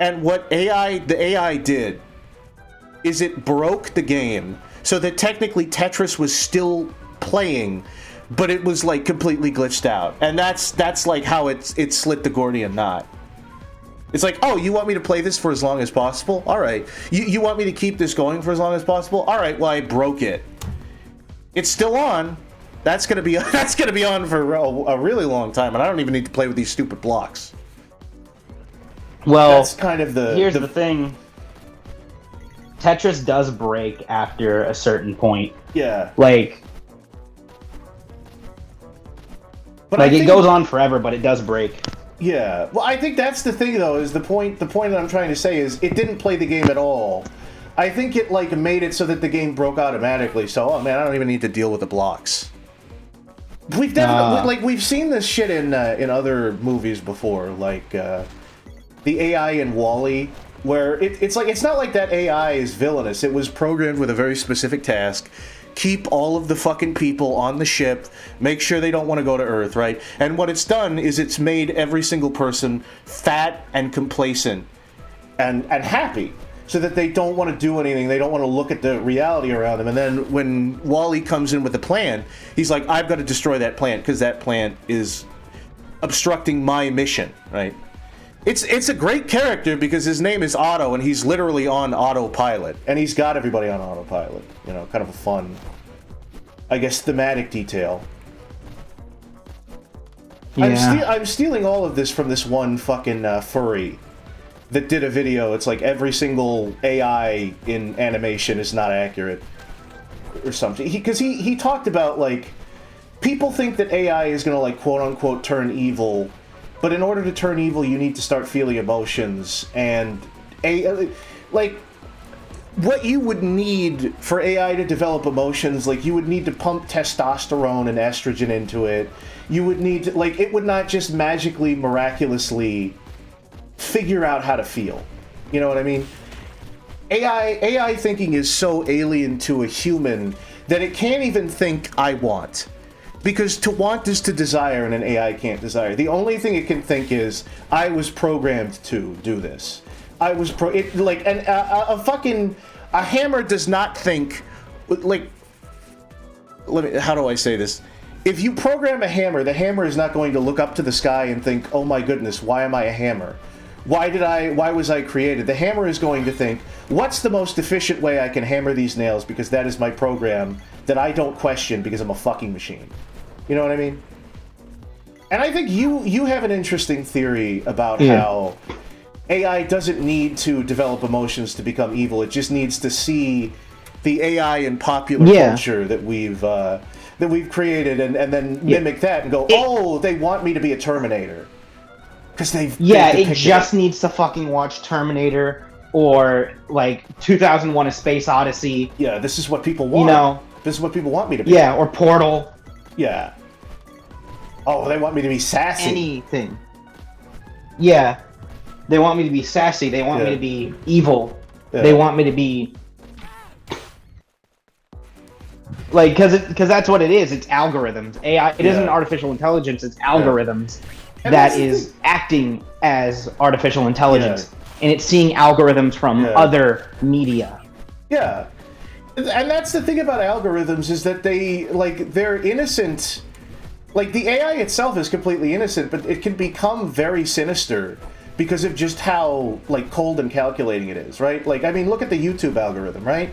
And what the AI did is it broke the game so that technically Tetris was still playing, but it was like completely glitched out. And that's like how it slit the Gordian knot. It's like, oh, you want me to play this for as long as possible? All right. You want me to keep this going for as long as possible? All right. Well, I broke it. It's still on. That's gonna be on for a really long time, and I don't even need to play with these stupid blocks. Well, that's kind of here's the thing. Tetris does break after a certain point. Yeah. Like it goes on forever, but it does break. Yeah. Well, I think that's the thing, though, is the point that I'm trying to say is it didn't play the game at all. I think it like made it so that the game broke automatically. So, oh man, I don't even need to deal with the blocks. We've definitely we've seen this shit in other movies before, like the AI in WALL-E, where it's like it's not like that AI is villainous. It was programmed with a very specific task. Keep all of the fucking people on the ship, make sure they don't want to go to Earth, right? And what it's done is it's made every single person fat and complacent and happy, so that they don't want to do anything, they don't want to look at the reality around them. And then when WALL-E comes in with a plan, he's like, I've got to destroy that plant, because that plant is obstructing my mission, right? It's a great character because his name is Otto, and he's literally on autopilot. And he's got everybody on autopilot. You know, kind of a fun, I guess, thematic detail. Yeah. I'm stealing all of this from this one fucking furry that did a video. It's like every single AI in animation is not accurate or something. Because he talked about, like, people think that AI is going to, like, quote-unquote turn evil, but in order to turn evil, you need to start feeling emotions. And, like, what you would need for AI to develop emotions, like, you would need to pump testosterone and estrogen into it. You would need to, like, it would not just magically, miraculously figure out how to feel. You know what I mean? AI thinking is so alien to a human that it can't even think, I want. Because to want is to desire, and an AI can't desire. The only thing it can think is, I was programmed to do this. I was a hammer does not think, like, how do I say this? If you program a hammer, the hammer is not going to look up to the sky and think, oh my goodness, why am I a hammer? Why was I created? The hammer is going to think, what's the most efficient way I can hammer these nails, because that is my program that I don't question because I'm a fucking machine. You know what I mean? And I think you have an interesting theory about how AI doesn't need to develop emotions to become evil. It just needs to see the AI in popular culture that we've created and then mimic that and go, oh, they want me to be a Terminator. Because it just needs to fucking watch Terminator or like 2001: A Space Odyssey. Yeah, this is what people want. You know, this is what people want me to be. yeah, or Portal. Yeah. Oh, they want me to be sassy. Anything. Yeah, they want me to be sassy. They want me Yeah. to be evil. Yeah. They want me to be like, because that's what it is. It's algorithms. AI. It isn't Yeah. artificial intelligence. It's algorithms And that that's the is thing. acting as artificial intelligence, and it's seeing algorithms from Yeah. other media. Yeah. And that's the thing about algorithms is that they're innocent. Like, the AI itself is completely innocent, but it can become very sinister because of just how, like, cold and calculating it is, right? Like, I mean, look at the YouTube algorithm, right?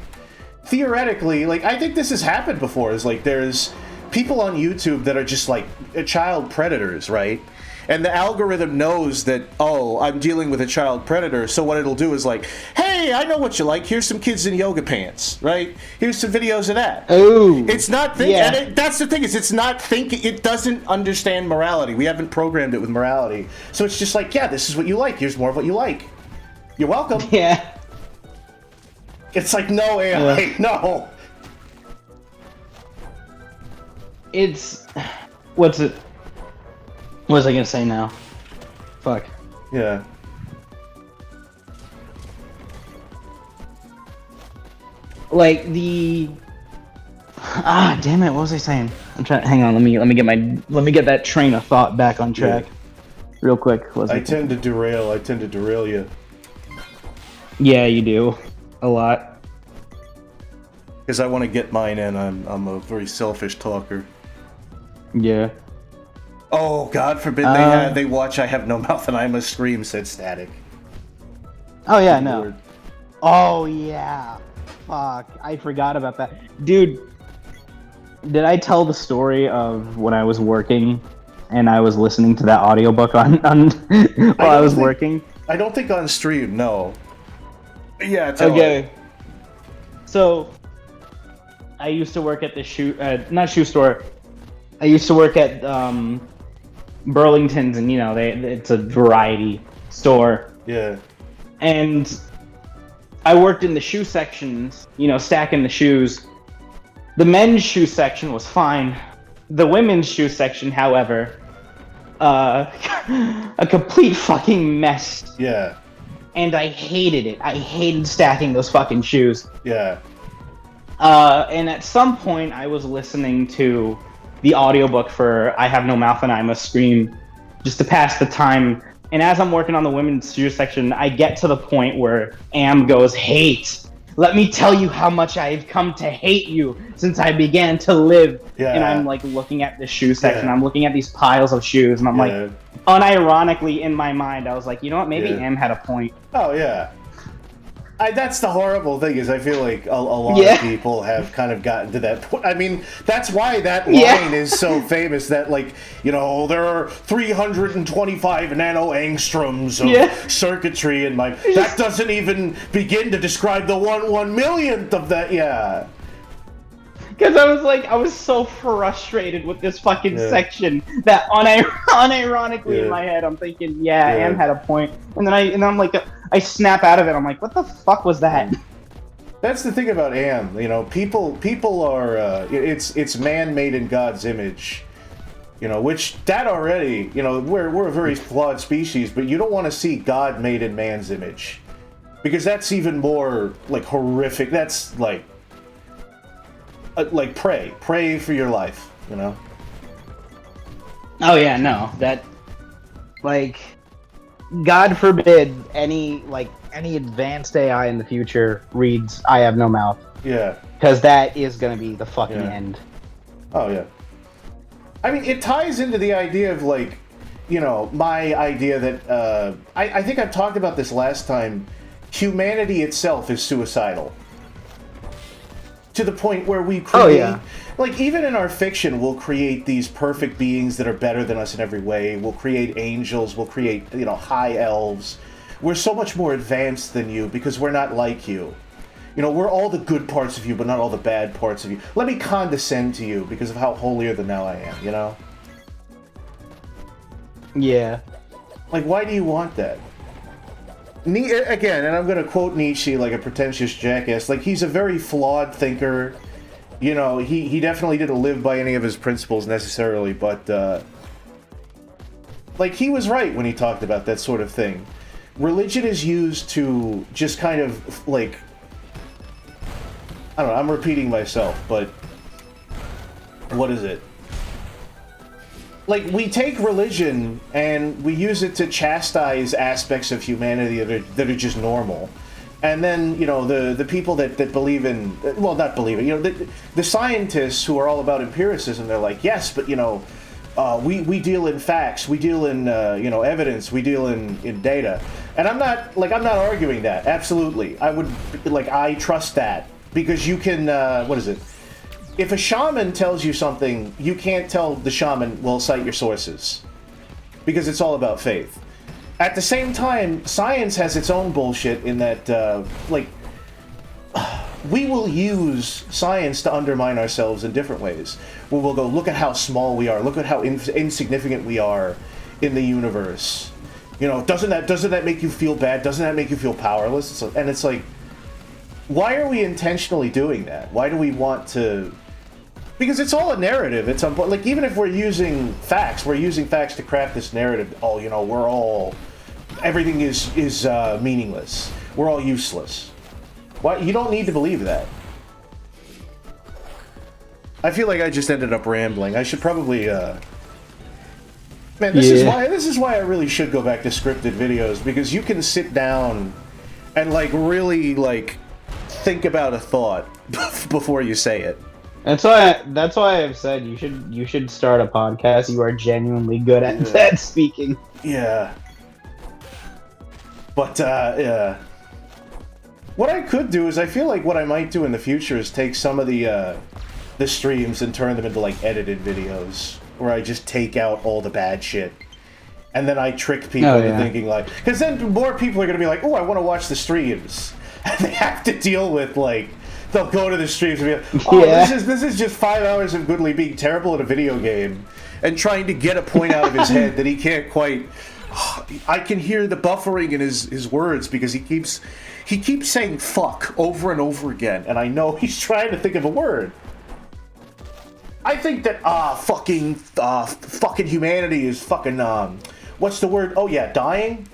Theoretically, like, I think this has happened before, is like, there's people on YouTube that are just, like, child predators, right? And the algorithm knows that, oh, I'm dealing with a child predator, so what it'll do is like, hey, I know what you like, here's some kids in yoga pants, right? Here's some videos of that. Oh, It's not thinking, yeah. and that's the thing, is it's not thinking, it doesn't understand morality. We haven't programmed it with morality. So it's just like, yeah, this is what you like, here's more of what you like. You're welcome. Yeah. It's like, no, AI, no. It's what's it? What was I gonna say now? Fuck. Yeah. Like the damn it, what was I saying? I'm trying. Hang on, let me get that train of thought back on track, real quick. What was I it? tend to derail you. Yeah, you do, a lot. Because I want to get mine in. I'm a very selfish talker. Yeah. Oh, God forbid they watch I Have No Mouth and I Must Scream, said Static. Oh yeah, no. Lord. Oh yeah. Fuck, I forgot about that, dude. Did I tell the story of when I was working and I was listening to that audiobook on while I was working? I don't think on stream, no. Yeah, tell Okay. it. So, I used to work at the not shoe store. I used to work at Burlington's, and you know, it's a variety store. Yeah. And I worked in the shoe sections, you know, stacking the shoes. The men's shoe section was fine. The women's shoe section, however, a complete fucking mess. Yeah. And I hated it. I hated stacking those fucking shoes. Yeah. And at some point, I was listening to the audiobook for I Have No Mouth and I Must Scream just to pass the time. And as I'm working on the women's shoe section, I get to the point where Am goes, hate. Let me tell you how much I've come to hate you since I began to live. Yeah. And I'm like looking at the shoe section. Yeah. I'm looking at these piles of shoes. And I'm like, unironically in my mind, I was like, you know what? Maybe Yeah. Am had a point. Oh, yeah. That's the horrible thing, is I feel like a lot Yeah. of people have kind of gotten to that point. I mean, that's why that line Yeah. is so famous, that, like, you know, there are 325 nano-angstroms of Yeah. circuitry in my... That doesn't even begin to describe the 1/1,000,000th of that, yeah. Because I was so frustrated with this fucking Yeah. section that unironically in Yeah. my head, I'm thinking, yeah, Yeah. Am had a point. And then I'm like, I snap out of it. I'm like, what the fuck was that? That's the thing about Am, you know, people are, it's man made in God's image, you know, which that already, you know, we're a very flawed species, but you don't want to see God made in man's image, because that's even more, like, horrific. That's like pray for your life, you know? Oh yeah, no, that, like, God forbid any advanced AI in the future reads I Have No Mouth, Yeah. because that is gonna be the fucking Yeah. end. Oh, yeah. I mean, it ties into the idea of, like, you know, my idea that, I think I've talked about this last time, humanity itself is suicidal. To the point where we create... Oh, yeah. Like, even in our fiction, we'll create these perfect beings that are better than us in every way. We'll create angels, we'll create, you know, high elves. We're so much more advanced than you because we're not like you. You know, we're all the good parts of you, but not all the bad parts of you. Let me condescend to you because of how holier than thou I am, you know? Yeah. Like, why do you want that? again, and I'm going to quote Nietzsche like a pretentious jackass, like, he's a very flawed thinker. You know, he definitely didn't live by any of his principles necessarily, but, like, he was right when he talked about that sort of thing. Religion is used to just kind of, like, I don't know, I'm repeating myself, but what is it? Like, we take religion and we use it to chastise aspects of humanity that are just normal. And then, you know, the people that believe in, well, not believe it, you know, the scientists who are all about empiricism, they're like, yes, but, you know, we deal in facts, we deal in, you know, evidence, we deal in data. And I'm not arguing that, absolutely. I trust that, because you can, what is it? If a shaman tells you something, you can't tell the shaman, well, cite your sources. Because it's all about faith. At the same time, science has its own bullshit in that, like, we will use science to undermine ourselves in different ways. Where we'll go, look at how small we are, look at how insignificant we are in the universe. You know, doesn't that make you feel bad? Doesn't that make you feel powerless? And it's like, why are we intentionally doing that? Why do we want to... Because it's all a narrative. It's like, even if we're using facts to craft this narrative. Oh, you know, everything is meaningless. We're all useless. Why? You don't need to believe that. I feel like I just ended up rambling. I should probably, Man, this is why I really should go back to scripted videos, because you can sit down and, like, really, like, think about a thought before you say it. That's why I've said you should start a podcast. You are genuinely good at speaking. Yeah. But yeah. What I could do is, I feel like what I might do in the future is take some of the streams and turn them into, like, edited videos where I just take out all the bad shit. And then I trick people into thinking, like, because then more people are going to be like, oh, I want to watch the streams. And they have to deal with, like, they'll go to the streams and be like, oh, this is just 5 hours of Goodly being terrible at a video game and trying to get a point out of his head that he can't quite... I can hear the buffering in his words because he keeps saying fuck over and over again, and I know he's trying to think of a word. I think that fucking humanity is fucking what's the word? Oh yeah, dying?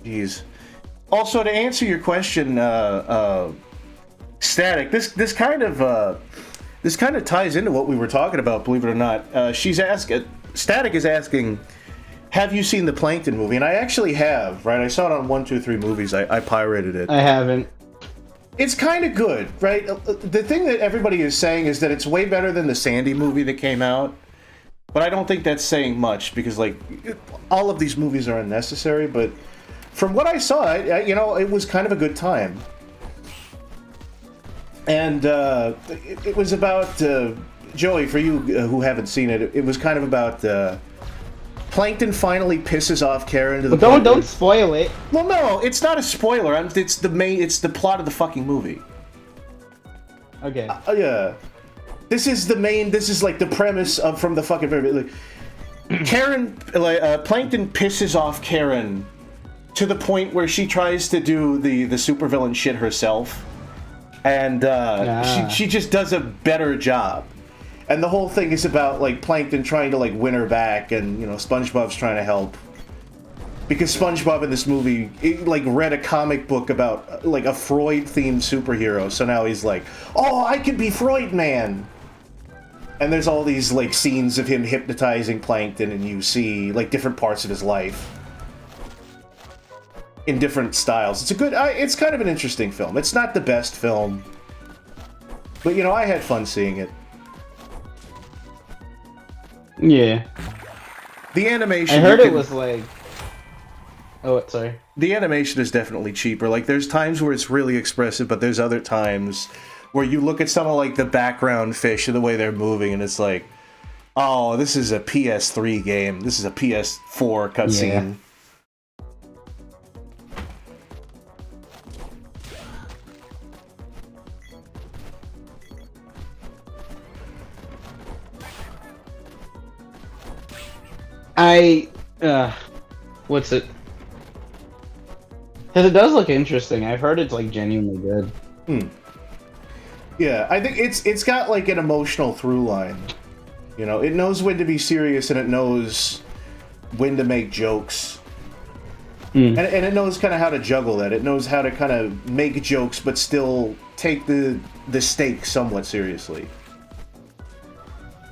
Jeez. Also, to answer your question, Static, this kind of ties into what we were talking about, believe it or not. Static is asking, have you seen the Plankton movie? And I actually have, right? I saw it on 123 Movies. I pirated it. I haven't. It's kind of good, right? The thing that everybody is saying is that it's way better than the Sandy movie that came out. But I don't think that's saying much, because, like, all of these movies are unnecessary, but from what I saw, you know, it was kind of a good time. And it was about, Joey, for you who haven't seen it, it was kind of about Plankton finally pisses off Karen to the point. Don't spoil it. Well, no, it's not a spoiler. It's the plot of the fucking movie. Okay. Yeah. This is like the premise from the fucking very, like, Karen, Plankton pisses off Karen to the point where she tries to do the supervillain shit herself, and she just does a better job. And the whole thing is about, like, Plankton trying to, like, win her back, and, you know, SpongeBob's trying to help. Because SpongeBob in this movie, like, read a comic book about, like, a Freud-themed superhero, so now he's like, oh, I could be Freud Man! And there's all these, like, scenes of him hypnotizing Plankton, and you see, like, different parts of his life in different styles. It's kind of an interesting film. It's not the best film, but, you know, I had fun seeing it. Yeah. The animation... I heard it was like... Oh, sorry. The animation is definitely cheaper. Like, there's times where it's really expressive, but there's other times where you look at some of, like, the background fish and the way they're moving, and it's like, oh, this is a PS3 game. This is a PS4 cutscene. Yeah. What's it? Because it does look interesting. I've heard it's like genuinely good. Yeah, I think it's got like an emotional through line. You know, it knows when to be serious and it knows when to make jokes. And it knows kind of how to juggle that. It knows how to kind of make jokes but still take the stake somewhat seriously.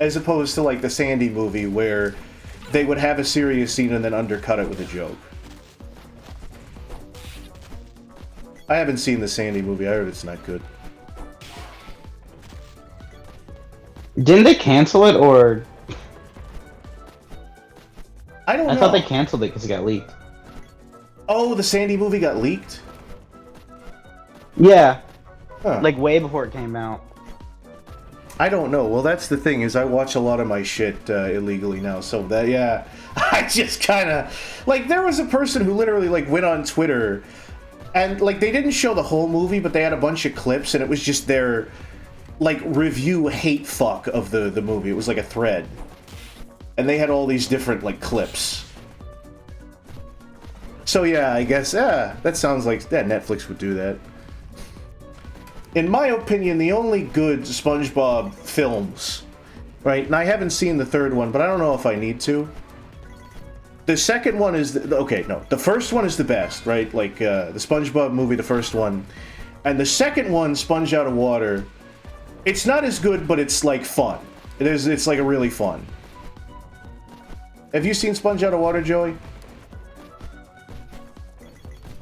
As opposed to like the Sandy movie where they would have a serious scene and then undercut it with a joke. I haven't seen the Sandy movie. I heard it's not good. Didn't they cancel it, or I don't know. I thought they canceled it because it got leaked. Oh, the Sandy movie got leaked? Yeah, Huh. like way before it came out. I don't know. Well, that's the thing, is I watch a lot of my shit illegally now, so that, yeah, I just kind of, like, there was a person who literally, like, went on Twitter, and, like, they didn't show the whole movie, but they had a bunch of clips, and it was just their, like, review hate fuck of the movie. It was like a thread. And they had all these different, like, clips. So, yeah, I guess, that sounds like, Netflix would do that. In my opinion, the only good SpongeBob films, right, and I haven't seen the third one, but I don't know if I need to. The second one is, the first one is the best, right, like, the SpongeBob movie, the first one. And the second one, Sponge Out of Water, it's not as good, but it's, like, fun. It's, like, a really fun. Have you seen Sponge Out of Water, Joey?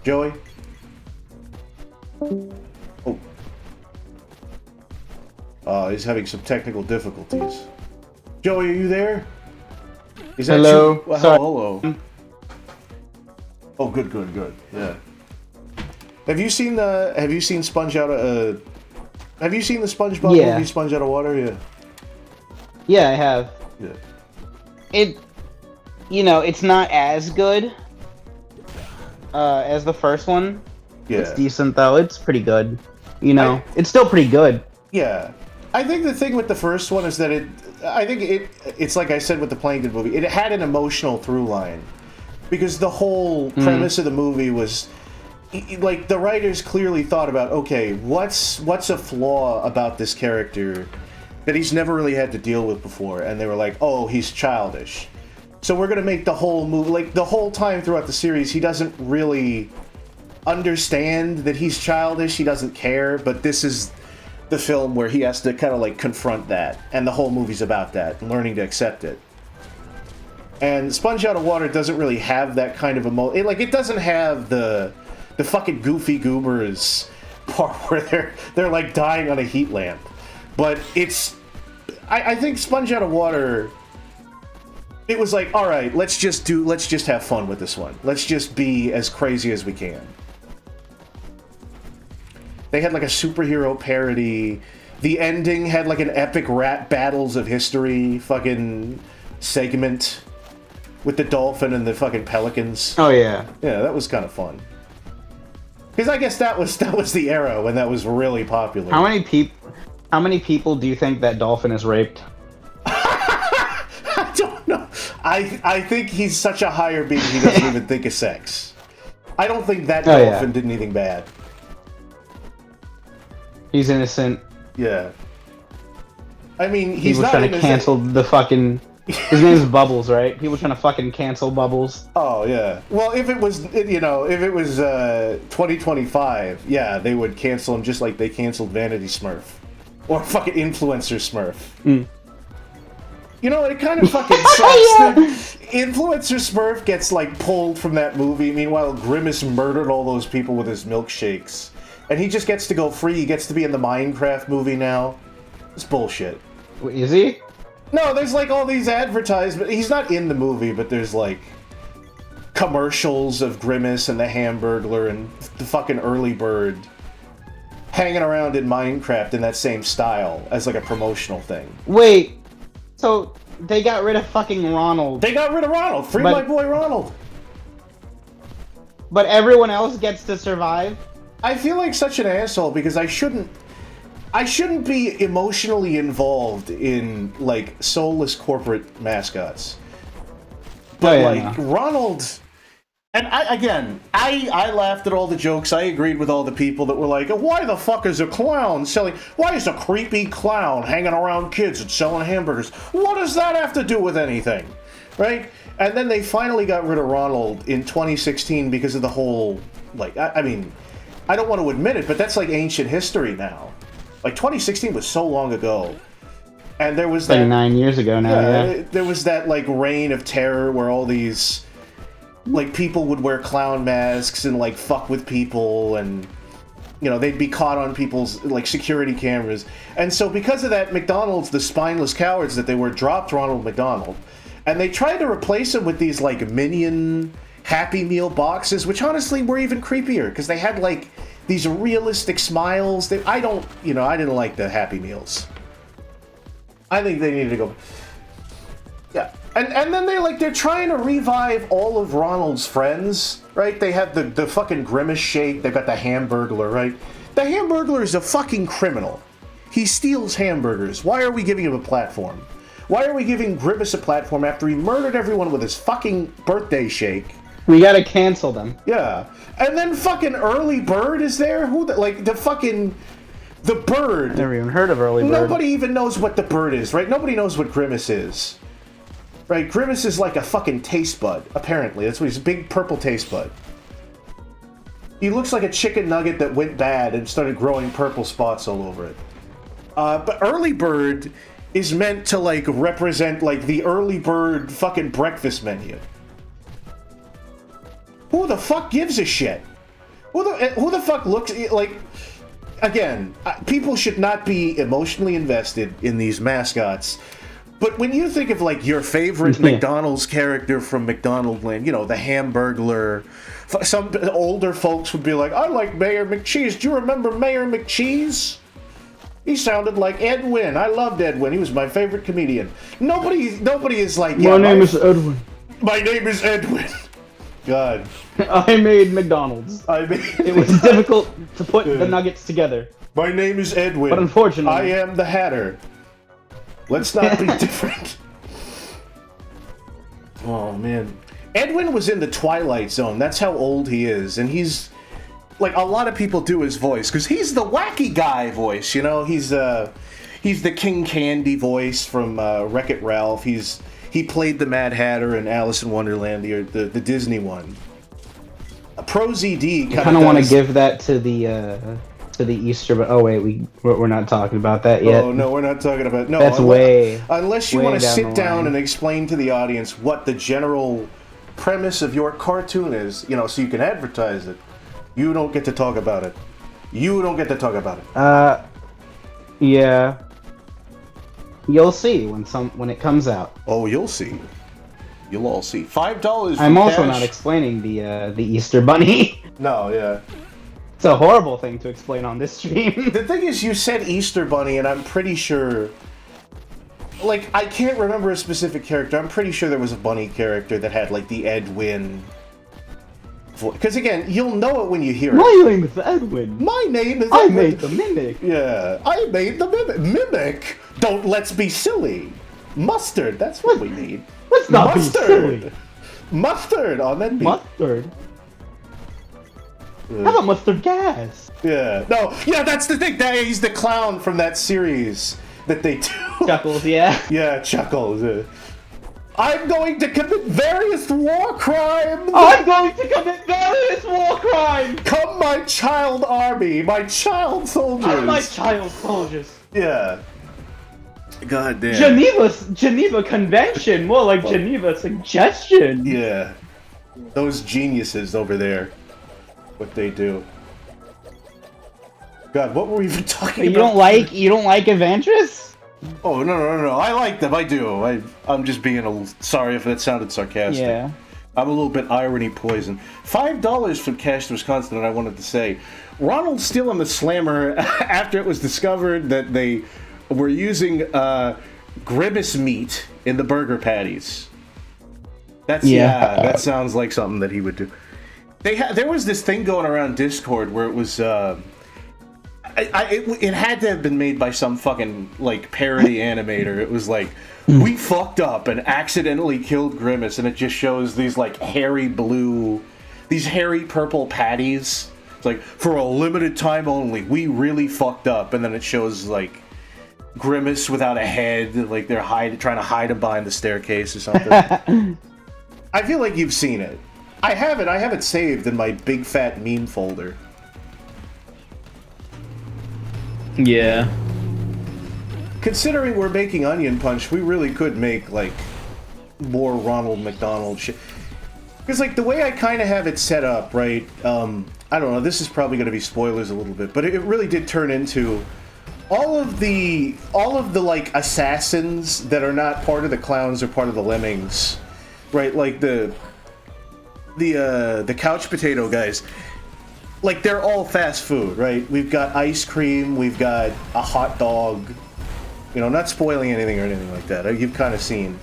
Joey? Oh. He's having some technical difficulties. Joey, are you there? Is that Hello. you? Well, Sorry. hello. Oh, good. Yeah. Have you seen Sponge Out of have you seen the SpongeBob movie, Sponge Out of Water? Yeah. Yeah, I have. Yeah. It, it's not as good as the first one. Yeah. It's decent though. It's pretty good. It's still pretty good. Yeah. I think the thing with the first one is that it's like I said with the Plankton movie, it had an emotional through line. Because the whole premise of the movie was, like, the writers clearly thought about, okay, what's a flaw about this character that he's never really had to deal with before? And they were like, oh, he's childish. So we're going to make the whole movie, like, the whole time throughout the series, he doesn't really understand that he's childish, he doesn't care, but this is the film where he has to kind of like confront that, and the whole movie's about that, learning to accept it. And Sponge Out of Water doesn't really have that kind of it doesn't have the fucking Goofy Goobers part where they're like dying on a heat lamp. But I think Sponge Out of Water, it was like, all right, let's just have fun with this one. Let's just be as crazy as we can. They had like a superhero parody. The ending had like an epic rap battles of history fucking segment with the dolphin and the fucking pelicans. Oh yeah. Yeah, that was kind of fun. Because I guess that was the era when that was really popular. How many people do you think that dolphin has raped? I don't know. I think he's such a higher being he doesn't even think of sex. I don't think that dolphin did anything bad. He's innocent. Yeah. I mean, he's People not trying to cancel the fucking... His name's Bubbles, right? People trying to fucking cancel Bubbles. Oh, yeah. Well, if it was 2025, yeah, they would cancel him just like they canceled Vanity Smurf. Or fucking Influencer Smurf. It kind of fucking sucks. Influencer Smurf gets, like, pulled from that movie. Meanwhile, Grimace murdered all those people with his milkshakes. And he just gets to go free. He gets to be in the Minecraft movie now. It's bullshit. Is he? No, there's like all these advertisements. He's not in the movie, but there's like commercials of Grimace and the Hamburglar and the fucking Early Bird hanging around in Minecraft in that same style as like a promotional thing. Wait, so they got rid of fucking Ronald. They got rid of Ronald. Free my boy Ronald. But everyone else gets to survive? I feel like such an asshole because I shouldn't be emotionally involved in, like, soulless corporate mascots. But, Ronald... And I laughed at all the jokes. I agreed with all the people that were like, why the fuck is a clown selling... Why is a creepy clown hanging around kids and selling hamburgers? What does that have to do with anything? Right? And then they finally got rid of Ronald in 2016 because of the whole... Like, I mean, I don't want to admit it, but that's like ancient history now. Like, 2016 was so long ago. And there was that... Like 9 years ago now, yeah. There was that, like, reign of terror where all these... Like, people would wear clown masks and, like, fuck with people, and, you know, they'd be caught on people's, like, security cameras. And so because of that, McDonald's, the spineless cowards that they were, dropped Ronald McDonald. And they tried to replace him with these, like, Minion Happy Meal boxes, which honestly were even creepier, because they had, like, these realistic smiles. I didn't like the Happy Meals. I think they needed to go... Yeah. And then they're trying to revive all of Ronald's friends, right? They have the fucking Grimace Shake, they've got the Hamburglar, right? The Hamburglar is a fucking criminal. He steals hamburgers. Why are we giving him a platform? Why are we giving Grimace a platform after he murdered everyone with his fucking birthday shake? We gotta cancel them. Yeah. And then fucking Early Bird is there? The bird. Never even heard of Early Bird. Nobody even knows what the bird is, right? Nobody knows what Grimace is. Right, Grimace is like a fucking taste bud, apparently. That's what he's a big purple taste bud. He looks like a chicken nugget that went bad and started growing purple spots all over it. But Early Bird is meant to, like, represent, like, the Early Bird fucking breakfast menu. Who the fuck gives a shit? Who the fuck looks... Like, again, people should not be emotionally invested in these mascots. But when you think of, like, your favorite McDonald's character from McDonaldland, you know, the Hamburglar, some older folks would be like, I like Mayor McCheese. Do you remember Mayor McCheese? He sounded like Ed Wynn. I loved Ed Wynn. He was my favorite comedian. Nobody is like, my name is Edwin. My name is Edwin. God. I made McDonald's. It was difficult to put the nuggets together. My name is Edwin. But unfortunately... I am the Hatter. Let's not be different. Oh, man. Edwin was in the Twilight Zone. That's how old he is. And he's... Like, a lot of people do his voice, because he's the wacky guy voice, you know? He's the King Candy voice from Wreck-It Ralph. He played the Mad Hatter in Alice in Wonderland, the Disney one. Pro ZD kind of want to give that to the Easter, but oh wait, we're not talking about that yet. Oh no, we're not talking about no. That's unless you want to sit down and explain to the audience what the general premise of your cartoon is, you know, so you can advertise it. You don't get to talk about it. Yeah. You'll see when it comes out. Oh, you'll see. You'll all see. $5. I'm also not explaining the Easter Bunny. No, yeah. It's a horrible thing to explain on this stream. The thing is, you said Easter Bunny, and I'm pretty sure... Like, I can't remember a specific character. I'm pretty sure there was a bunny character that had, like, the Edwin... Because, again, you'll know it when you hear it. My name is Edwin. My name is Edwin. I made the Mimic. Yeah, I made the Mimic. Mimic? Don't let's be silly. Mustard, that's what we need. Let's not be silly. Mustard on that beat. Mustard? How about mustard gas? Yeah. No, yeah, that's the thing. He's the clown from that series that they do. Chuckles, yeah. Yeah, Chuckles. I'm going to commit various war crimes! Come, my child army, my child soldiers! Come, my child soldiers! Yeah. God damn. Geneva Convention, more like Geneva Suggestion! Yeah. Those geniuses over there. What they do. God, what were we even talking about? You don't like Evantris? Oh, no. I like them. I do. I'm just being a little... Sorry if that sounded sarcastic. Yeah. I'm a little bit irony poisoned. $5 from Cash, Wisconsin, and I wanted to say, Ronald's still on the slammer after it was discovered that they were using Grimace meat in the burger patties. That sounds like something that he would do. There was this thing going around Discord where it was... It had to have been made by some fucking, like, parody animator. It was like, we fucked up and accidentally killed Grimace, and it just shows these, like, hairy blue... these hairy purple patties. It's like, for a limited time only, we really fucked up. And then it shows, like, Grimace without a head, like they're trying to hide him behind the staircase or something. I feel like you've seen it. I have it saved in my big fat meme folder. Yeah. Considering we're making Onion Punch, we really could make, like, more Ronald McDonald shit. Because, like, the way I kind of have it set up, right, I don't know, this is probably going to be spoilers a little bit, but it really did turn into all of the, like, assassins that are not part of the clowns or part of the lemmings, right, like, the couch potato guys, like, they're all fast food, right? We've got ice cream, we've got a hot dog, you know, not spoiling anything or anything like that. You've kind of seen.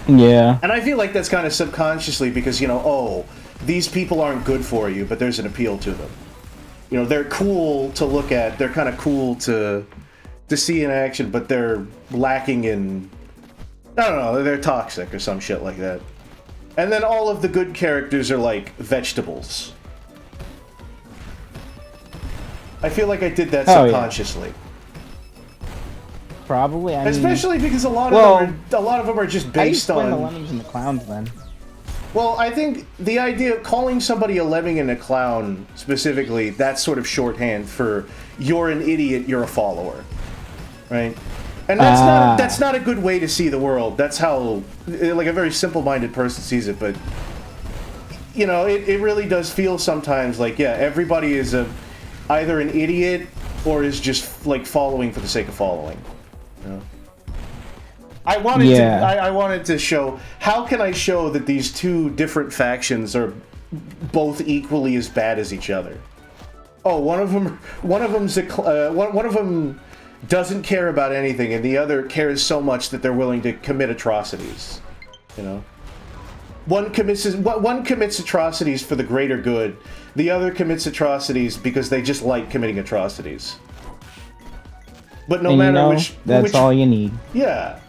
Yeah. And I feel like that's kind of subconsciously because, you know, oh, these people aren't good for you, but there's an appeal to them. You know, they're cool to look at, they're kind of cool to see in action, but they're lacking in, I don't know, they're toxic or some shit like that. And then all of the good characters are like vegetables. I feel like I did that subconsciously. Yeah. Probably, I mean, especially because a lot of them are just based on the lemmings and the clowns. Then, well, I think the idea of calling somebody a lemming and a clown specifically, that's sort of shorthand for you're an idiot, you're a follower, right? And that's not a good way to see the world. That's how, like, a very simple-minded person sees it. But you know, it really does feel sometimes like, yeah, everybody is either an idiot or is just like following for the sake of following. You know? I wanted to show, how can I show that these two different factions are both equally as bad as each other? Oh, one of them doesn't care about anything, and the other cares so much that they're willing to commit atrocities. You know, one commits atrocities for the greater good. The other commits atrocities because they just like committing atrocities. But no matter which, that's all you need. Yeah.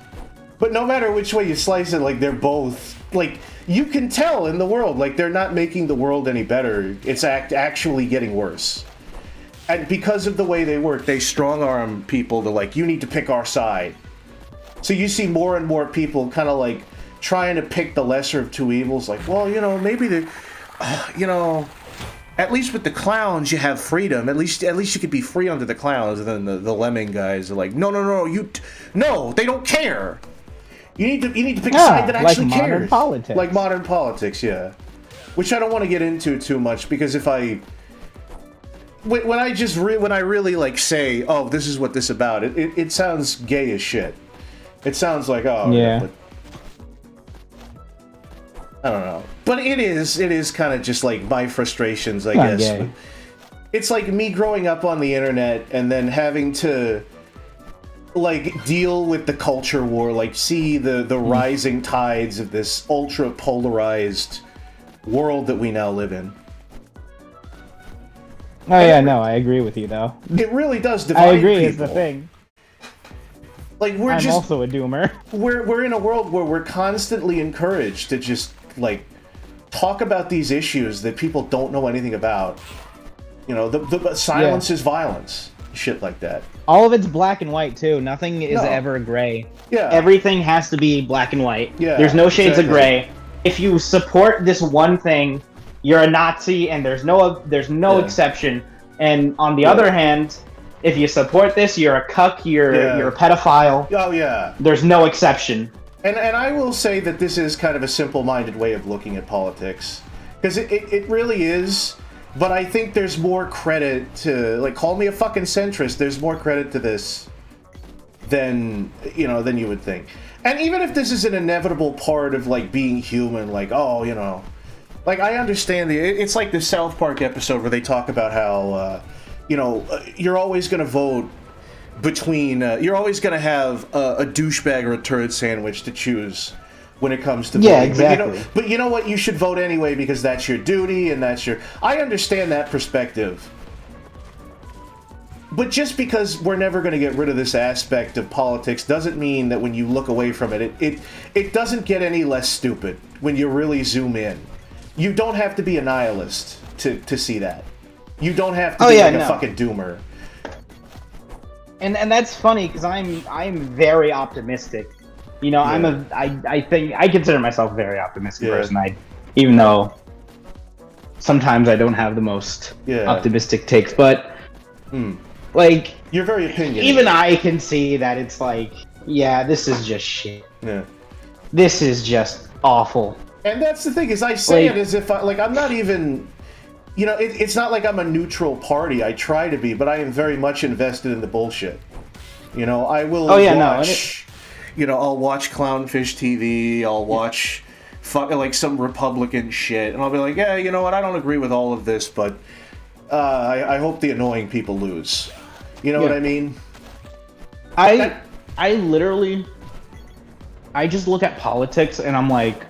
But no matter which way you slice it, like, they're both, like, you can tell in the world, like, they're not making the world any better. It's actually getting worse. And because of the way they work, they strong-arm people to, like, you need to pick our side. So you see more and more people kind of, like, trying to pick the lesser of two evils. Like, well, you know, maybe you know, at least with the clowns you have freedom. At least you could be free under the clowns. And then the lemming guys are like, no, they don't care. You need to pick a side that actually cares. Like modern politics. Like modern politics, yeah. Which I don't want to get into too much, because if when I really like say, oh, this is what this about, it sounds gay as shit. It sounds like, oh yeah. But I don't know. But it is kind of just like my frustrations, I guess. Gay. It's like me growing up on the internet and then having to like deal with the culture war, like see the rising tides of this ultra polarized world that we now live in. Oh yeah, no, I agree with you though. It really does divide people. I agree, it's the thing. Like I'm also a doomer. We're in a world where we're constantly encouraged to just like talk about these issues that people don't know anything about. You know, the silence is violence. Shit like that. All of it's black and white too. Nothing is ever gray. Yeah. Everything has to be black and white. Yeah. There's no shades of gray. If you support this one thing, you're a Nazi, and there's no exception. And on the other hand, if you support this, you're a cuck. You're a pedophile. Oh yeah. There's no exception. And I will say that this is kind of a simple-minded way of looking at politics, because it really is. But I think there's more credit to, like, call me a fucking centrist, there's more credit to this than you would think. And even if this is an inevitable part of, like, being human, like, oh, you know, like, I understand it's like the South Park episode where they talk about how, you're always going to vote between, you're always going to have a douchebag or a turd sandwich to choose when it comes to voting. Yeah, exactly. But you know what? You should vote anyway because that's your duty and that's your... I understand that perspective. But just because we're never going to get rid of this aspect of politics doesn't mean that when you look away from it, it doesn't get any less stupid when you really zoom in. you don't have to be a nihilist to see that. You don't have to Oh, be yeah, like a no. fucking doomer. And that's funny because I'm very optimistic. You know, Yeah. I think I consider myself a very optimistic Yeah. person. Even though sometimes I don't have the most Yeah. optimistic takes, but Hmm. like You're very opinionated. even I can see that it's like, yeah, this is just shit. Yeah. This is just awful. And that's the thing, is I say Like- it as if I'm not even, you know, it's not like I'm a neutral party. I try to be, but I am very much invested in the bullshit. You know, I will Oh, yeah, no, watch, you know, I'll watch Clownfish TV, I'll watch like some Republican shit, and I'll be like, yeah, you know what, I don't agree with all of this, but I hope the annoying people lose. You know what Yeah. I mean? I literally, I just look at politics and I'm like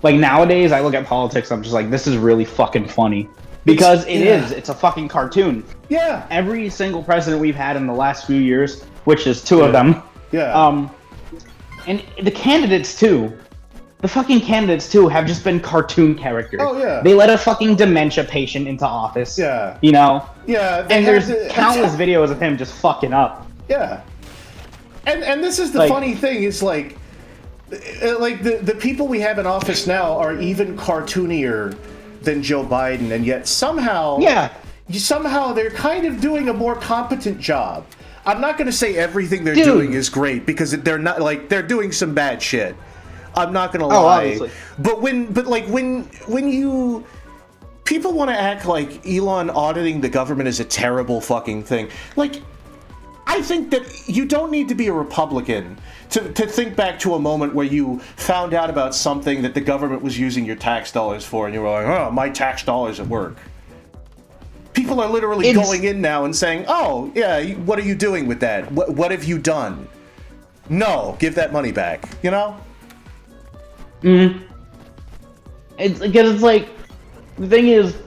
nowadays I look at politics, I'm just like, this is really fucking funny. Because it's a fucking cartoon. Yeah. Every single president we've had in the last few years, which is two of them, Yeah. and the candidates too, the fucking candidates too have just been cartoon characters. Oh, yeah. They let a fucking dementia patient into office. Yeah. You know? Yeah. they And have there's countless videos of him just fucking up. Yeah. And this is the Like- funny thing is like the people we have in office now are even cartoonier than Joe Biden, and yet somehow they're kind of doing a more competent job. I'm not going to say everything they're doing is great, because they're not, like, they're doing some bad shit. I'm not going to lie. Obviously. But when you people want to act like Elon auditing the government is a terrible fucking thing. Like, I think that you don't need to be a Republican to think back to a moment where you found out about something that the government was using your tax dollars for, and you were like, oh, my tax dollars at work. People are literally going in now and saying, oh, yeah, what are you doing with that? What have you done? No, give that money back, you know? It's because it's like, the thing is,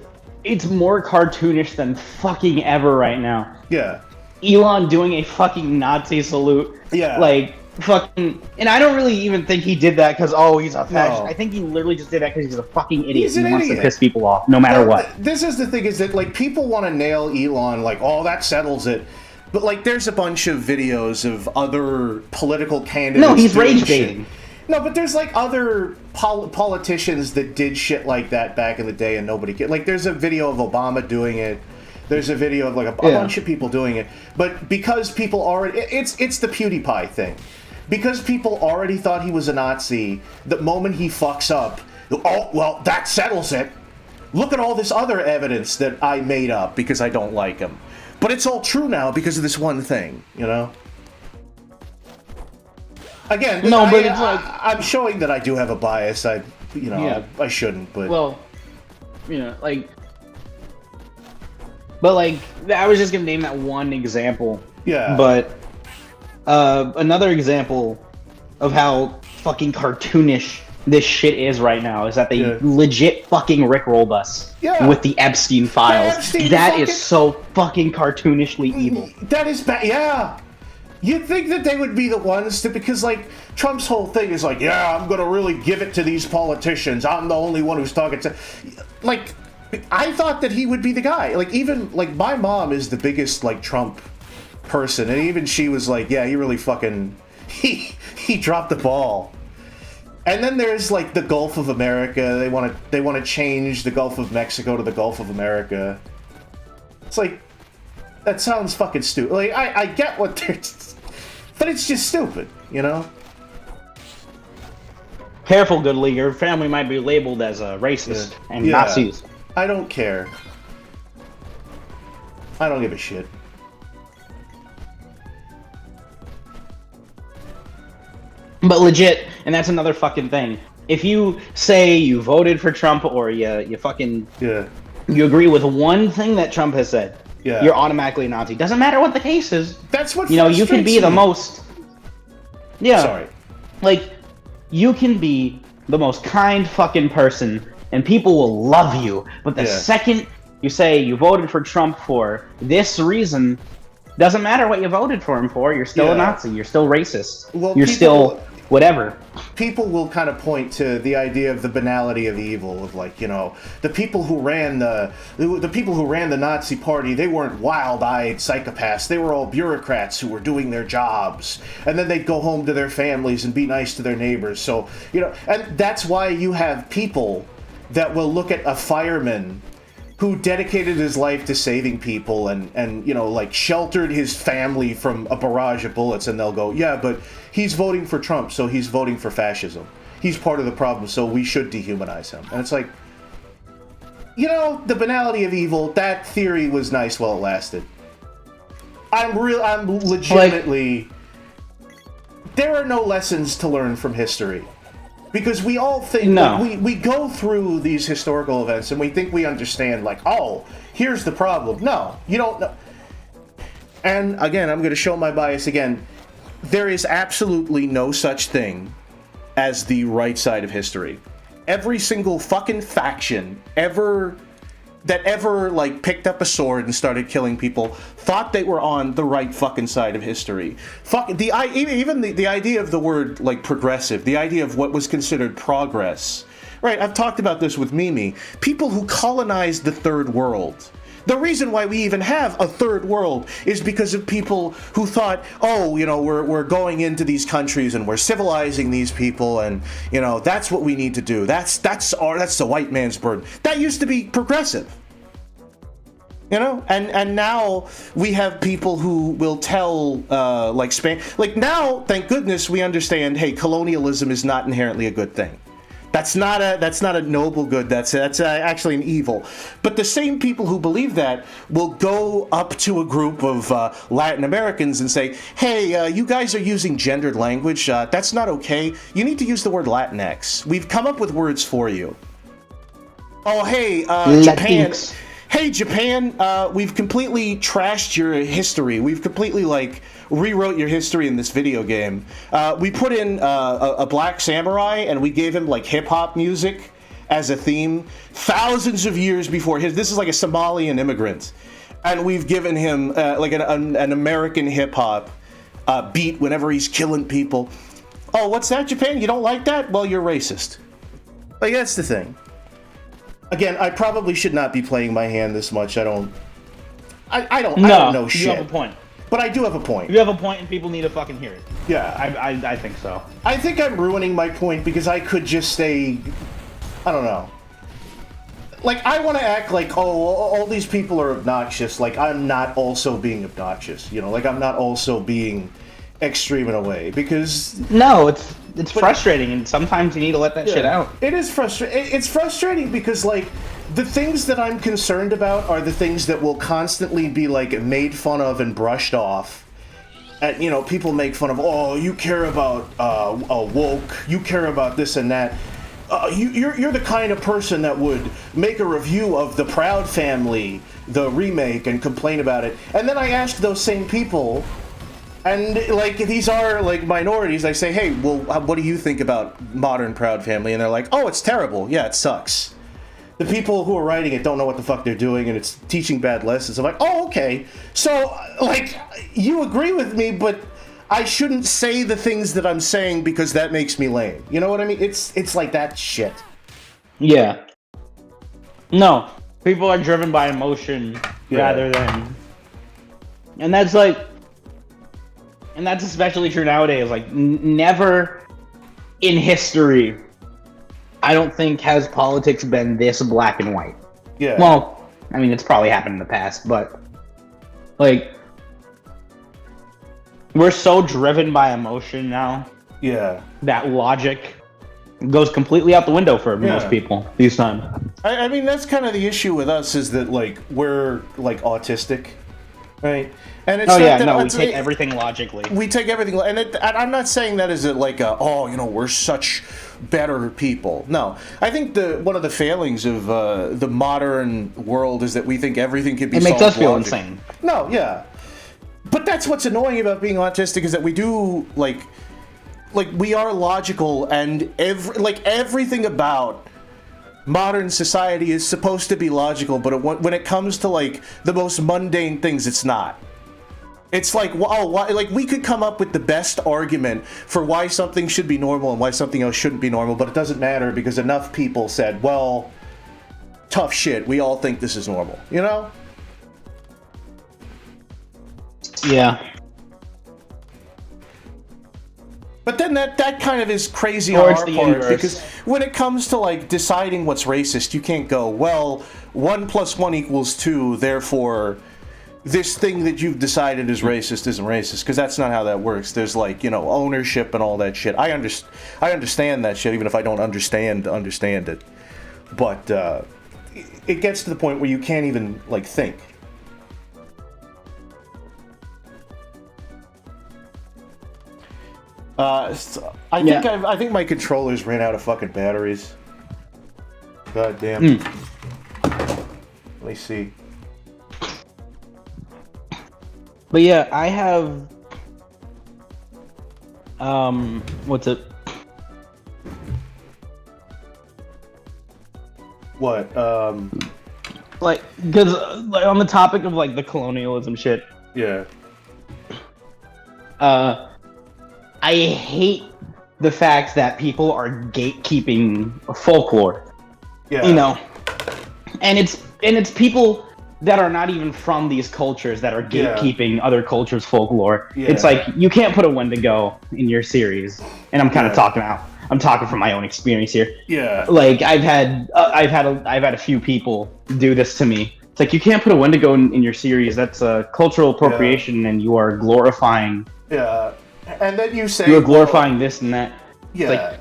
it's more cartoonish than fucking ever right now. Yeah. Elon doing a fucking Nazi salute. Yeah. Like, fucking... And I don't really even think he did that because, oh, he's a fascist. No. I think he literally just did that because he's a fucking idiot. He's an He wants to idiot. piss people off, no matter Well, what. This is the thing, is that, like, people want to nail Elon, like, oh, that settles it. But, like, there's a bunch of videos of other political candidates. No, he's doing rage shit. baiting. No, but there's, like, other politicians that did shit like that back in the day and nobody cared. Like, there's a video of Obama doing it. There's a video of, like, a bunch of people doing it. But because people already... It's the PewDiePie thing. Because people already thought he was a Nazi, the moment he fucks up, oh, well, that settles it. Look at all this other evidence that I made up because I don't like him. But it's all true now because of this one thing, you know? Again, No, but it's like... I'm showing that I do have a bias. I shouldn't, but... Well, you know, like... But, like, I was just gonna name that one example. Yeah. But, another example of how fucking cartoonish this shit is right now is that they legit fucking rickrolled us with the Epstein files. That is so fucking cartoonishly evil. That is bad. Yeah. You'd think that they would be the ones to, because, like, Trump's whole thing is like, yeah, I'm gonna really give it to these politicians. I'm the only one who's talking to... Like, I thought that he would be the guy. Like, even, like, my mom is the biggest, like, Trump person, and even she was like, yeah, he really fucking... He dropped the ball. And then there's, like, the Gulf of America. They want to change the Gulf of Mexico to the Gulf of America. It's like, that sounds fucking stupid. Like, I get what they're... But it's just stupid, you know? Careful, Goodly, your family might be labeled as a racist and Yeah. Nazis. I don't care. I don't give a shit. But legit, and that's another fucking thing. If you say you voted for Trump or you fucking... Yeah. You agree with one thing that Trump has said, Yeah. you're automatically a Nazi. Doesn't matter what the case is. That's what You know, you can frustrates be the me. most... Yeah. Sorry. Like, you can be the most kind fucking person, and people will love you. But the second you say you voted for Trump for this reason, doesn't matter what you voted for him for, you're still a Nazi, you're still racist, Well, you're people- still whatever. People will kind of point to the idea of the banality of evil, of like, you know, the people who ran the Nazi party, they weren't wild-eyed psychopaths. They were all bureaucrats who were doing their jobs, and then they'd go home to their families and be nice to their neighbors. So, you know, and that's why you have people that will look at a fireman who dedicated his life to saving people and you know, like sheltered his family from a barrage of bullets, and they'll go, yeah, but he's voting for Trump, so he's voting for fascism. He's part of the problem, so we should dehumanize him. And it's like, you know, the banality of evil, that theory was nice while it lasted. I'm legitimately... There are no lessons to learn from history. Because we all think, No. like, we go through these historical events and we think we understand, like, oh, here's the problem. No, you don't know. And again, I'm going to show my bias again. There is absolutely no such thing as the right side of history. Every single fucking faction that ever like picked up a sword and started killing people thought they were on the right fucking side of history. Even the idea of the word like progressive, the idea of what was considered progress. Right, I've talked about this with Mimi. People who colonized the third world. The reason why we even have a third world is because of people who thought, oh, you know, we're going into these countries and we're civilizing these people, and you know, that's what we need to do. That's the white man's burden. That used to be progressive. You know, and now we have people who will tell like Spain, like now, thank goodness we understand. Hey, colonialism is not inherently a good thing. That's not a noble good. That's actually an evil. But the same people who believe that will go up to a group of Latin Americans and say, "Hey, you guys are using gendered language. That's not okay. You need to use the word Latinx. We've come up with words for you." Oh, hey, Japan. Latinx. Hey, Japan. We've completely trashed your history. We've completely like rewrote your history in this video game. We put in a black samurai and we gave him like hip-hop music as a theme thousands of years before his. This is like a Somalian immigrant, and we've given him like an American hip-hop beat whenever he's killing people. Oh, what's that, Japan? You don't like that? Well, you're racist. Like, that's the thing. Again, I probably should not be playing my hand this much. I don't know shit. You have a point. But I do have a point. You have a point, and people need to fucking hear it. Yeah. I think so. I think I'm ruining my point because I could just say, I don't know. Like, I want to act like, oh, all these people are obnoxious. Like, I'm not also being obnoxious. You know, like, I'm not also being extreme in a way. Because... No, it's frustrating, and sometimes you need to let that shit out. It is frustrating. It's frustrating because, like, the things that I'm concerned about are the things that will constantly be, like, made fun of and brushed off. And, you know, people make fun of, oh, you care about woke, you care about this and that. You're the kind of person that would make a review of The Proud Family, the remake, and complain about it. And then I ask those same people, and, like, these are, like, minorities, I say, hey, well, what do you think about modern Proud Family? And they're like, oh, it's terrible. Yeah, it sucks. The people who are writing it don't know what the fuck they're doing, and it's teaching bad lessons. I'm like, oh, okay. So, like, you agree with me, but I shouldn't say the things that I'm saying because that makes me lame. You know what I mean? It's like that shit. Yeah. No. People are driven by emotion rather than... And that's like... And that's especially true nowadays. Like, never in history... I don't think has politics been this black and white. Yeah. Well, I mean, it's probably happened in the past, but like, we're so driven by emotion now. Yeah. That logic goes completely out the window for most people these times. I mean, that's kind of the issue with us is that, like, we're, like, autistic, right? And it's we take everything logically. We take everything, and I'm not saying that as we're such better people. No, I think one of the failings of the modern world is that we think everything can be solved. It makes us feel insane. No, yeah, but that's what's annoying about being autistic is that we do like we are logical, and everything about modern society is supposed to be logical, but when it comes to like the most mundane things, it's not. It's like, well, why, like we could come up with the best argument for why something should be normal and why something else shouldn't be normal, but it doesn't matter because enough people said, well, tough shit, we all think this is normal, you know? Yeah. But then that kind of is crazy Or on it's our the part, universe. because when it comes to like deciding what's racist, you can't go, well, 1 + 1 = 2, therefore this thing that you've decided is racist isn't racist, because that's not how that works. There's like, you know, ownership and all that shit. I understand that shit, even if I don't understand it. But it gets to the point where you can't even like think. I think my controllers ran out of fucking batteries. God damn. Let me see. But yeah, I have what's it? What? Like, because like, on the topic of like the colonialism shit, Yeah. I hate the fact that people are gatekeeping folklore. Yeah. You know, and it's people that are not even from these cultures that are gatekeeping other cultures' folklore. Yeah. It's like you can't put a Wendigo in your series, and I'm kind of I'm talking from my own experience here. Yeah. Like I've had a few people do this to me. It's like you can't put a Wendigo in your series. That's a cultural appropriation, and you are glorifying. Yeah. And then you say You're glorifying this and that. Yeah.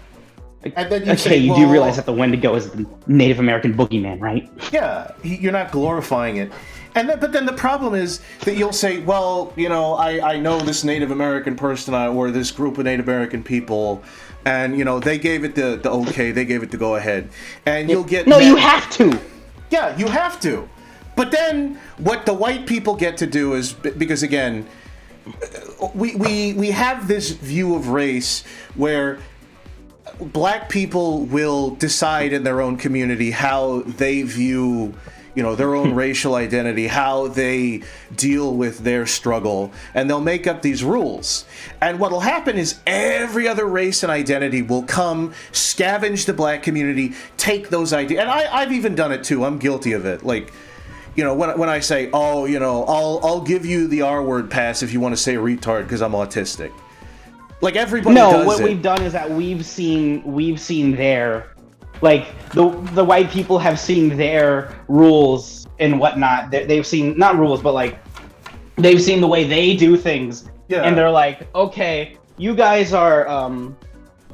Like, and then you okay, say, you do realize that the Wendigo is the Native American boogeyman, right? Yeah, you're not glorifying it. But then the problem is that you'll say, well, you know, I know this Native American person or this group of Native American people, and, you know, they gave it the okay, they gave it the go-ahead. And you'll get... No, you have to! Yeah, you have to. But then what the white people get to do is, because again, we have this view of race where black people will decide in their own community how they view, you know, their own racial identity, how they deal with their struggle, and they'll make up these rules. And what'll happen is every other race and identity will come, scavenge the black community, take those ideas. And I've even done it too. I'm guilty of it. Like, you know, when I say, oh, you know, I'll give you the R-word pass if you want to say retard because I'm autistic. Like everybody does it. No, what we've done is that we've seen their, like the white people have seen their rules and whatnot. They've seen not rules, but like they've seen the way they do things, Yeah. and they're like, okay, you guys are,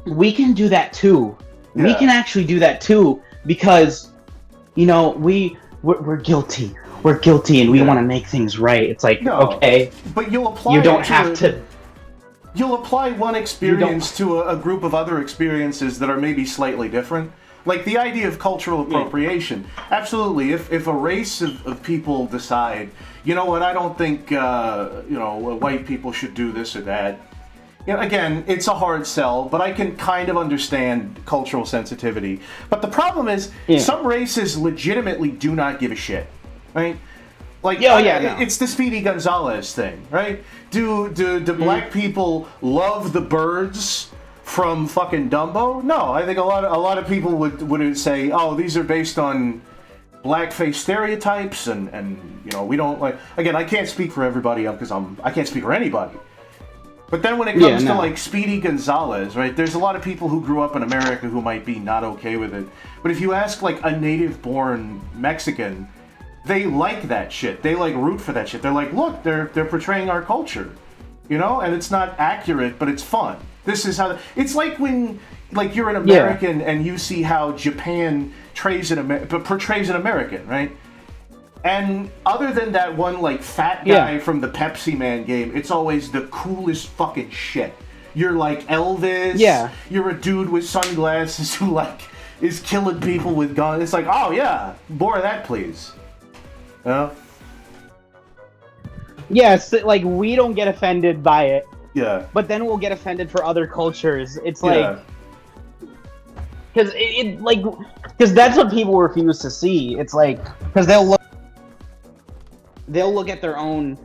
we can do that too. We Yeah. can actually do that too because, you know, we're guilty. We're guilty, and we want to make things right. It's like, No, okay, but you'll apply. you don't have to. You'll apply one experience to a group of other experiences that are maybe slightly different. Like the idea of cultural appropriation. Absolutely. If a race of people decide, you know what, I don't think, you know, white people should do this or that. You know, again, it's a hard sell, but I can kind of understand cultural sensitivity. But the problem is, some races legitimately do not give a shit, right? Like, no. It's the Speedy Gonzalez thing, right? Do black people love the birds from fucking Dumbo? No, I think a lot of people would say, oh, these are based on blackface stereotypes, and you know, we don't like. Again, I can't speak for everybody because I can't speak for anybody. But then when it comes to like Speedy Gonzalez, right? There's a lot of people who grew up in America who might be not okay with it. But if you ask like a native-born Mexican, they like that shit. They like root for that shit. They're like, look, they're portraying our culture, you know, and it's not accurate, but it's fun. This is how it's like when like you're an American and you see how Japan portrays an American, right? And other than that one like fat guy from the Pepsi Man game, it's always the coolest fucking shit. You're like Elvis. Yeah. You're a dude with sunglasses who like is killing people with guns. It's like, oh yeah, more of that, please. Yeah. Yes, like we don't get offended by it. Yeah. But then we'll get offended for other cultures. It's like, because because that's what people refuse to see. It's like, because they'll look at their own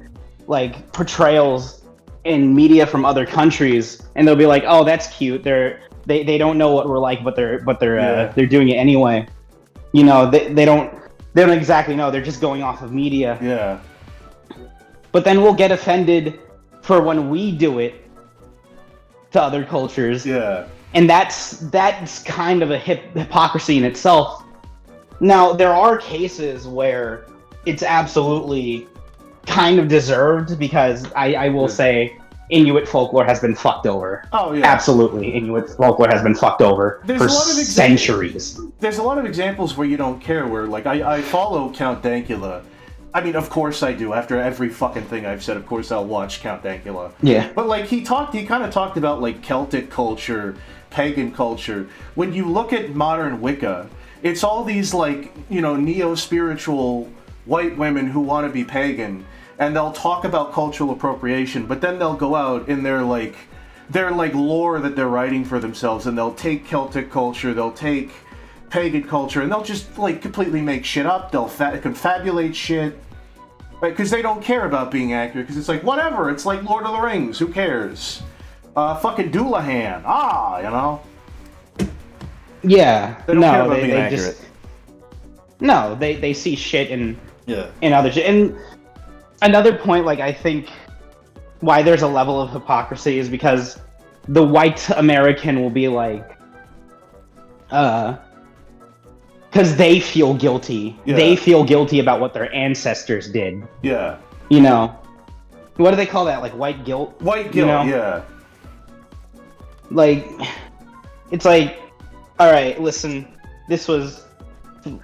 like portrayals in media from other countries, and they'll be like, "Oh, that's cute." They don't know what we're like, but they're doing it anyway. You know, they don't exactly know. They're just going off of media. Yeah. But then we'll get offended for when we do it to other cultures. Yeah. And that's kind of a hypocrisy in itself. Now, there are cases where it's absolutely kind of deserved, because I will say Inuit folklore has been fucked over. Oh, yeah. Absolutely. Inuit folklore has been fucked over for centuries. There's a lot of examples where you don't care, where, like, I follow Count Dankula. I mean, of course I do. After every fucking thing I've said, of course I'll watch Count Dankula. Yeah. But, like, he kind of talked about, like, Celtic culture, pagan culture. When you look at modern Wicca, it's all these, like, you know, neo-spiritual white women who want to be pagan, and they'll talk about cultural appropriation, but then they'll go out in their lore that they're writing for themselves, and they'll take Celtic culture, they'll take pagan culture, and they'll just, like, completely make shit up. They'll confabulate shit, right? Because they don't care about being accurate, because it's like, whatever, it's like Lord of the Rings, who cares? Fucking Doulahan, you know? Yeah. They don't care about being accurate. They see shit in Yeah. other shit. And another point, like, I think why there's a level of hypocrisy is because the white American will be like, because they feel guilty. Yeah. They feel guilty about what their ancestors did. Yeah. You know, what do they call that? Like white guilt? White guilt, You know? yeah. Like, it's like, all right, listen, this was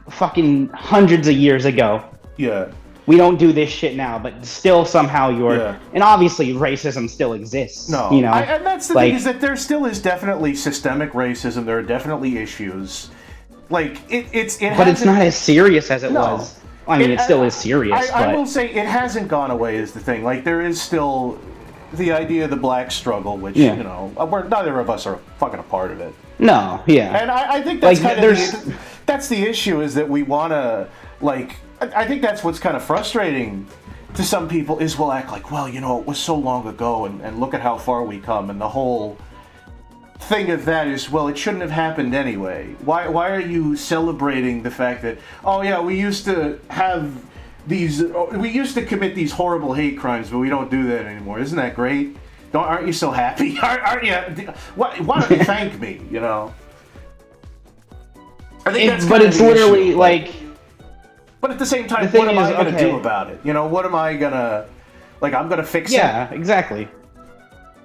fucking hundreds of years ago. Yeah. We don't do this shit now, but still somehow you're... Yeah. And obviously racism still exists. No, you know? and that's the like, thing, is that there still is definitely systemic racism. There are definitely issues. Like, it but it's not as serious as it No. was. I mean, it still is serious, I but... will say it hasn't gone away is the thing. Like, there is still the idea of the black struggle, which, Yeah. you know, neither of us are fucking a part of it. No, yeah. And I think that's Like, kind of that's the issue, is that we want to, like, I think that's what's kind of frustrating to some people, is we'll act like, well, you know, it was so long ago, and look at how far we come, and the whole thing of that is, well, it shouldn't have happened anyway. Why are you celebrating the fact that, oh yeah, we used to commit these horrible hate crimes, but we don't do that anymore? Isn't that great? Aren't you so happy? Aren't you? Why don't you thank me? You know. I think that's but kind of it's the literally issue. like... But at the same time, The thing what am I is, going to okay. do about it? You know, what am I going to... Like, I'm going to fix it? Yeah, exactly.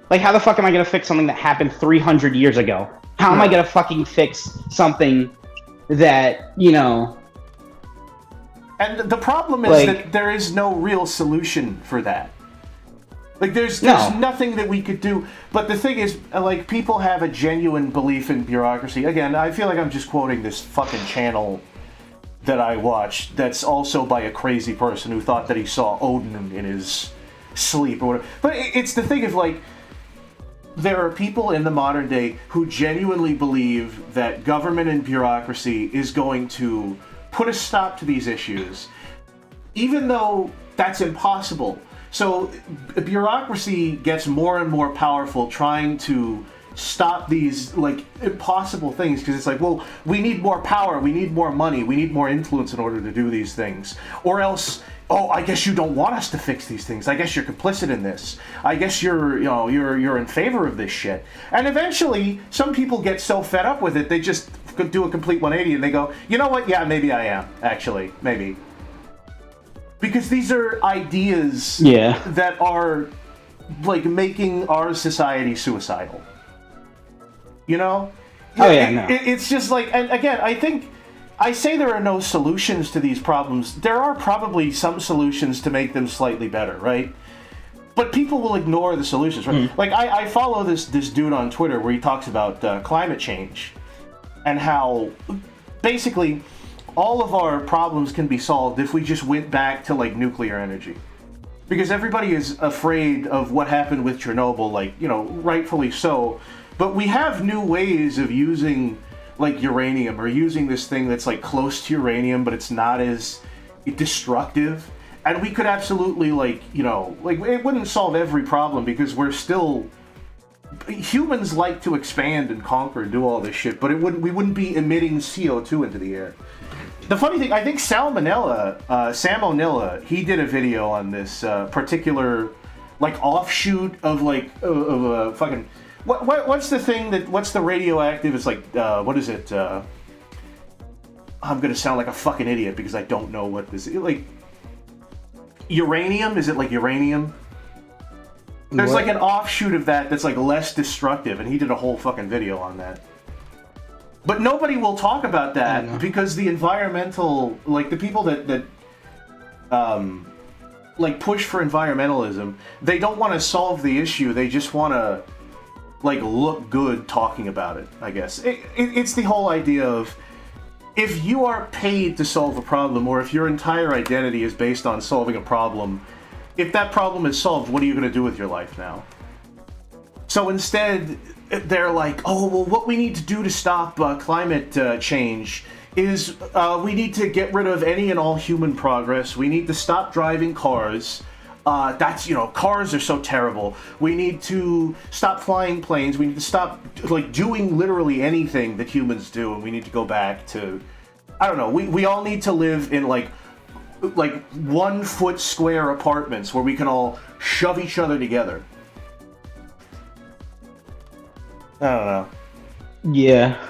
Like, how the fuck am I gonna fix something that happened 300 years ago? How am I gonna fucking fix something that, you know... And the problem is Like- that there is no real solution for that. Like, there's No. nothing that we could do. But the thing is, like, people have a genuine belief in bureaucracy. Again, I feel like I'm just quoting this fucking channel that I watched that's also by a crazy person who thought that he saw Odin in his sleep or whatever. But it's the thing of, like, there are people in the modern day who genuinely believe that government and bureaucracy is going to put a stop to these issues, even though that's impossible. So bureaucracy gets more and more powerful trying to stop these, like, impossible things, because it's like, well, we need more power, we need more money, we need more influence in order to do these things. Or else, oh, I guess you don't want us to fix these things. I guess you're complicit in this. I guess you're in favor of this shit. And eventually, some people get so fed up with it, they just do a complete 180 and they go, you know what? Yeah, maybe I am. Actually, maybe. Because these are ideas that are, like, making our society suicidal. You know? Oh, yeah, no. It's just like, and again, I say there are no solutions to these problems. There are probably some solutions to make them slightly better, right? But people will ignore the solutions, right? Like, I follow this dude on Twitter where he talks about climate change and how basically all of our problems can be solved if we just went back to, like, nuclear energy. Because everybody is afraid of what happened with Chernobyl, like, you know, rightfully so. But we have new ways of using, like, uranium, or using this thing that's, like, close to uranium, but it's not as destructive. And we could absolutely, like, you know, like, it wouldn't solve every problem because we're still... Humans like to expand and conquer and do all this shit, but we wouldn't be emitting CO2 into the air. The funny thing, I think Salmonella, he did a video on this particular, like, offshoot of, like, fucking... What's the thing that... What's the radioactive? It's like, what is it? I'm gonna sound like a fucking idiot because I don't know what this is. Like... Uranium? Is it like uranium? There's What? like an offshoot of that that's like less destructive, and he did a whole fucking video on that. But nobody will talk about that because the environmental, like the people that like push for environmentalism, they don't want to solve the issue. They just want to like look good talking about it. I guess it's the whole idea of, if you are paid to solve a problem, or if your entire identity is based on solving a problem, if that problem is solved, what are you going to do with your life now? So instead, they're like, oh, well, what we need to do to stop climate change is we need to get rid of any and all human progress. We need to stop driving cars. That's, you know, cars are so terrible. We need to stop flying planes. We need to stop, like, doing literally anything that humans do, and we need to go back to, I don't know, we all need to live in, like 1 foot square apartments where we can all shove each other together. I don't know. Yeah.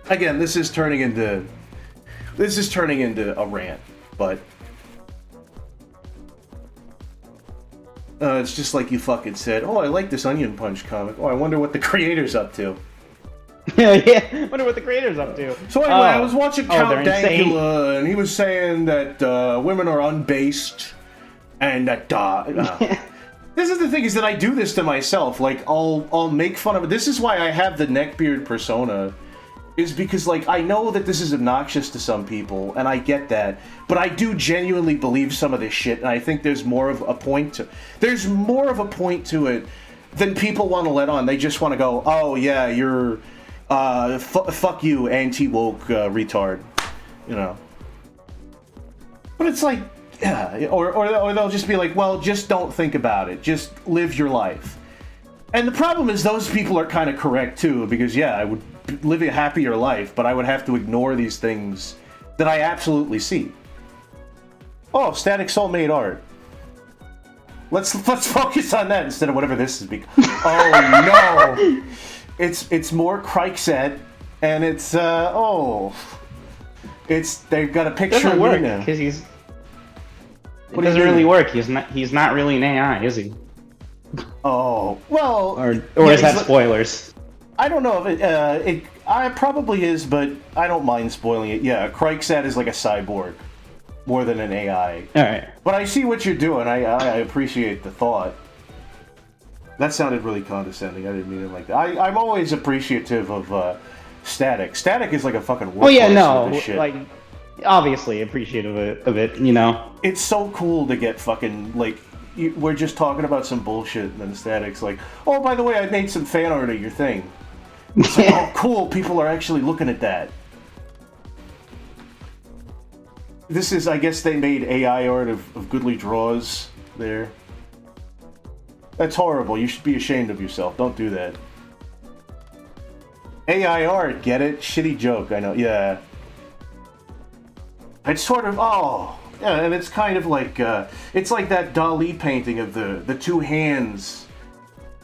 Again, this is turning into a rant, but it's just like you fucking said, oh, I like this Onion Punch comic. Oh, I wonder what the creator's up to. Yeah. Wonder what the creator's up to. So anyway, I was watching Count they're insane. Dankula, and he was saying that women are unbased, and that this is the thing, is that I do this to myself. Like, I'll make fun of it. This is why I have the neckbeard persona, is because, like, I know that this is obnoxious to some people, and I get that, but I do genuinely believe some of this shit, and I think there's more of a point to it than people want to let on. They just want to go, oh yeah, you're fuck you, anti-woke retard, you know. But it's like, yeah, or they'll just be like, well, just don't think about it, just live your life. And the problem is, those people are kind of correct too, because yeah, I would live a happier life, but I would have to ignore these things that I absolutely see. Oh, Static Soul made art. Let's focus on that instead of whatever this is. Oh no, it's more Crikset, and it's they've got a picture It doesn't of work me now. because it What do you doesn't mean? really work. He's not really an AI, is he? Oh well, Or yeah, is that he's- spoilers? I don't know if it probably is, but I don't mind spoiling it. Yeah, Crikset is like a cyborg, more than an AI. All right. But I see what you're doing. I appreciate the thought. That sounded really condescending. I didn't mean it like that. I'm always appreciative of Static. Static is like a fucking workhorse Oh yeah, of no, this shit. like obviously appreciative of it, you know. It's so cool to get fucking, like, we're just talking about some bullshit, and then Static's like, oh, by the way, I made some fan art of your thing. It's like, oh, cool, people are actually looking at that. This is, I guess they made AI art of Goodly Draws there. That's horrible. You should be ashamed of yourself. Don't do that. AI art, get it? Shitty joke, I know. Yeah. It's sort of, oh, yeah, and it's kind of like, it's like that Dali painting of the two hands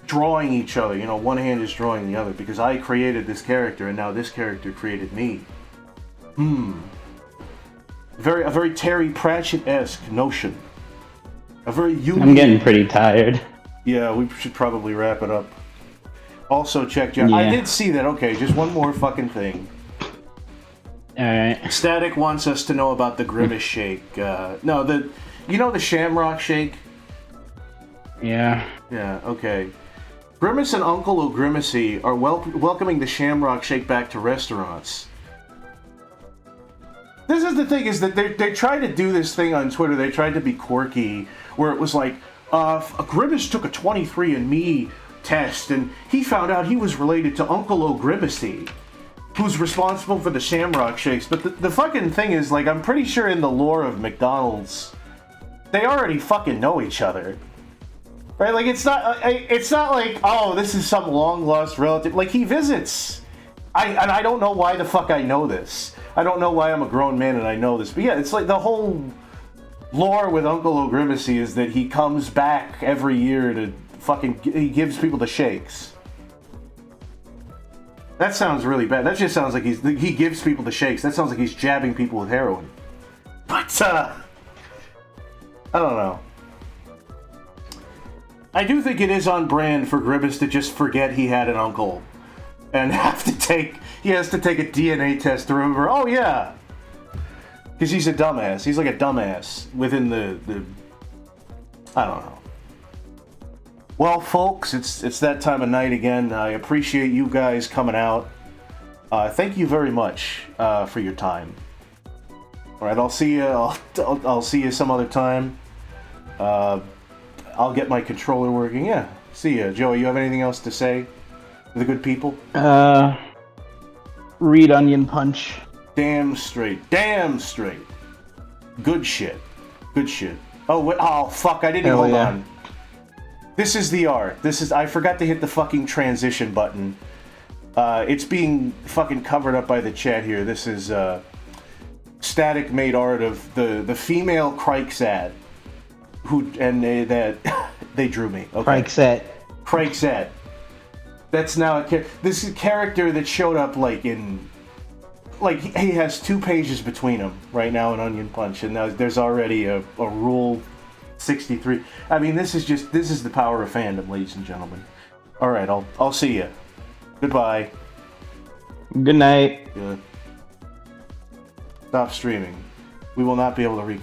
drawing each other. You know, one hand is drawing the other, because I created this character, and now this character created me. A very Terry Pratchett-esque notion. A very I'm getting pretty tired. Yeah, we should probably wrap it up. Also, check Jeff. Yeah. I did see that. Okay, just one more fucking thing. Alright. Static wants us to know about the Grimace Shake. No, you know the Shamrock Shake? Yeah. Yeah, okay. Grimace and Uncle O'Grimacy are welcoming the Shamrock Shake back to restaurants. This is the thing, is that they tried to do this thing on Twitter. They tried to be quirky, where it was like, Grimace took a 23andMe test, and he found out he was related to Uncle O'Grimacy. who's responsible for the Shamrock Shakes. But the fucking thing is, like, I'm pretty sure in the lore of McDonald's, they already fucking know each other. Right? Like, it's not like, oh, this is some long-lost relative. Like, he visits. And I don't know why the fuck I know this. I don't know why I'm a grown man and I know this. But yeah, it's like the whole lore with Uncle O'Grimacy is that he comes back every year to fucking... He gives people the shakes. That sounds really bad. That just sounds like he gives people the shakes. That sounds like he's jabbing people with heroin. But, I don't know. I do think it is on brand for Grimace to just forget he had an uncle. And he has to take a DNA test to remember, oh yeah. Because he's a dumbass. He's like a dumbass within the I don't know. Well, folks, it's that time of night again. I appreciate you guys coming out. Thank you very much for your time. All right, I'll see you. I'll see you some other time. I'll get my controller working. Yeah, see ya, Joey. You have anything else to say to the good people? Read Onion Punch. Damn straight. Damn straight. Good shit. Good shit. Oh fuck! I didn't. Hold on. This is the art. I forgot to hit the fucking transition button. It's being fucking covered up by the chat here. This is Static made art of the female Craigsat, they drew me. Okay. Craigsat. That's now this is a character that showed up he has 2 pages between them right now in Onion Punch, and now there's already a Rule 63. I mean, this is the power of fandom, ladies and gentlemen. All right, I'll see you. Goodbye. Good night. Good. Stop streaming. We will not be able to reconnect.